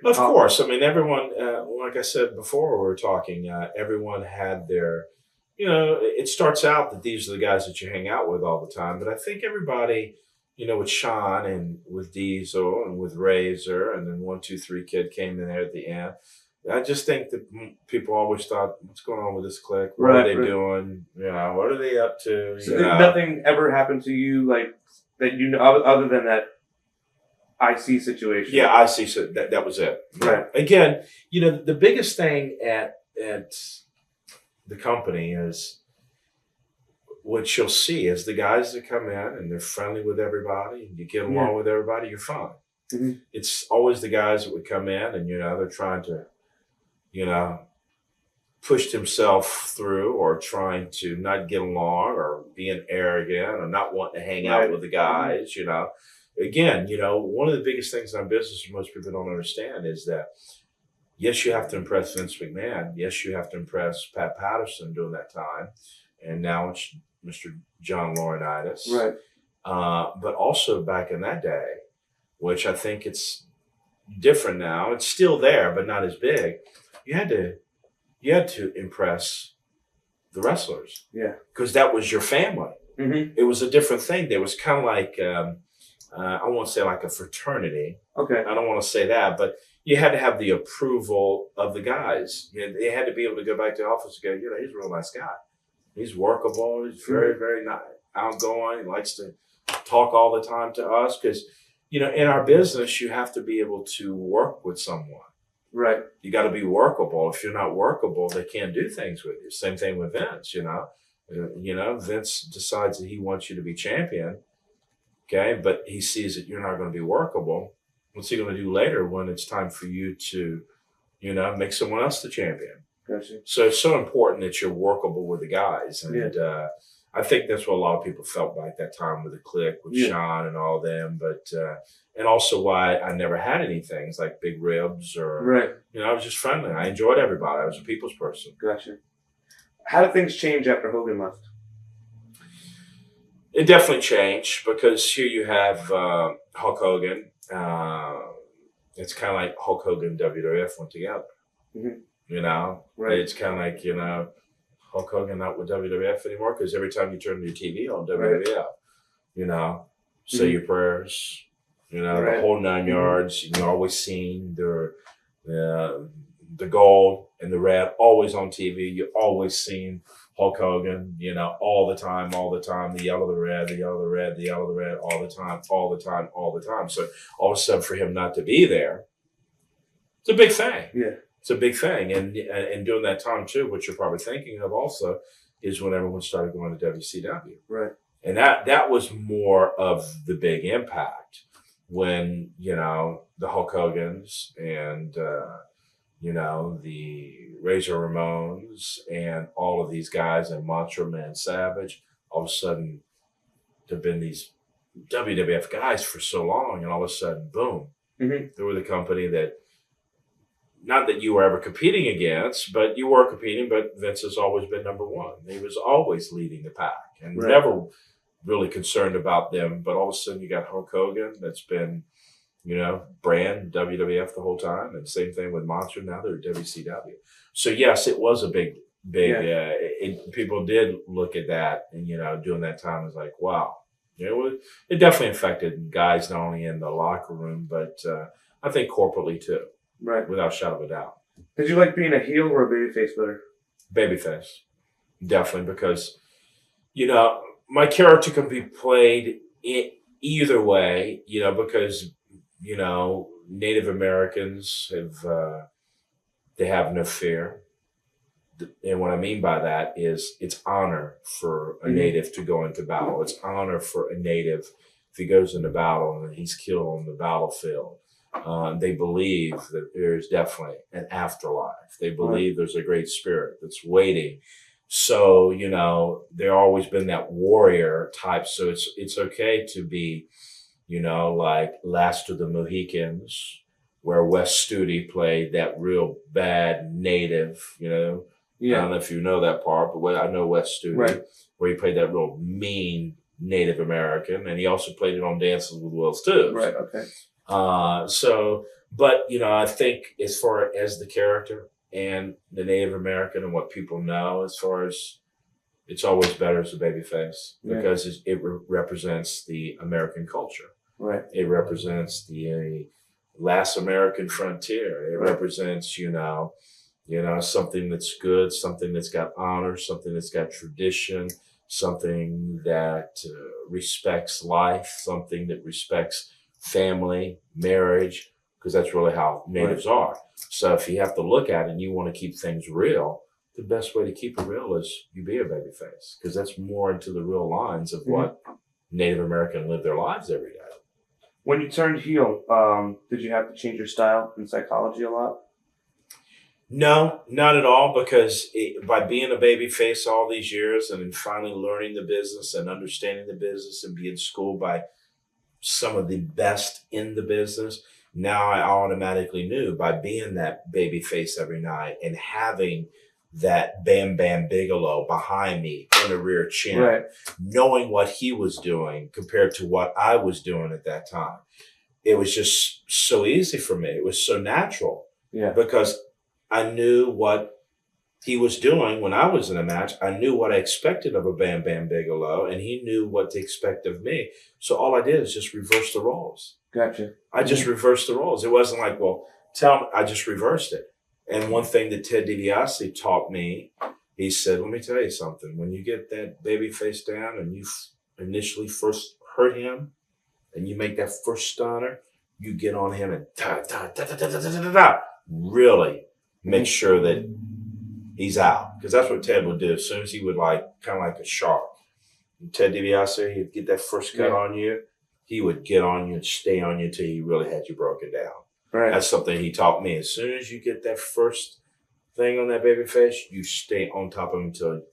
Of course. I mean, everyone. Like I said before, we were talking. Everyone had their. It starts out that these are the guys that you hang out with all the time, but I think everybody, with Shawn and with Diesel and with Razor, and then 1, 2, 3 Kid came in there at the end. I just think that people always thought, what's going on with this Clique? What are they doing? What are they up to? So nothing ever happened to you like that, other than that IC situation? Yeah, IC, so that was it. Right. Again, the biggest thing at the company is what you'll see is the guys that come in and they're friendly with everybody and you get along with everybody, you're fine. Mm-hmm. It's always the guys that would come in and, they're trying to, push himself through or trying to not get along or being arrogant or not wanting to hang out with the guys, Again, one of the biggest things in business most people don't understand is that, yes, you have to impress Vince McMahon. Yes, you have to impress Pat Patterson during that time. And now it's Mr. John Laurinaitis. Right. But also back in that day, which I think it's different now. It's still there, but not as big. You had to impress the wrestlers. Yeah. Because that was your family. Mm-hmm. It was a different thing. There was kind of like, I won't say like a fraternity. Okay. I don't want to say that, but you had to have the approval of the guys. They had to be able to go back to the office and go, he's a real nice guy. He's workable. He's very, very nice, outgoing. He likes to talk all the time to us because, in our business, you have to be able to work with someone. Right. You got to be workable. If you're not workable, they can't do things with you. Same thing with Vince, Vince decides that he wants you to be champion, okay, but he sees that you're not going to be workable. What's he going to do later when it's time for you to, make someone else the champion? Gotcha. So it's so important that you're workable with the guys. And I think that's what a lot of people felt like that time with the Clique, with Shawn and all them. But, and also why I never had any things like big ribs or, I was just friendly. I enjoyed everybody. I was a people's person. Gotcha. How did things change after Hogan left? It definitely changed because here you have Hulk Hogan. It's kind of like Hulk Hogan and WWF went together. Mm-hmm. Right. It's kind of like, Hulk Hogan not with WWF anymore because every time you turn your TV on WWF, say your prayers, the whole 9 yards. You're always seeing the gold and the red always on TV. You're always seeing Hulk Hogan, all the time, the yellow, the red, the yellow, the red, the yellow, the red, all the time. So all of a sudden for him not to be there, it's a big thing. Yeah. It's a big thing. And during that time too, what you're probably thinking of also is when everyone started going to WCW. Right. And that was more of the big impact when, the Hulk Hogans and, the Razor Ramones and all of these guys and Macho Man Savage, all of a sudden there've been these WWF guys for so long and all of a sudden, boom, they were the company that not that you were ever competing against, but you were competing, but Vince has always been number one. He was always leading the pack and never really concerned about them. But all of a sudden you got Hulk Hogan that's been, brand WWF the whole time. And same thing with Monster. Now they're WCW. So yes, it was a big, people did look at that and, during that time was like, wow. It definitely affected guys not only in the locker room, but I think corporately too. Right. Without a shadow of a doubt. Did you like being a heel or a babyface better? Babyface. Definitely, because, my character can be played either way, because, Native Americans they have no fear. And what I mean by that is it's honor for a native to go into battle. It's honor for a native if he goes into battle and he's killed on the battlefield. They believe that there's definitely an afterlife. They believe there's a great spirit that's waiting. So, there always been that warrior type. So it's okay to be, like Last of the Mohicans, where Wes Studi played that real bad native, I don't know if you know that part, but I know Wes Studi, where he played that real mean Native American. And he also played it on Dances with Wolves too. Right, okay. But I think as far as the character and the Native American and what people know, as far as it's always better as a babyface because it represents the American culture. Right. It represents the last American frontier. It represents, something that's good, something that's got honor, something that's got tradition, something that respects life, something that respects family, marriage, because that's really how natives are. So if you have to look at it and you want to keep things real, the best way to keep it real is you be a babyface, because that's more into the real lines of what Native American live their lives every day. When you turned heel, did you have to change your style and psychology a lot? No, not at all, because by being a babyface all these years and then finally learning the business and understanding the business and being schooled by some of the best in the business, now I automatically knew by being that baby face every night and having that Bam Bigelow behind me in the rear chin, knowing what he was doing compared to what I was doing at that time. It was just so easy for me. It was so natural because I knew what he was doing when I was in a match. I knew what I expected of a Bam Bigelow, and he knew what to expect of me. So all I did is just reverse the roles. Gotcha. I just reversed the roles. It wasn't like, I just reversed it. And one thing that Ted DiBiase taught me, he said, let me tell you something. When you get that baby face down and you initially first hurt him and you make that first stunner, you get on him and really make sure that he's out. Because that's what Ted would do. As soon as he would kind of like a shark. And Ted DiBiase, he'd get that first cut on you. He would get on you and stay on you till he really had you broken down. Right. That's something he taught me. As soon as you get that first thing on that baby face, you stay on top of him until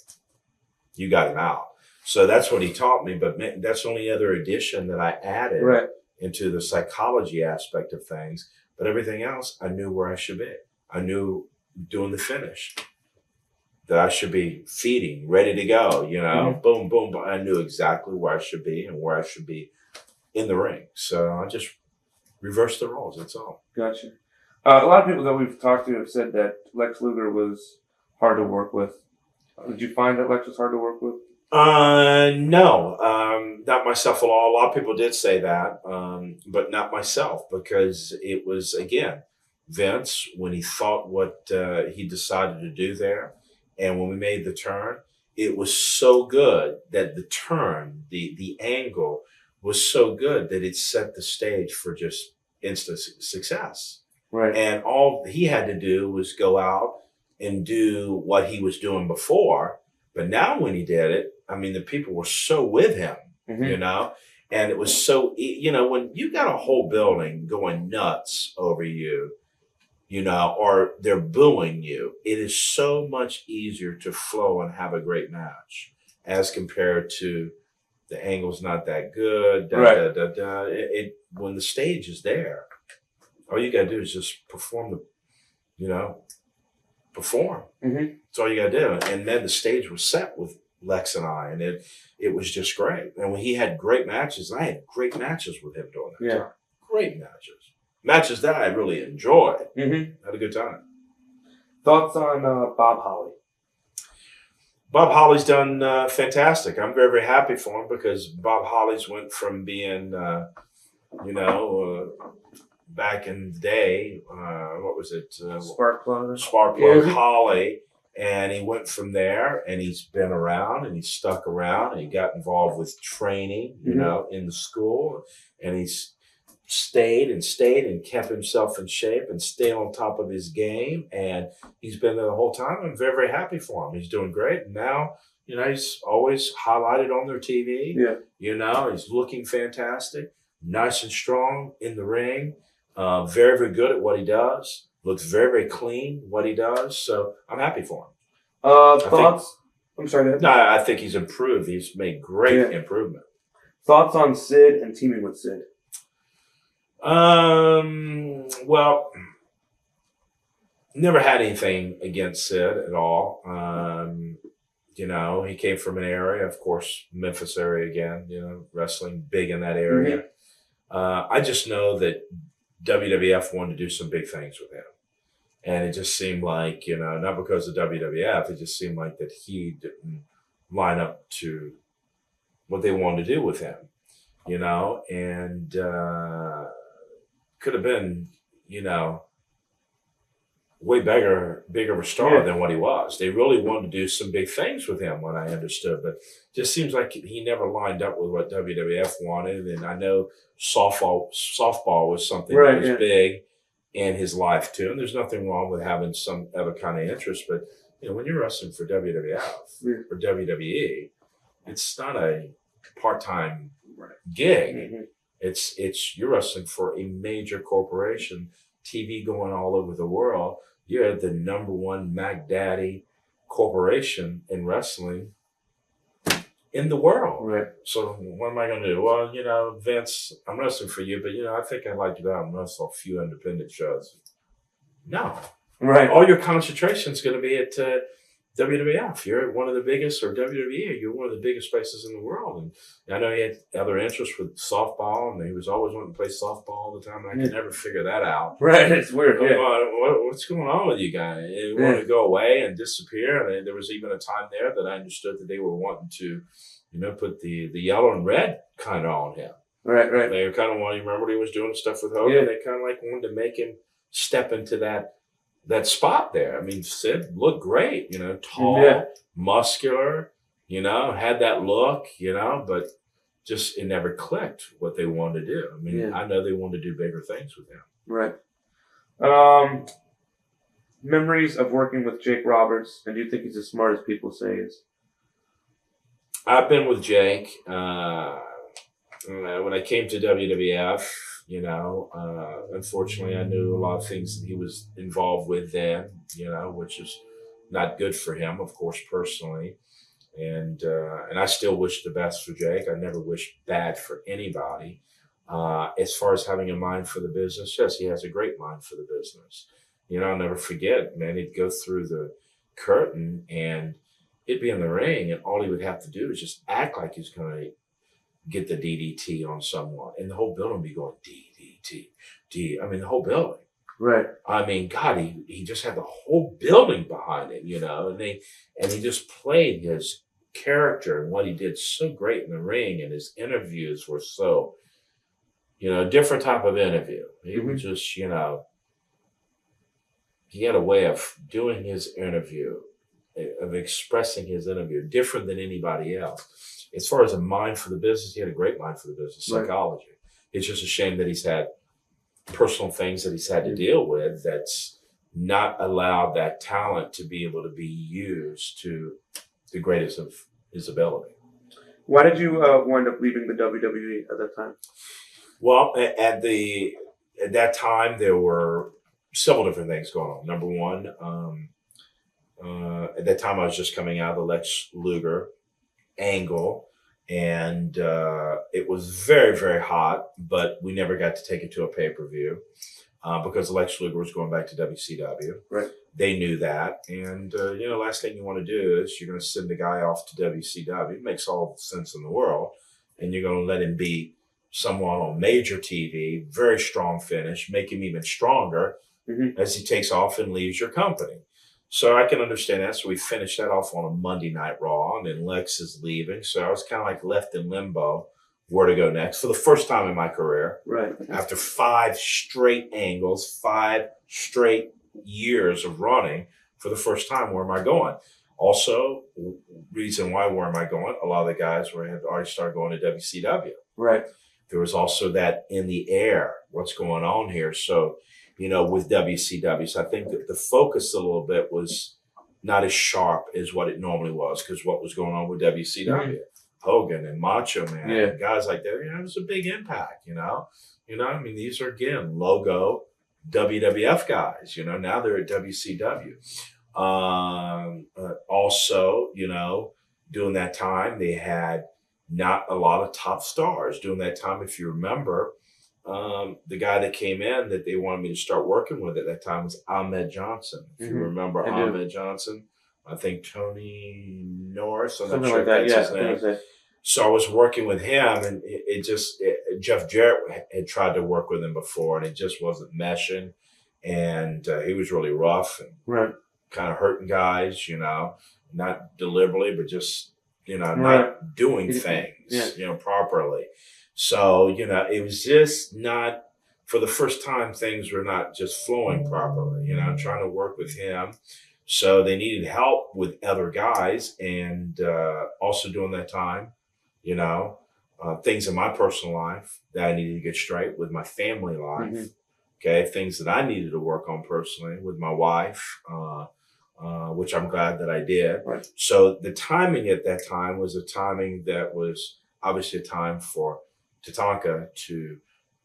you got him out. So that's what he taught me. But that's the only other addition that I added into the psychology aspect of things. But everything else, I knew where I should be. I knew doing the finish that I should be feeding, ready to go, boom, boom, boom. I knew exactly where I should be and where I should be in the ring. So I just reversed the roles. That's all. Gotcha. A lot of people that we've talked to have said that Lex Luger was hard to work with. Did you find that Lex was hard to work with? No, not myself at all. A lot of people did say that, but not myself, because it was, again, Vince, when he thought what he decided to do there, and when we made the turn, it was so good that the turn, the angle was so good that it set the stage for just instant success. Right. And all he had to do was go out and do what he was doing before. But now when he did it, I mean, the people were so with him, and it was so, when you got a whole building going nuts over you, or they're booing you, it is so much easier to flow and have a great match as compared to the angle's not that good. When the stage is there, all you got to do is just perform perform. That's all you got to do. And then the stage was set with Lex and I, and it was just great. And when he had great matches, I had great matches with him during that time. Great matches. Matches that I really enjoyed. Had a good time. Thoughts on Bob Holly? Bob Holly's done fantastic. I'm very, very happy for him because Bob Holly's went from being, back in the day, what was it? Sparkplug Holly. And he went from there, and he's been around, and he's stuck around, and he got involved with training, in the school, and he's stayed and kept himself in shape and stayed on top of his game, and he's been there the whole time. I'm very, very happy for him. He's doing great. And now, he's always highlighted on their TV. He's looking fantastic, nice and strong in the ring, very, very good at what he does. Looks very, very clean what he does. So I'm happy for him. Thoughts? I'm sorry. No, I think he's improved. He's made great improvement. Thoughts on Sid and teaming with Sid? Well, never had anything against Sid at all. He came from an area, of course, Memphis area again, wrestling big in that area. I just know that WWF wanted to do some big things with him. And it just seemed like, not because of WWF, it just seemed like that he didn't line up to what they wanted to do with him, and could have been, way bigger of a star than what he was. They really wanted to do some big things with him, what I understood, but just seems like he never lined up with what WWF wanted. And I know softball was something that was big in his life too. And there's nothing wrong with having some other kind of interest, but when you're wrestling for WWF or WWE, it's not a part-time gig. It's you're wrestling for a major corporation, TV going all over the world. You're the number one Mac Daddy corporation in wrestling in the world. Right. So what am I going to do? Well, Vince, I'm wrestling for you, but I think I'd like to go out and wrestle a few independent shows. No. Right. All your concentration is going to be at WWF. You're one of the biggest, or WWE, you're one of the biggest places in the world. And I know he had other interests with softball, and he was always wanting to play softball all the time, and I could never figure that out. Right, it's weird. What's going on with you guys? You want to go away and disappear? And there was even a time there that I understood that they were wanting to, put the yellow and red kind of on him. Right. They were kind of wanting, remember when he was doing stuff with Hogan? They kind of like wanted to make him step into that spot there. I mean, Sid looked great, tall, muscular, had that look, but just it never clicked what they wanted to do. I mean, I know they wanted to do bigger things with him. Right. Memories of working with Jake Roberts, and do you think he's as smart as people say he is? I've been with Jake. When I came to WWF, unfortunately, I knew a lot of things that he was involved with then, which is not good for him, of course, personally. And I still wish the best for Jake. I never wish bad for anybody. As far as having a mind for the business, yes, he has a great mind for the business. I'll never forget, man, he'd go through the curtain and he'd be in the ring, and all he would have to do is just act like he's going to get the DDT on someone, and the whole building would be going DDT. I mean, the whole building. Right. I mean, God, he just had the whole building behind him, and he just played his character and what he did so great in the ring, and his interviews were so, different type of interview. He was just, he had a way of doing his interview, of expressing his interview different than anybody else. As far as a mind for the business, he had a great mind for the business, psychology. Right. It's just a shame that he's had personal things that he's had to deal with that's not allowed that talent to be able to be used to the greatest of his ability. Why did you wind up leaving the WWE at that time? Well, at that time, there were several different things going on. Number one, at that time, I was just coming out of the Lex Luger angle, and it was very, very hot, but we never got to take it to a pay-per-view. because Lex Luger was going back to WCW. Right. They knew that. And, last thing you want to do is you're going to send a guy off to WCW. It makes all the sense in the world. And you're going to let him beat someone on major TV, very strong finish, make him even stronger as he takes off and leaves your company. So I can understand that. So we finished that off on a Monday Night Raw, and then Lex is leaving. So I was kind of like left in limbo where to go next for the first time in my career. Right. After 5 straight angles, 5 straight years of running, for the first time, where am I going? Also, reason why where am I going? A lot of the guys had already started going to WCW. Right. There was also that in the air, what's going on here? So, with WCW, so I think that the focus a little bit was not as sharp as what it normally was, because what was going on with WCW, Hogan and Macho Man, and guys like that, it was a big impact, these are, again, logo WWF guys, now they're at WCW. Also, during that time, they had not a lot of top stars. During that time, if you remember, the guy that came in that they wanted me to start working with at that time was Ahmed Johnson. If you remember Ahmed Johnson, I think Tony Norris, I'm not sure if that's his name. So I was working with him, and Jeff Jarrett had tried to work with him before, and it just wasn't meshing. And he was really rough and kind of hurting guys, not deliberately, but just, not doing things, properly. So, it was just not, for the first time, things were not just flowing properly, trying to work with him. So they needed help with other guys. And also during that time, things in my personal life that I needed to get straight with my family life. Okay. Things that I needed to work on personally with my wife, which I'm glad that I did. Right. So the timing at that time was a timing that was obviously a time for Tatanka to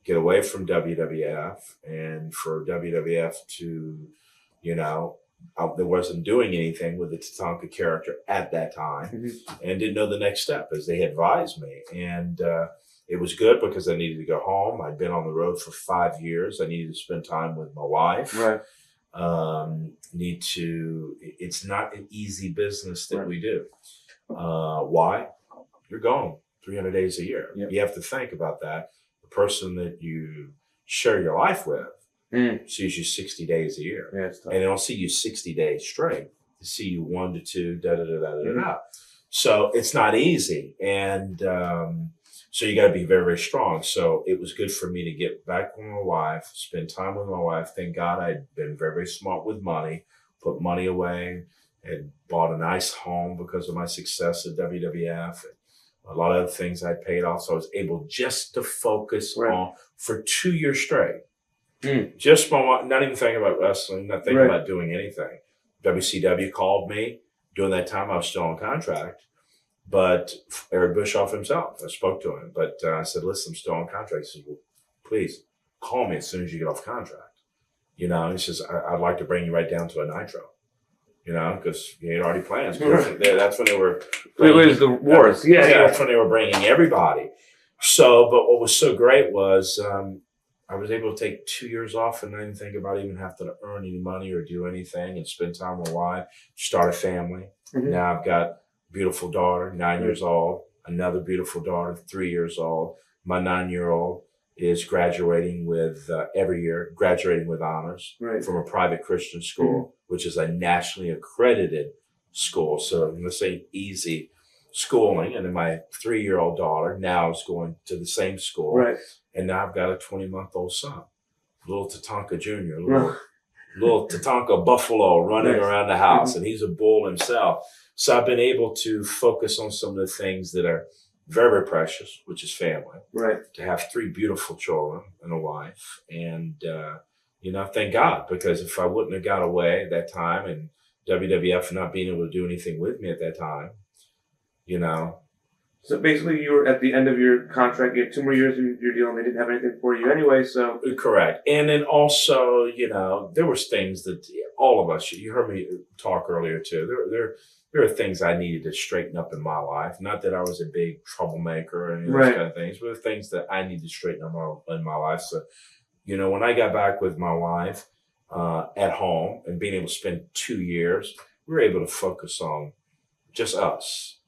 get away from WWF, and for WWF to, there wasn't doing anything with the Tatanka character at that time, and didn't know the next step, as they advised me. And it was good because I needed to go home. I'd been on the road for 5 years. I needed to spend time with my wife. Right. It's not an easy business that we do. Why? You're gone 300 days a year. Yep. You have to think about that. The person that you share your life with sees you 60 days a year. And they don't see you 60 days straight. They see you 1 to 2, da-da-da-da-da-da. So it's not easy. And so you got to be very, very strong. So it was good for me to get back with my wife, spend time with my wife. Thank God I'd been very, very smart with money, put money away, had bought a nice home because of my success at WWF. And a lot of other things I paid off. So I was able just to focus on for 2 years straight. Just not even thinking about wrestling, not thinking about doing anything. WCW called me. During that time, I was still on contract. But Eric Bischoff himself, I spoke to him. But I said, listen, I'm still on contract. He says, well, please call me as soon as you get off contract. And he says, I'd like to bring you right down to a Nitro. Because he had already plans. That's when they were. It was the wars. Yeah, that's when they were bringing everybody. So, but what was so great was I was able to take 2 years off and not even think about even having to earn any money or do anything, and spend time with my wife, start a family. Now I've got a beautiful daughter, 9 years old, another beautiful daughter, 3 years old. My 9-year-old is graduating with every year, graduating with honors from a private Christian school, which is a nationally accredited school. So let's say easy schooling. And then my 3-year-old daughter now is going to the same school. Right. And now I've got a 20-month-old son, little Tatanka Jr., little Tatanka Buffalo running around the house. And he's a bull himself. So I've been able to focus on some of the things that are very, very precious, which is family. Right. To have 3 beautiful children and a wife. And, thank God, because if I wouldn't have got away at that time, and WWF not being able to do anything with me at that time, So basically you were at the end of your contract, you had 2 more years in your deal, and they didn't have anything for you anyway, so. Correct. And then also, there was things that all of us, you heard me talk earlier too, there are things I needed to straighten up in my life. Not that I was a big troublemaker or any of those kind of things, but things that I needed to straighten up in my life. So when I got back with my wife at home and being able to spend 2 years, we were able to focus on just us,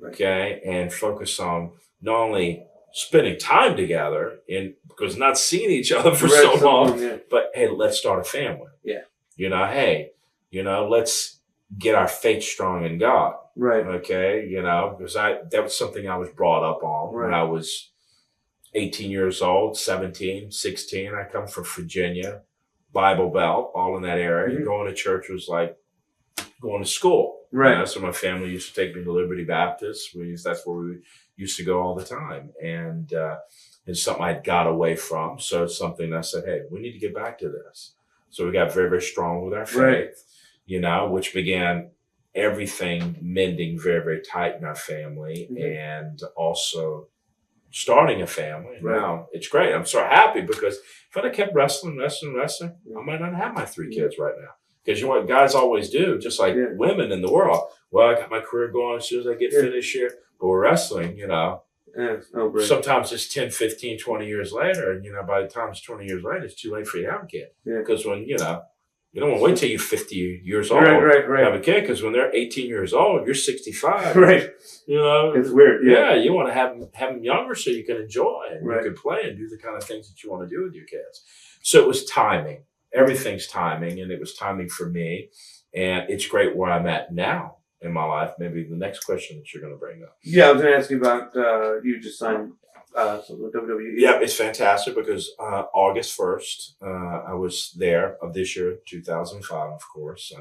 okay, and focus on not only spending time together because not seeing each other for so long, but hey, let's start a family. Yeah. Hey, let's get our faith strong in God. Right. Okay. Because that was something I was brought up on when I was 18 years old, 17, 16. I come from Virginia, Bible Belt, all in that area. Mm-hmm. Going to church was like going to school. Right. So my family used to take me to Liberty Baptist. That's where we used to go all the time. And it's something I got away from. So it's something I said, hey, we need to get back to this. So we got very, very strong with our faith, which began everything mending very, very tight in our family, and also starting a family. Right. Now it's great. I'm so happy because if I'd have kept wrestling, I might not have my 3 kids right now. Because you know what guys always do, just like women in the world. Well, I got my career going as soon as I get finished here. But we're wrestling, sometimes it's 10, 15, 20 years later. And, by the time it's 20 years later, it's too late for you to have a kid. Because when, you don't want to wait till you're 50 years old to have a kid. Because when they're 18 years old, you're 65. Right. It's weird. Yeah, you want to have them younger so you can enjoy and you can play and do the kind of things that you want to do with your kids. So it was timing. Everything's timing, and it was timing for me. And it's great where I'm at now in my life. Maybe the next question that you're going to bring up. Yeah, I was going to ask you about you just signed something with WWE. Yeah, it's fantastic because August 1st, I was there of this year, 2005, of course.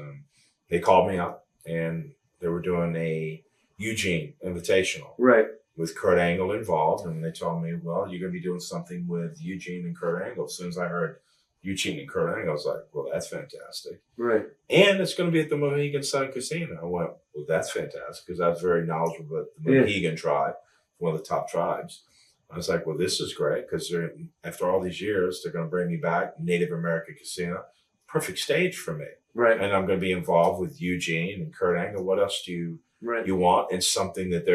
They called me up, and they were doing a Eugene Invitational. Right. With Kurt Angle involved. And they told me, well, you're going to be doing something with Eugene and Kurt Angle. As soon as I heard Eugene and Kurt Angle, I was like, well, that's fantastic. Right. And it's going to be at the Mohegan Sun Casino. I went, well, that's fantastic, because I was very knowledgeable about the Mohegan tribe, one of the top tribes. I was like, well, this is great, because after all these years, they're going to bring me back, Native American Casino. Perfect stage for me. Right. And I'm going to be involved with Eugene and Kurt Angle. What else do you want? And something that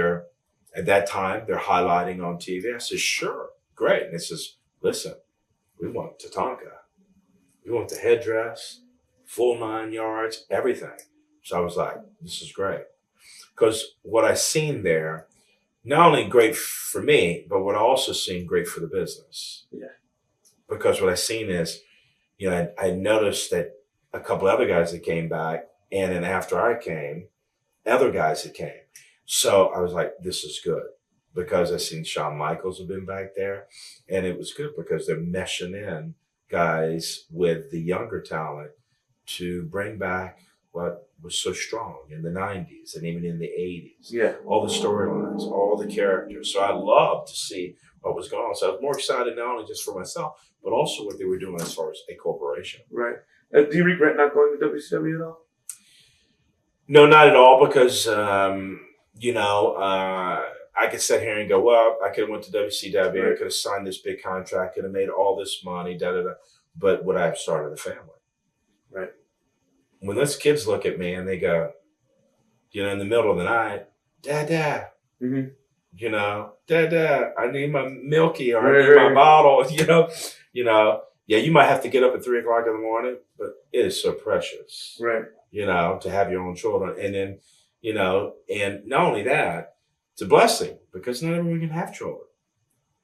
at that time, they're highlighting on TV. I said, sure, great. And it says, listen, we want Tatanka. We want the headdress, full 9 yards, everything. So I was like, this is great. Because what I seen there, not only great for me, but what I also seen great for the business. Yeah. Because what I seen is, I noticed that a couple other guys that came back, and then after I came, other guys that came. So I was like, this is good. Because I seen Shawn Michaels have been back there. And it was good because they're meshing in guys with the younger talent to bring back what was so strong in the 90s and even in the 80s. Yeah. All the storylines, all the characters. So I loved to see what was going on. So I was more excited not only just for myself, but also what they were doing as far as a corporation. Right. Do you regret not going to WCW at all? No, not at all, because, I could sit here and go, well, I could have went to WCW. Right. I could have signed this big contract, could have made all this money, da-da-da. But would I have started a family? Right. When those kids look at me and they go, in the middle of the night, Dad, Dad, I need my Milky or I need my bottle, yeah, you might have to get up at 3 o'clock in the morning, but it is so precious, right? To have your own children. And then, and not only that, it's a blessing because not everyone can have children.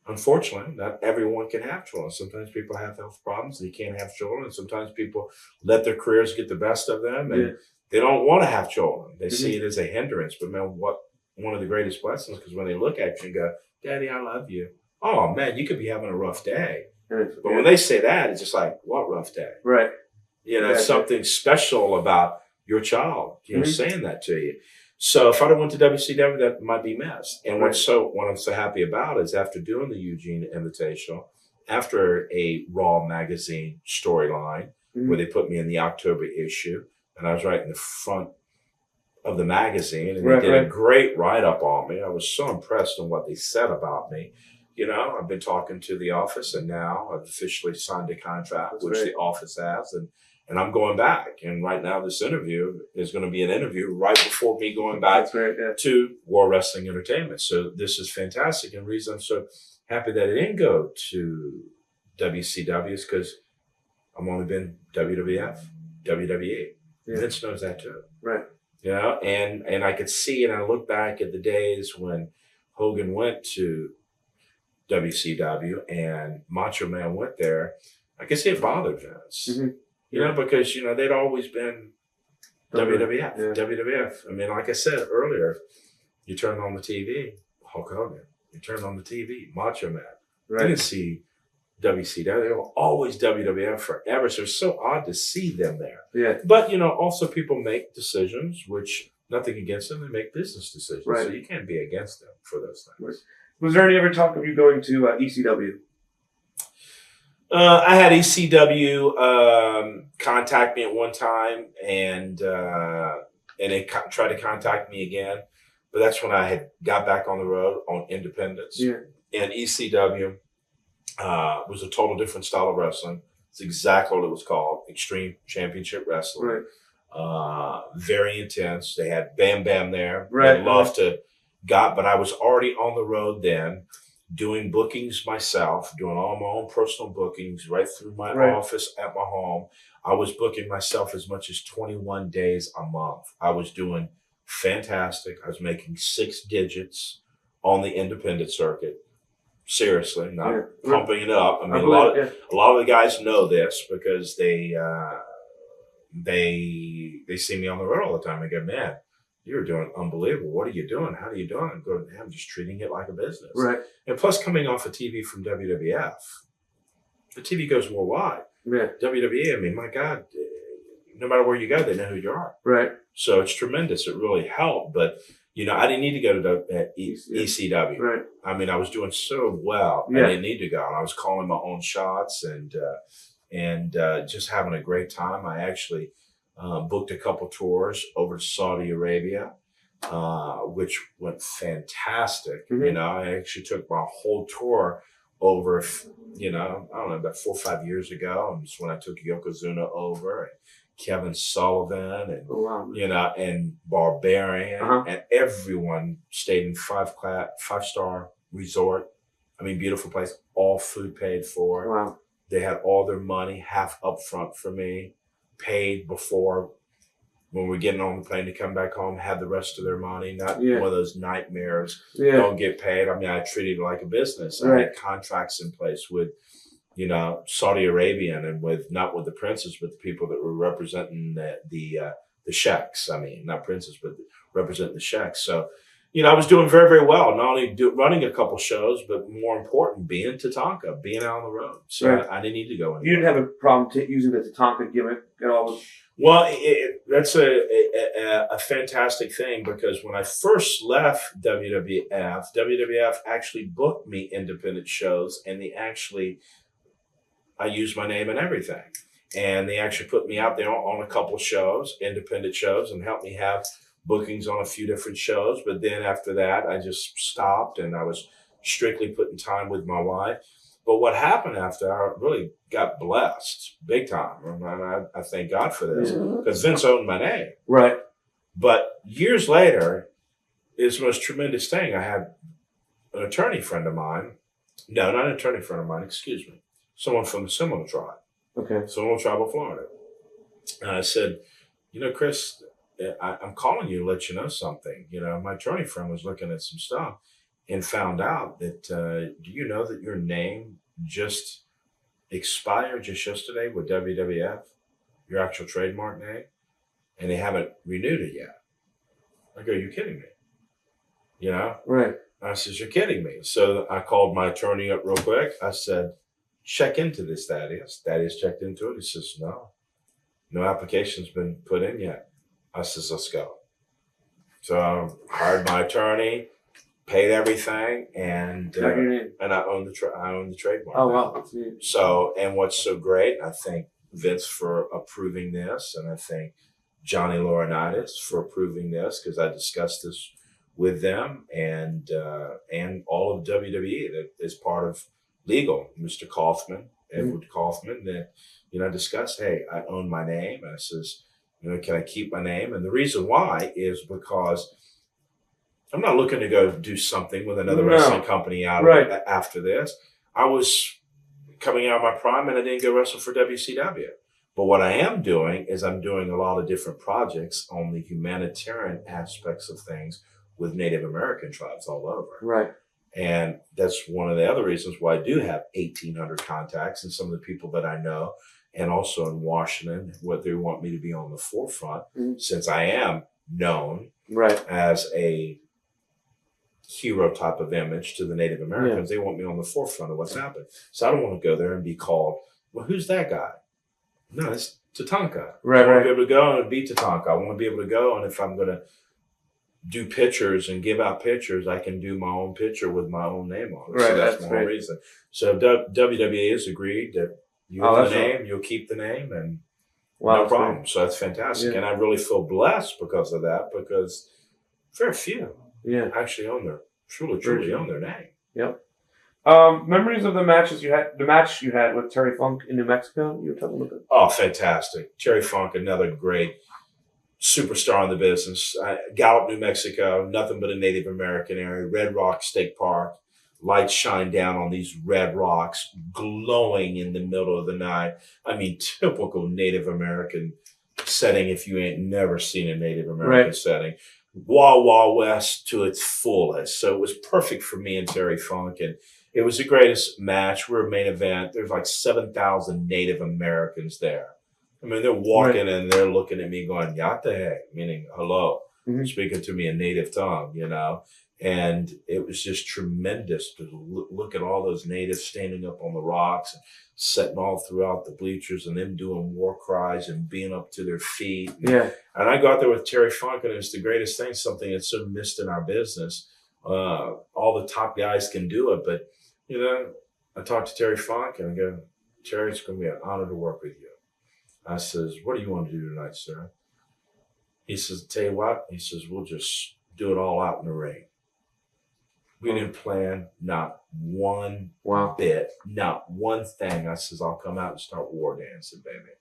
Unfortunately, not everyone can have children. Sometimes people have health problems and they can't have children. And sometimes people let their careers get the best of them and they don't want to have children. They see it as a hindrance. But man, one of the greatest blessings, because when they look at you and go, Daddy, I love you. Oh man, you could be having a rough day. But when they say that, it's just like, what rough day? Right. Something special about your child, saying that to you. So if I'd have went to WCW, that might be missed. And what I'm so happy about is after doing the Eugene Invitational, after a Raw magazine storyline where they put me in the October issue, and I was right in the front of the magazine, and they did a great write-up on me. I was so impressed on what they said about me. I've been talking to the office, and now I've officially signed a contract, the office has, and I'm going back. And right now, this interview is going to be an interview right before me going back to War Wrestling Entertainment. So this is fantastic. And the reason I'm so happy that I didn't go to WCW is because I'm only been WWF, WWE. Yeah. Vince knows that too. Right. You know, and I could see, and I look back at the days when Hogan went to WCW and Macho Man went there. I could see it bothered Vince. Mm-hmm. You know, because, you know, they'd always been WWF, Yeah. WWF. I mean, like I said earlier, you turn on the TV, Hulk Hogan. You turn on the TV, Macho Man. Right. You didn't see WCW. They were always WWF forever. So it's so odd to see them there. Yeah. But, you know, also people make decisions, which nothing against them. They make business decisions. Right. So you can't be against them for those things. Was there any ever talk of you going to ECW? I had ECW contact me at one time, and they tried to contact me again. But that's when I had got back on the road on independence. Yeah. And ECW was a total different style of wrestling. It's exactly what it was called, Extreme Championship Wrestling. Right. Very intense. They had Bam Bam there. Right. I'd love to but I was already on the road then, doing bookings myself, doing all my own personal bookings right through my office at my home. I was booking myself as much as 21 days a month. I was doing fantastic. I was making 6 digits on the independent circuit. Seriously, not pumping it up. I mean, a lot of the guys know this because they see me on the road all the time. They go, man, you're doing unbelievable. What are you doing? How are you doing? I go, I'm just treating it like a business. Right. And plus, coming off of TV from WWF, the TV goes worldwide. Yeah. WWE, I mean, my God, no matter where you go, they know who you are. Right. So it's tremendous. It really helped. But, you know, I didn't need to go to ECW. Right. I mean, I was doing so well. Yeah. I didn't need to go. And I was calling my own shots and just having a great time. I actually booked a couple tours over to Saudi Arabia, which went fantastic. Mm-hmm. You know, I actually took my whole tour over, you know, I don't know, about 4 or 5 years ago. And it's when I took Yokozuna over and Kevin Sullivan and, you know, and Barbarian and everyone stayed in 5-star resort. I mean, beautiful place, all food paid for. Wow. They had all their money half up front for me, paid before when we're getting on the plane to come back home, had the rest of their money, not one of those nightmares. Don't get paid. I mean, I treated it like a business. I had contracts in place with, you know, Saudi Arabian and with, not with the princes, but the people that were representing the sheikhs. I mean, not princes, but representing the sheikhs. So, you know, I was doing very, very well. Not only running a couple shows, but more important, being Tatanka, being out on the road. So I didn't need to go anywhere. You didn't have a problem using the Tatanka gimmick at all? Well, that's a fantastic thing because when I first left WWF actually booked me independent shows, and I used my name and everything. And they actually put me out there on a couple shows, independent shows, and helped me have bookings on a few different shows. But then after that, I just stopped and I was strictly putting time with my wife. But what happened after, I really got blessed big time. And I thank God for this because Vince owned my name. Right. But years later, it's the most tremendous thing. I had an attorney friend of mine. No, not an attorney friend of mine, excuse me. Someone from the Seminole tribe. Okay. Seminole tribe of Florida. And I said, you know, Chris, I'm calling you to let you know something. You know, my attorney friend was looking at some stuff and found out that, do you know that your name just expired just yesterday with WWF, your actual trademark name, and they haven't renewed it yet? I go, you kidding me? You know? Right. I said, you're kidding me. So I called my attorney up real quick. I said, check into this, Thaddeus. Thaddeus checked into it. He says, no application's been put in yet. I says, let's go. So I hired my attorney, paid everything, and I own the trademark. Oh, wow. So, and what's so great, I thank Vince for approving this, and I thank Johnny Laurinaitis for approving this because I discussed this with them and all of WWE that is part of legal. Mr. Kaufman, Edward Kaufman, that, you know, discussed, hey, I own my name. And I says, you know, can I keep my name? And the reason why is because I'm not looking to go do something with another wrestling company after this. I was coming out of my prime, and I didn't go wrestle for WCW. But what I am doing is I'm doing a lot of different projects on the humanitarian aspects of things with Native American tribes all over. Right. And that's one of the other reasons why I do have 1,800 contacts and some of the people that I know, and also in Washington, what they want me to be on the forefront, since I am known as a hero type of image to the Native Americans. They want me on the forefront of what's happened. So I don't want to go there and be called, well, who's that guy? No, it's Tatanka. I want to be able to go and beat Tatanka. I want to be able to go, and if I'm going to do pictures and give out pictures, I can do my own picture with my own name on it. So that's one reason. So WWE has agreed that you have the name, you'll keep the name, and no problem. Great. So that's fantastic. And I really feel blessed because of that, because very few actually own their, truly own their name. Yep. Memories of the matches you had, the match you had with Terry Funk in New Mexico, you were talking about that? Oh, fantastic. Terry Funk, another great superstar in the business. Gallup, New Mexico, nothing but a Native American area. Red Rock State Park. Lights shine down on these red rocks, glowing in the middle of the night. I mean, typical Native American setting if you ain't never seen a Native American setting. Wild Wild West to its fullest. So it was perfect for me and Terry Funk. And it was the greatest match. We're a main event. There's like 7,000 Native Americans there. I mean, they're walking and they're looking at me going, Yate, meaning hello, speaking to me in native tongue, you know. And it was just tremendous to look at all those natives standing up on the rocks and sitting all throughout the bleachers and them doing war cries and being up to their feet. And I got there with Terry Funk, and it was the greatest thing, something that's so missed in our business. All the top guys can do it, but, you know, I talked to Terry Funk and I go, Terry, it's going to be an honor to work with you. I says, what do you want to do tonight, sir? He says, tell you what, he says, we'll just do it all out in the ring. We didn't plan not one bit, not one thing. I says, I'll come out and start war dancing, baby.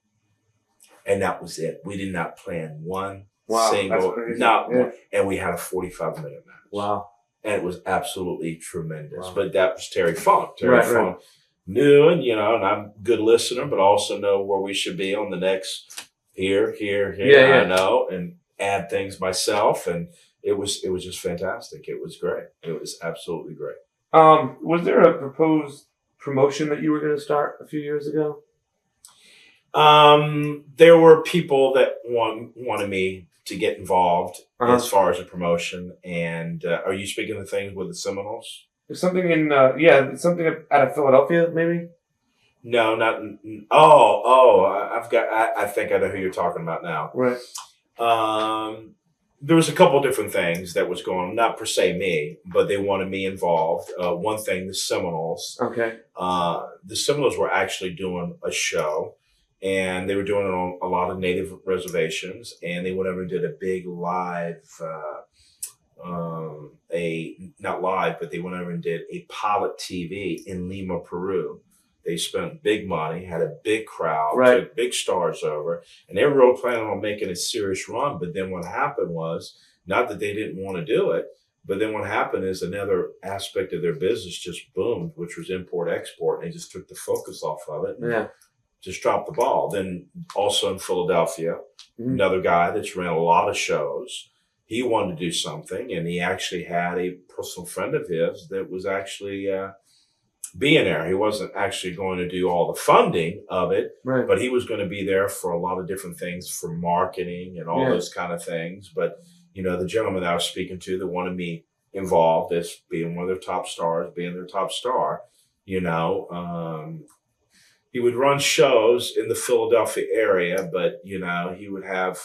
And that was it. We did not plan one single, not one. And we had a 45-minute match. Wow. And it was absolutely tremendous. But that was Terry Funk. Terry Funk knew, and, you know, and I'm a good listener, but also know where we should be on the next here. I know, and add things myself. And it was just fantastic. It was great. It was absolutely great. Was there a proposed promotion that you were going to start a few years ago? There were people that wanted me to get involved as far as a promotion. And are you speaking of things with the Seminoles? There's something in something out of Philadelphia, maybe. No, not. I think I know who you're talking about now. Right. There was a couple different things that was going on, not per se me, but they wanted me involved. One thing, the Seminoles. Okay. The Seminoles were actually doing a show, and they were doing it on a lot of native reservations, and they went over and did a big live, not live, but they went over and did a pilot TV in Lima, Peru. They spent big money, had a big crowd, took big stars over, and they were really planning on making a serious run. But then what happened was, not that they didn't want to do it, but then what happened is another aspect of their business just boomed, which was import-export. And they just took the focus off of it and just dropped the ball. Then also in Philadelphia, another guy that's ran a lot of shows, he wanted to do something, and he actually had a personal friend of his that was actually being there. He wasn't actually going to do all the funding of it, but he was going to be there for a lot of different things, for marketing and all those kind of things. But, you know, the gentleman that I was speaking to that wanted me involved as being one of their top stars, being their top star, you know, he would run shows in the Philadelphia area, but, you know, he would have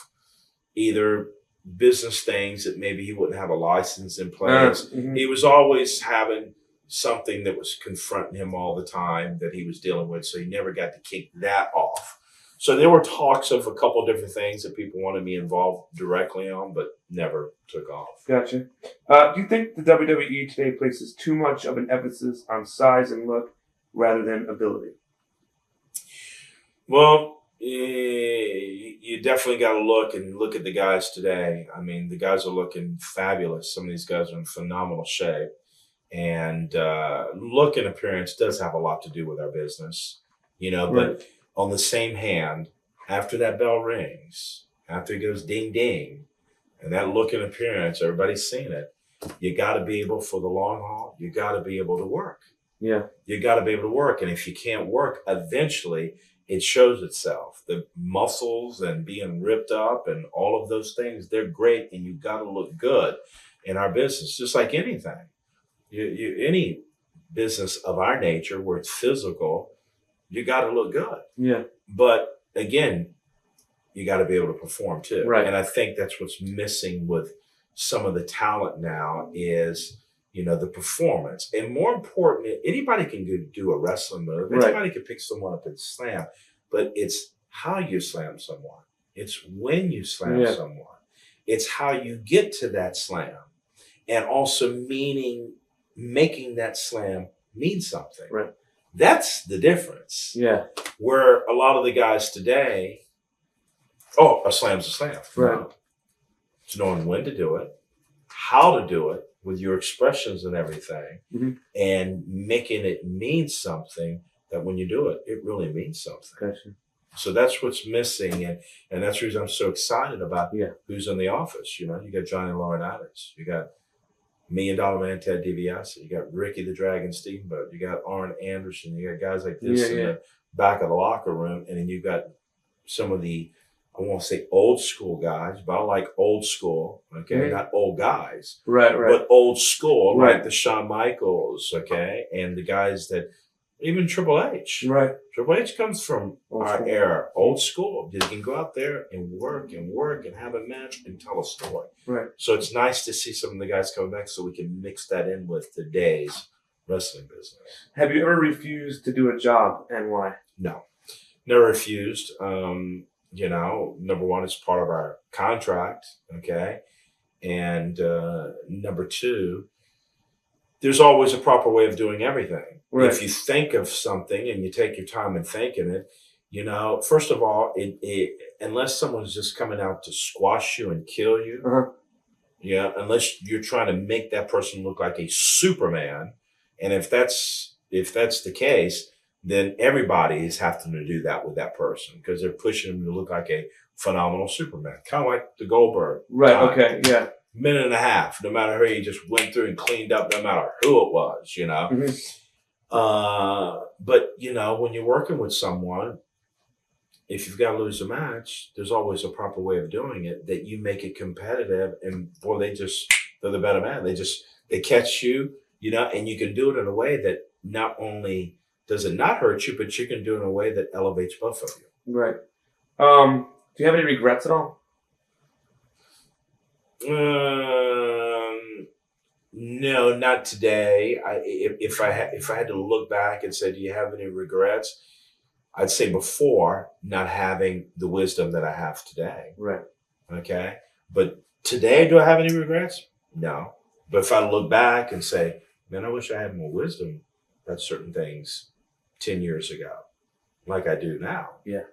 either business things that maybe he wouldn't have a license in place. He was always having something that was confronting him all the time that he was dealing with, so he never got to kick that off. So there were talks of a couple of different things that people wanted me involved directly on, but never took off. Gotcha. Do you think the WWE today places too much of an emphasis on size and look rather than ability? Well, you definitely got to look at the guys today. I mean, the guys are looking fabulous. Some of these guys are in phenomenal shape. And look and appearance does have a lot to do with our business, but on the same hand, after that bell rings, after it goes ding ding, and that look and appearance, everybody's seen it. You got to be able, for the long haul, you got to be able to work. Yeah. You got to be able to work. And if you can't work, eventually it shows itself. The muscles and being ripped up and all of those things, they're great. And you got to look good in our business, just like anything. Any business of our nature where it's physical, you got to look good. Yeah. But again, you got to be able to perform too. Right. And I think that's what's missing with some of the talent now is, the performance. And more important, anybody can do a wrestling move. Right. Anybody can pick someone up and slam, but it's how you slam someone. It's when you slam someone. It's how you get to that slam, and also making that slam mean something. Right. That's the difference. Yeah. Where a lot of the guys today, a slam's a slam. Right. No. It's knowing when to do it, how to do it with your expressions and everything, and making it mean something that when you do it, it really means something. Gotcha. So that's what's missing. And that's the reason I'm so excited about who's in the office. You got Johnny Laurinaitis. You got $1 Million Man Ted DiBiase. You got Ricky the Dragon Steamboat. You got Arn Anderson. You got guys like this in the back of the locker room. And then you got some of the, I won't say old school guys, but I like old school. Okay, not old guys, right, but old school, like the Shawn Michaels. Okay, and the guys that even Triple H. Right, Triple H comes from our era, old school. You can go out there and work and have a match and tell a story. Right. So it's nice to see some of the guys coming back, so we can mix that in with today's wrestling business. Have you ever refused to do a job, and why? No, never refused. Number one, it's part of our contract, okay? And number two, there's always a proper way of doing everything. Right. If you think of something and you take your time and thinking it, first of all, unless someone's just coming out to squash you and kill you, unless you're trying to make that person look like a Superman, and if that's the case, then everybody is having to do that with that person because they're pushing them to look like a phenomenal Superman, kind of like the Goldberg. Right. Okay. Yeah. Minute and a half, no matter who, he just went through and cleaned up, no matter who it was, But when you're working with someone, if you've got to lose a match, there's always a proper way of doing it that you make it competitive. And boy, they're the better man. They catch you, and you can do it in a way that not only does it not hurt you, but you can do it in a way that elevates both of you. Right. Do you have any regrets at all? No, not today. If I had to look back and say, do you have any regrets? I'd say before not having the wisdom that I have today. Right. Okay. But today, do I have any regrets? No. But if I look back and say, man, I wish I had more wisdom about certain things 10 years ago, like I do now. Yeah.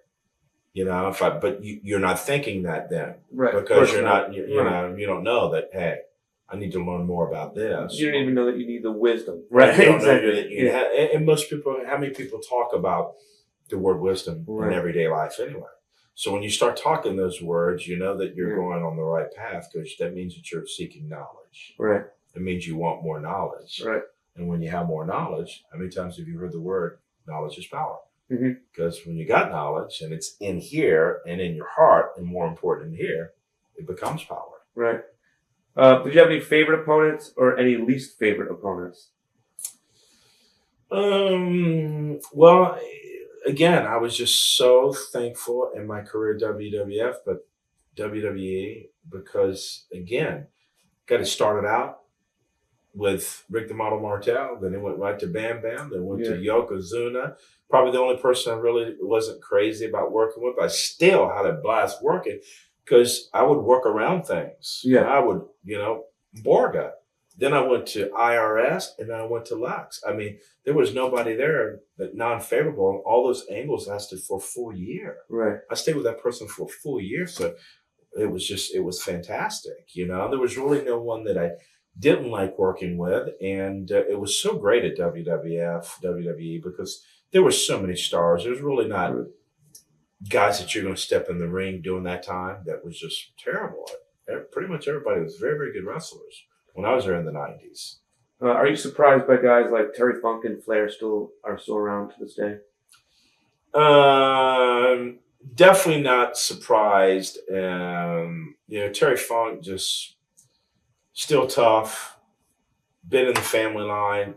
But you're not thinking that then, right? Because you're not, you don't know that. Hey, I need to learn more about this. You don't even know that you need the wisdom, right? You don't know that you have, and most people, how many people talk about the word wisdom in everyday life anyway? So when you start talking those words, you know that you're going on the right path because that means that you're seeking knowledge. Right. It means you want more knowledge. Right. And when you have more knowledge, how many times have you heard the word knowledge is power? Mm-hmm. Because when you got knowledge and it's in here and in your heart, and more important in here, it becomes power. Right. Did you have any favorite opponents or any least favorite opponents? Well, again, I was just so thankful in my career WWF, but WWE, because again, got it started out with Rick the Model Martel, then it went right to Bam Bam, then went to Yokozuna. Probably the only person I really wasn't crazy about working with, but I still had a blast working because I would work around things. Yeah. I would, Borga. Then I went to IRS and then I went to Lex. I mean, there was nobody there that non-favorable, and all those angles lasted for a full year. Right. I stayed with that person for a full year. So it was fantastic. There was really no one that I didn't like working with. And it was so great at WWF, WWE, because there were so many stars. There's really not guys that you're going to step in the ring during that time that was just terrible. Pretty much everybody was very, very good wrestlers when I was there in the 90s. Are you surprised by guys like Terry Funk and Flair are still around to this day? Definitely not surprised. Terry Funk just still tough, been in the family line,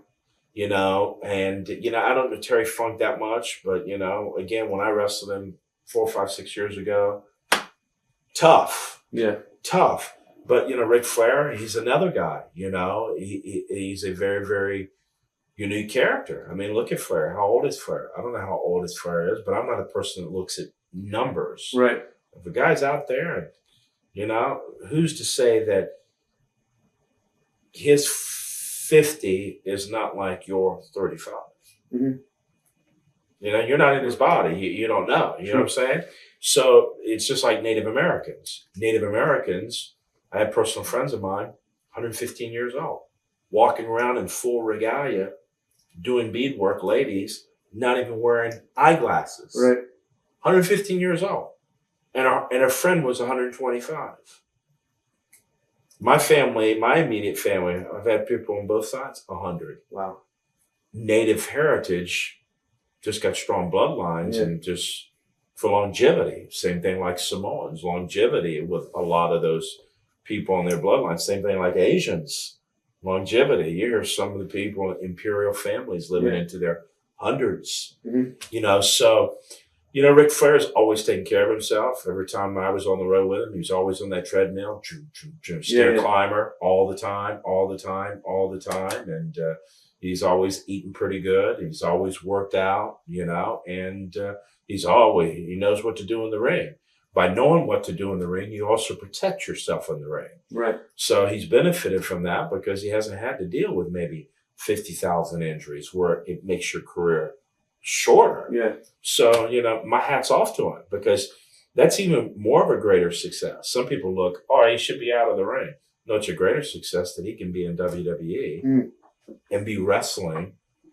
and I don't know Terry Funk that much, but again, when I wrestled him 4, 5, 6 years ago, tough. Yeah. Tough. But, Ric Flair, he's another guy, he's a very, very unique character. I mean, look at Flair. How old is Flair? I don't know how old his Flair is, but I'm not a person that looks at numbers. Right. If a guy's out there, who's to say that his 50 is not like your 35? Mm-hmm. You're not in his body. You don't know. You know what I'm saying? So it's just like Native Americans. Native Americans, I have personal friends of mine, 115 years old, walking around in full regalia, doing beadwork, ladies, not even wearing eyeglasses. Right. 115 years old. And our friend was 125. My family, my immediate family, I've had people on both sides, 100. Wow. Native heritage just got strong bloodlines and just for longevity. Same thing like Samoans, longevity with a lot of those people in their bloodline. Same thing like Asians, longevity. You hear some of the people in imperial families living into their hundreds. Mm-hmm. So Ric Flair's always taking care of himself. Every time I was on the road with him, he was always on that treadmill, stair climber all the time. And he's always eating pretty good. He's always worked out, and he knows what to do in the ring. By knowing what to do in the ring, you also protect yourself in the ring. Right. So he's benefited from that because he hasn't had to deal with maybe 50,000 injuries where it makes your career shorter. Yeah. So, my hat's off to him because that's even more of a greater success. Some people look, he should be out of the ring. No, it's a greater success that he can be in WWE and be wrestling.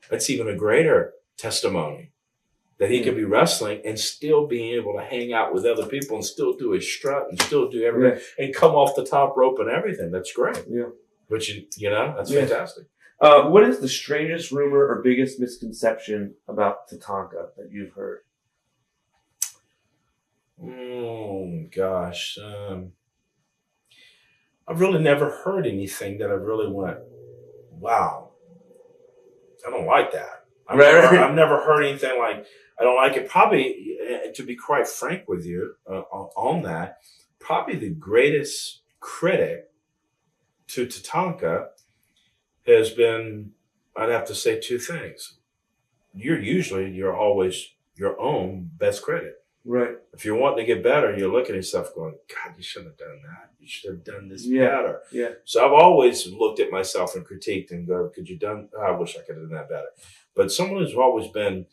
That's even a greater testimony that he could be wrestling and still being able to hang out with other people and still do his strut and still do everything and come off the top rope and everything. That's great. Yeah. Which, that's fantastic. What is the strangest rumor or biggest misconception about Tatanka that you've heard? Oh, gosh. I've really never heard anything that I really went, wow, I don't like that. I've never heard anything like, I don't like it. Probably, to be quite frank with you on that, probably the greatest critic to Tatanka has been, I'd have to say 2 things. You're always your own best critic. Right. If you're wanting to get better, you're looking at yourself going, God, you shouldn't have done that. You should have done this better. Yeah. So I've always looked at myself and critiqued and go, I wish I could have done that better. But someone who's always been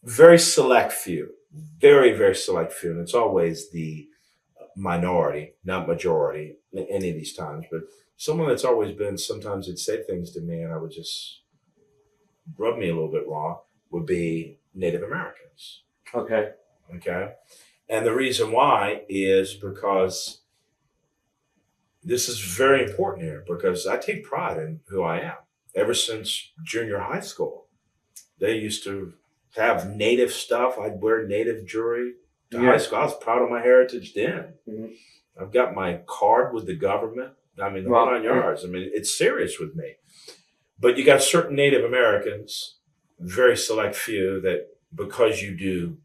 very select few, very, very select few. And it's always the minority, not majority in any of these times. But someone that's always been, sometimes it'd say things to me and I would just rub me a little bit wrong, would be Native Americans. Okay. And the reason why is because this is very important here because I take pride in who I am. Ever since junior high school, they used to have Native stuff. I'd wear Native jewelry to high school. I was proud of my heritage then. Mm-hmm. I've got my card with the government. I mean, the 9 yards. I mean, it's serious with me. But you got certain Native Americans, very select few, that because you do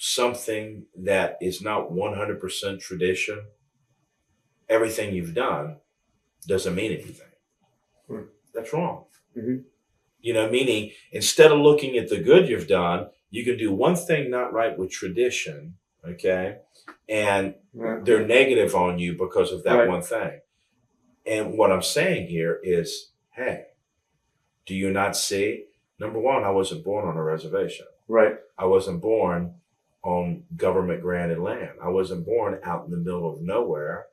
something that is not 100% tradition, everything you've done doesn't mean anything. Mm. That's wrong. Mm-hmm. Meaning instead of looking at the good you've done, you can do one thing not right with tradition, and they're negative on you because of that one thing. And what I'm saying here is, hey, do you not see? Number one, I wasn't born on a reservation. Right. I wasn't born on government granted land. I wasn't born out in the middle of nowhere.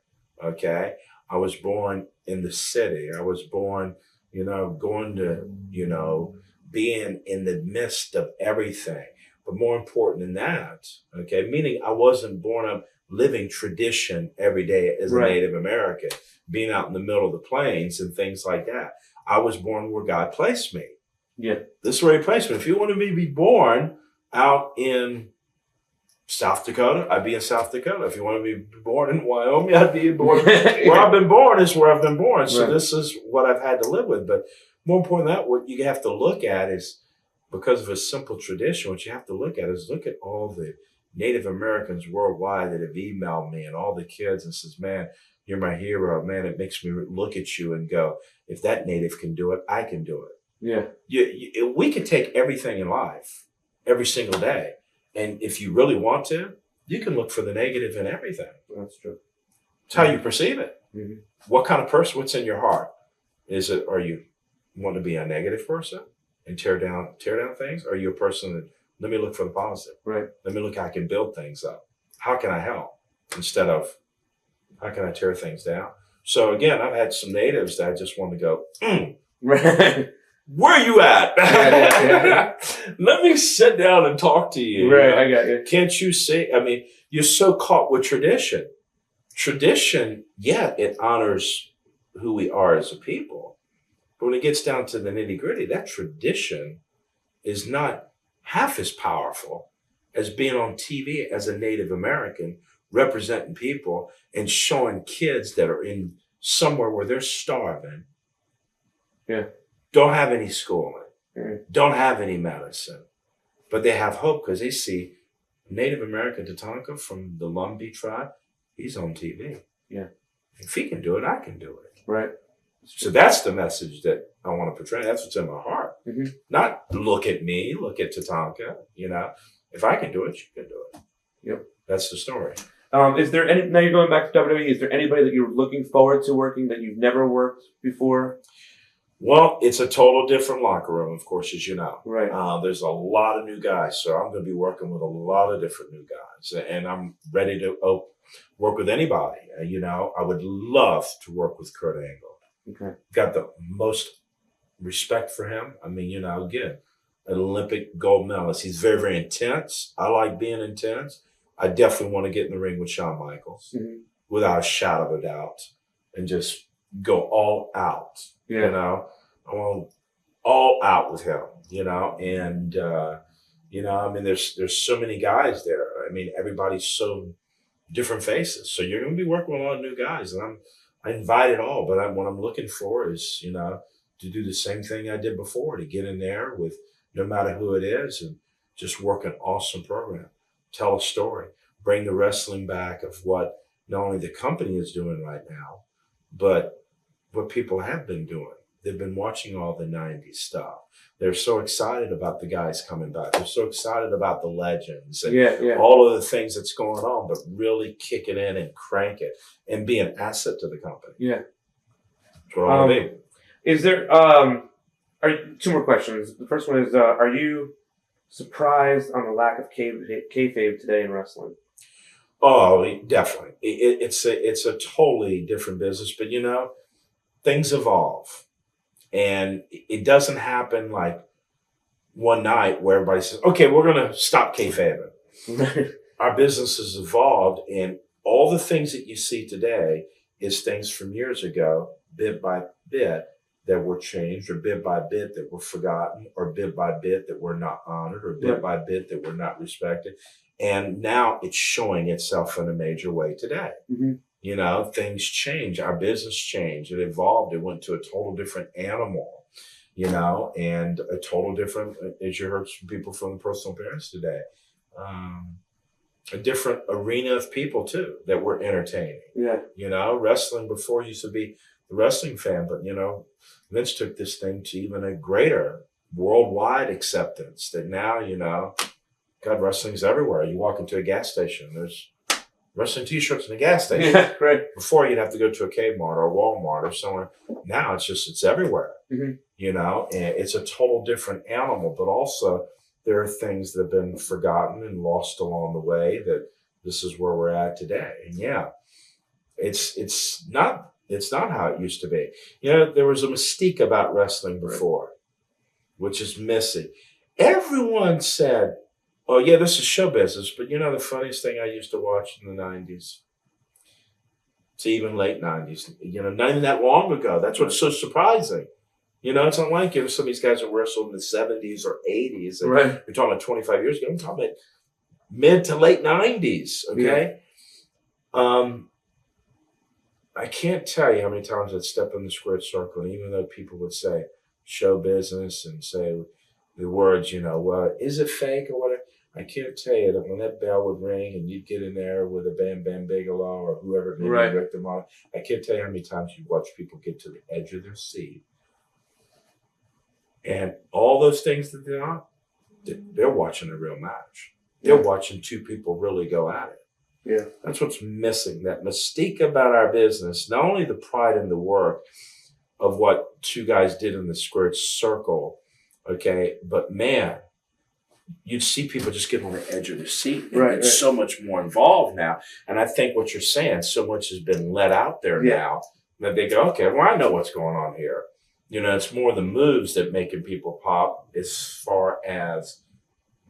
I was born in the city. I was born, going to, being in the midst of everything. But more important than that, okay, meaning I wasn't born up living tradition every day as a Native American, being out in the middle of the plains and things like that. I was born where God placed me. Yeah. This is where he placed me. If you wanted me to be born out in South Dakota, I'd be in South Dakota. If you wanted me to be born in Wyoming, I'd be born. Where I've been born is where I've been born. So this is what I've had to live with. But more important than that, what you have to look at is, because of a simple tradition, what you have to look at is look at all the Native Americans worldwide that have emailed me and all the kids and says, man, you're my hero. Man, it makes me look at you and go, if that Native can do it, I can do it. Yeah. We can take everything in life every single day. And if you really want to, you can look for the negative in everything. That's true. It's how you perceive it. Mm-hmm. What kind of person, what's in your heart? Are you want to be a negative person and tear down things? Or are you a person that, let me look for the positive? Right. Let me look how I can build things up. How can I help? Instead of, how can I tear things down? So again, I've had some natives that I just want to go, Right. where are you at? Yeah. Let me sit down and talk to you. Right, I got you. Can't you see? I mean, you're so caught with tradition. Tradition, yeah, it honors who we are as a people. But when it gets down to the nitty gritty, that tradition is not half as powerful as being on TV as a Native American, representing people and showing kids that are in somewhere where they're starving. Yeah. Don't have any schooling, don't have any medicine, but they have hope because they see Native American Tatanka from the Lumbee tribe. He's on TV. Yeah. If he can do it, I can do it. Right. So that's the message that I want to portray. That's what's in my heart. Mm-hmm. Not look at me, look at Tatanka. If I can do it, you can do it. Yep. That's the story. Is there any, now you're going back to WWE, is there anybody that you're looking forward to working that you've never worked before? Well, it's a total different locker room, of course, as you know. Right. There's a lot of new guys, so I'm going to be working with a lot of different new guys, and I'm ready to work with anybody. I would love to work with Kurt Angle. Okay. Got the most respect for him. I mean, again, an Olympic gold medalist. He's very, very intense. I like being intense. I definitely want to get in the ring with Shawn Michaels, without a shadow of a doubt, and just go all out. Yeah. I want all out with him, and, I mean, there's so many guys there. I mean, everybody's so different faces. So you're going to be working with a lot of new guys, and I invite it all. But what I'm looking for is, to do the same thing I did before, to get in there with no matter who it is and just work an awesome program, tell a story, bring the wrestling back of what not only the company is doing right now, but what people have been doing. They've been watching all the 90s stuff. They're so excited about the guys coming back. They're so excited about the legends and all of the things that's going on, but really kick it in and crank it and be an asset to the company. Yeah. That's what I want to be. Is there, two more questions. The first one is, are you surprised on the lack of kayfabe today in wrestling? Oh, definitely. It's a totally different business, but things evolve, and it doesn't happen like one night where everybody says, okay, we're going to stop kayfabing. Our business has evolved, and all the things that you see today is things from years ago, bit by bit, that were changed, or bit by bit that were forgotten, or bit by bit that were not honored, or bit by bit that were not respected. And now it's showing itself in a major way today. Mm-hmm. Things change. Our business changed. It evolved. It went to a total different animal, and a total different, as you heard from people from the personal appearance today, a different arena of people too that were entertaining. Yeah. Wrestling before used to be the wrestling fan, but Vince took this thing to even a greater worldwide acceptance that now, God, wrestling's everywhere. You walk into a gas station, there's wrestling t-shirts in a gas station. Yeah, right. Before you'd have to go to a Kmart or a Walmart or somewhere. Now it's everywhere. Mm-hmm. And it's a total different animal, but also there are things that have been forgotten and lost along the way that this is where we're at today. And yeah, it's not It's not how it used to be. You know, there was a mystique about wrestling before, which is missing. Everyone said, oh, yeah, this is show business. But you know, the funniest thing I used to watch in the 90s, to even late 90s, you know, not even that long ago. That's what's so surprising. You know, it's not like some of these guys who wrestled in the 70s or 80s. And Right. You're talking about 25 years ago. I'm talking about mid to late 90s, okay? Yeah. I can't tell you how many times I'd step in the squared circle, and even though people would say show business and say the words, you know, well, is it fake or whatever, I can't tell you that when that bell would ring and you'd get in there with a Bam Bigelow or whoever maybe Rick DeMont, I can't tell you how many times you watch people get to the edge of their seat. And all those things that they're watching a real match. They're watching two people really go at it. Yeah. That's what's missing, that mystique about our business, not only the pride in the work of what two guys did in the squared circle, okay, but man, you'd see people just get on the edge of their seat. It's so much more involved now. And I think what you're saying, so much has been let out there now that they go, okay, well, I know what's going on here. You know, it's more the moves that making people pop as far as,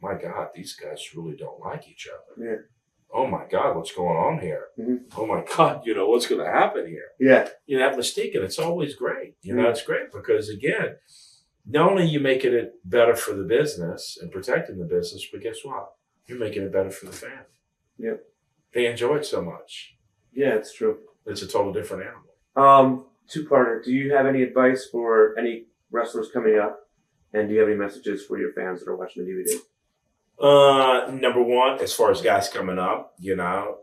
my God, these guys really don't like each other. Yeah. Oh my God, what's going on here? Mm-hmm. Oh my God, you know, what's going to happen here? Yeah. You know, that mystique, and it's always great. You know, it's great because, again, not only are you making it better for the business and protecting the business, but guess what? You're making it better for the fan. Yep. They enjoy it so much. Yeah, it's true. It's a total different animal. Two-parter. Do you have any advice for any wrestlers coming up? And do you have any messages for your fans that are watching the DVD? Number one, as far as guys coming up, you know,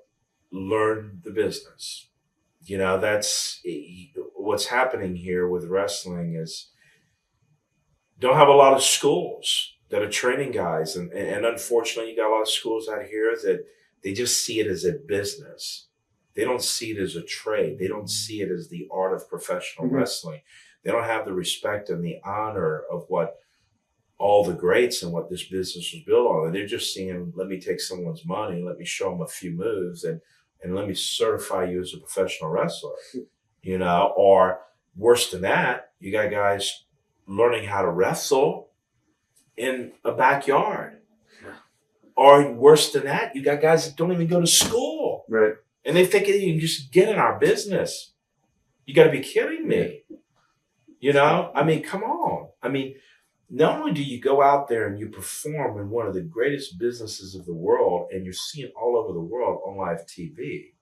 learn the business. You know, that's what's happening here with wrestling is don't have a lot of schools that are training guys. And unfortunately, you got a lot of schools out here that they just see it as a business. They don't see it as a trade. They don't see it as the art of professional wrestling. They don't have the respect and the honor of what all the greats and what this business was built on. And they're just seeing, let me take someone's money, let me show them a few moves, and let me certify you as a professional wrestler. You know, or worse than that, you got guys learning how to wrestle in a backyard. Or worse than that, you got guys that don't even go to school. Right. And they think you can just get in our business. You got to be kidding me. You know, I mean, come on. I mean, not only do you go out there and you perform in one of the greatest businesses of the world and you're seen all over the world on live TV,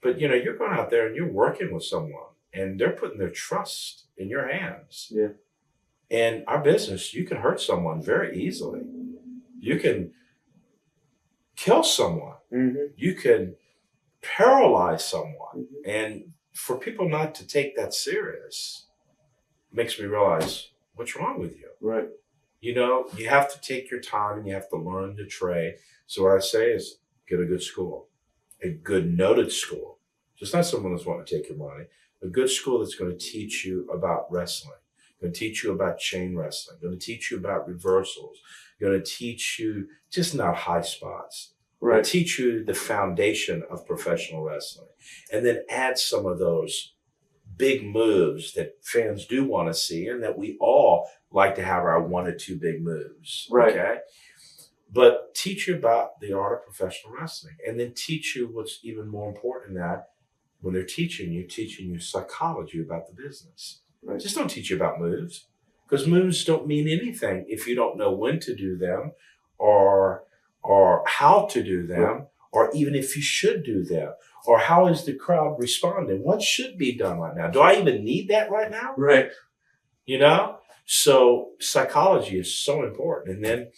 but, you know, you're going out there and you're working with someone and they're putting their trust in your hands. Yeah. And our business, you can hurt someone very easily. You can kill someone. You can paralyze someone. And for people not to take that serious makes me realize, what's wrong with you? Right. You know, you have to take your time and you have to learn the trade. So what I say is get a good school, a good noted school. Just not someone that's wanting to take your money. A good school that's going to teach you about wrestling, going to teach you about chain wrestling, going to teach you about reversals, going to teach you just not high spots. Right. Teach you the foundation of professional wrestling. And then add some of those big moves that fans do want to see and that we all like to have our one or two big moves. Right. Okay. But teach you about the art of professional wrestling and then teach you what's even more important than that. When they're teaching you psychology about the business. Right. Just don't teach you about moves because moves don't mean anything if you don't know when to do them or how to do them or even if you should do them. Or how is the crowd responding? What should be done right now? Do I even need that right now? Right. You know? So psychology is so important. And then,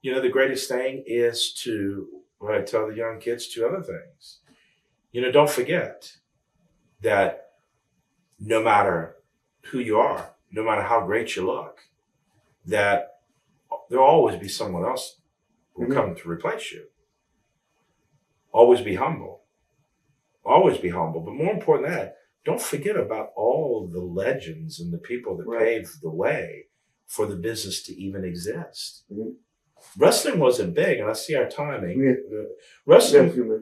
you know, the greatest thing is what I tell the young kids, two other things. You know, don't forget that no matter who you are, no matter how great you look, that there'll always be someone else who will come to replace you. Always be humble. Always be humble. But more important than that, don't forget about all the legends and the people that paved the way for the business to even exist. Wrestling wasn't big, and I see our timing. Wrestling,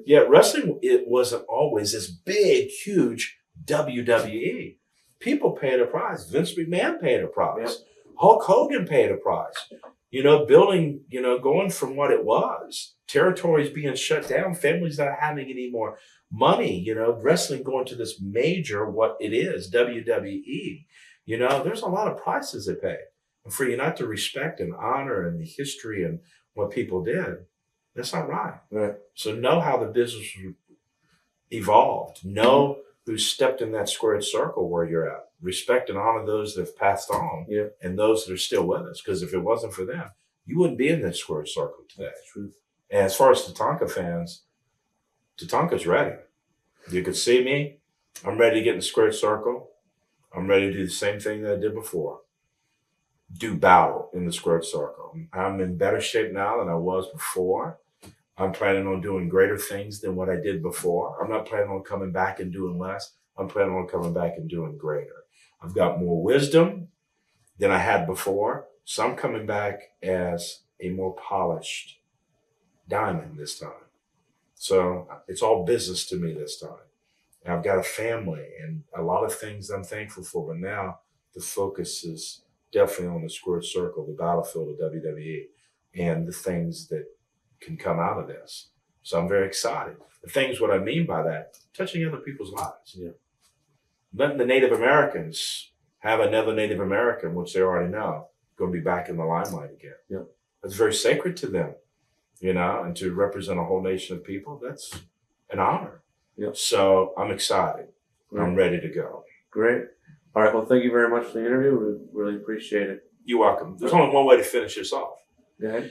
it wasn't always this big, huge WWE. People paid a price. Vince McMahon paid a price. Hulk Hogan paid a price. Building, going from what it was, territories being shut down, families not having any more money, wrestling going to this major, what it is, WWE. There's a lot of prices they pay. And for you not to respect and honor and the history and what people did, that's not right. Right. So know how the business evolved. Know who stepped in that squared circle where you're at. Respect and honor those that have passed on and those that are still with us. Because if it wasn't for them, you wouldn't be in that squared circle today. That's true. And as far as Tatanka fans, Tatanka's ready. You could see me. I'm ready to get in the squared circle. I'm ready to do the same thing that I did before. Do battle in the squared circle. I'm in better shape now than I was before. I'm planning on doing greater things than what I did before. I'm not planning on coming back and doing less. I'm planning on coming back and doing greater. I've got more wisdom than I had before. So I'm coming back as a more polished diamond this time. So it's all business to me this time. And I've got a family and a lot of things I'm thankful for. But now the focus is definitely on the squared circle, the battlefield of WWE, and the things that can come out of this. So I'm very excited. The things, what I mean by that, touching other people's lives. Yeah. Letting the Native Americans have another Native American, which they already know, going to be back in the limelight again. Yeah. That's very sacred to them, and to represent a whole nation of people, that's an honor. Yeah. So I'm excited. Right. I'm ready to go. Great. All right. Well, thank you very much for the interview. We really appreciate it. You're welcome. There's only one way to finish this off. Go ahead.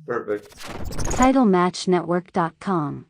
Perfect. TitleMatchNetwork.com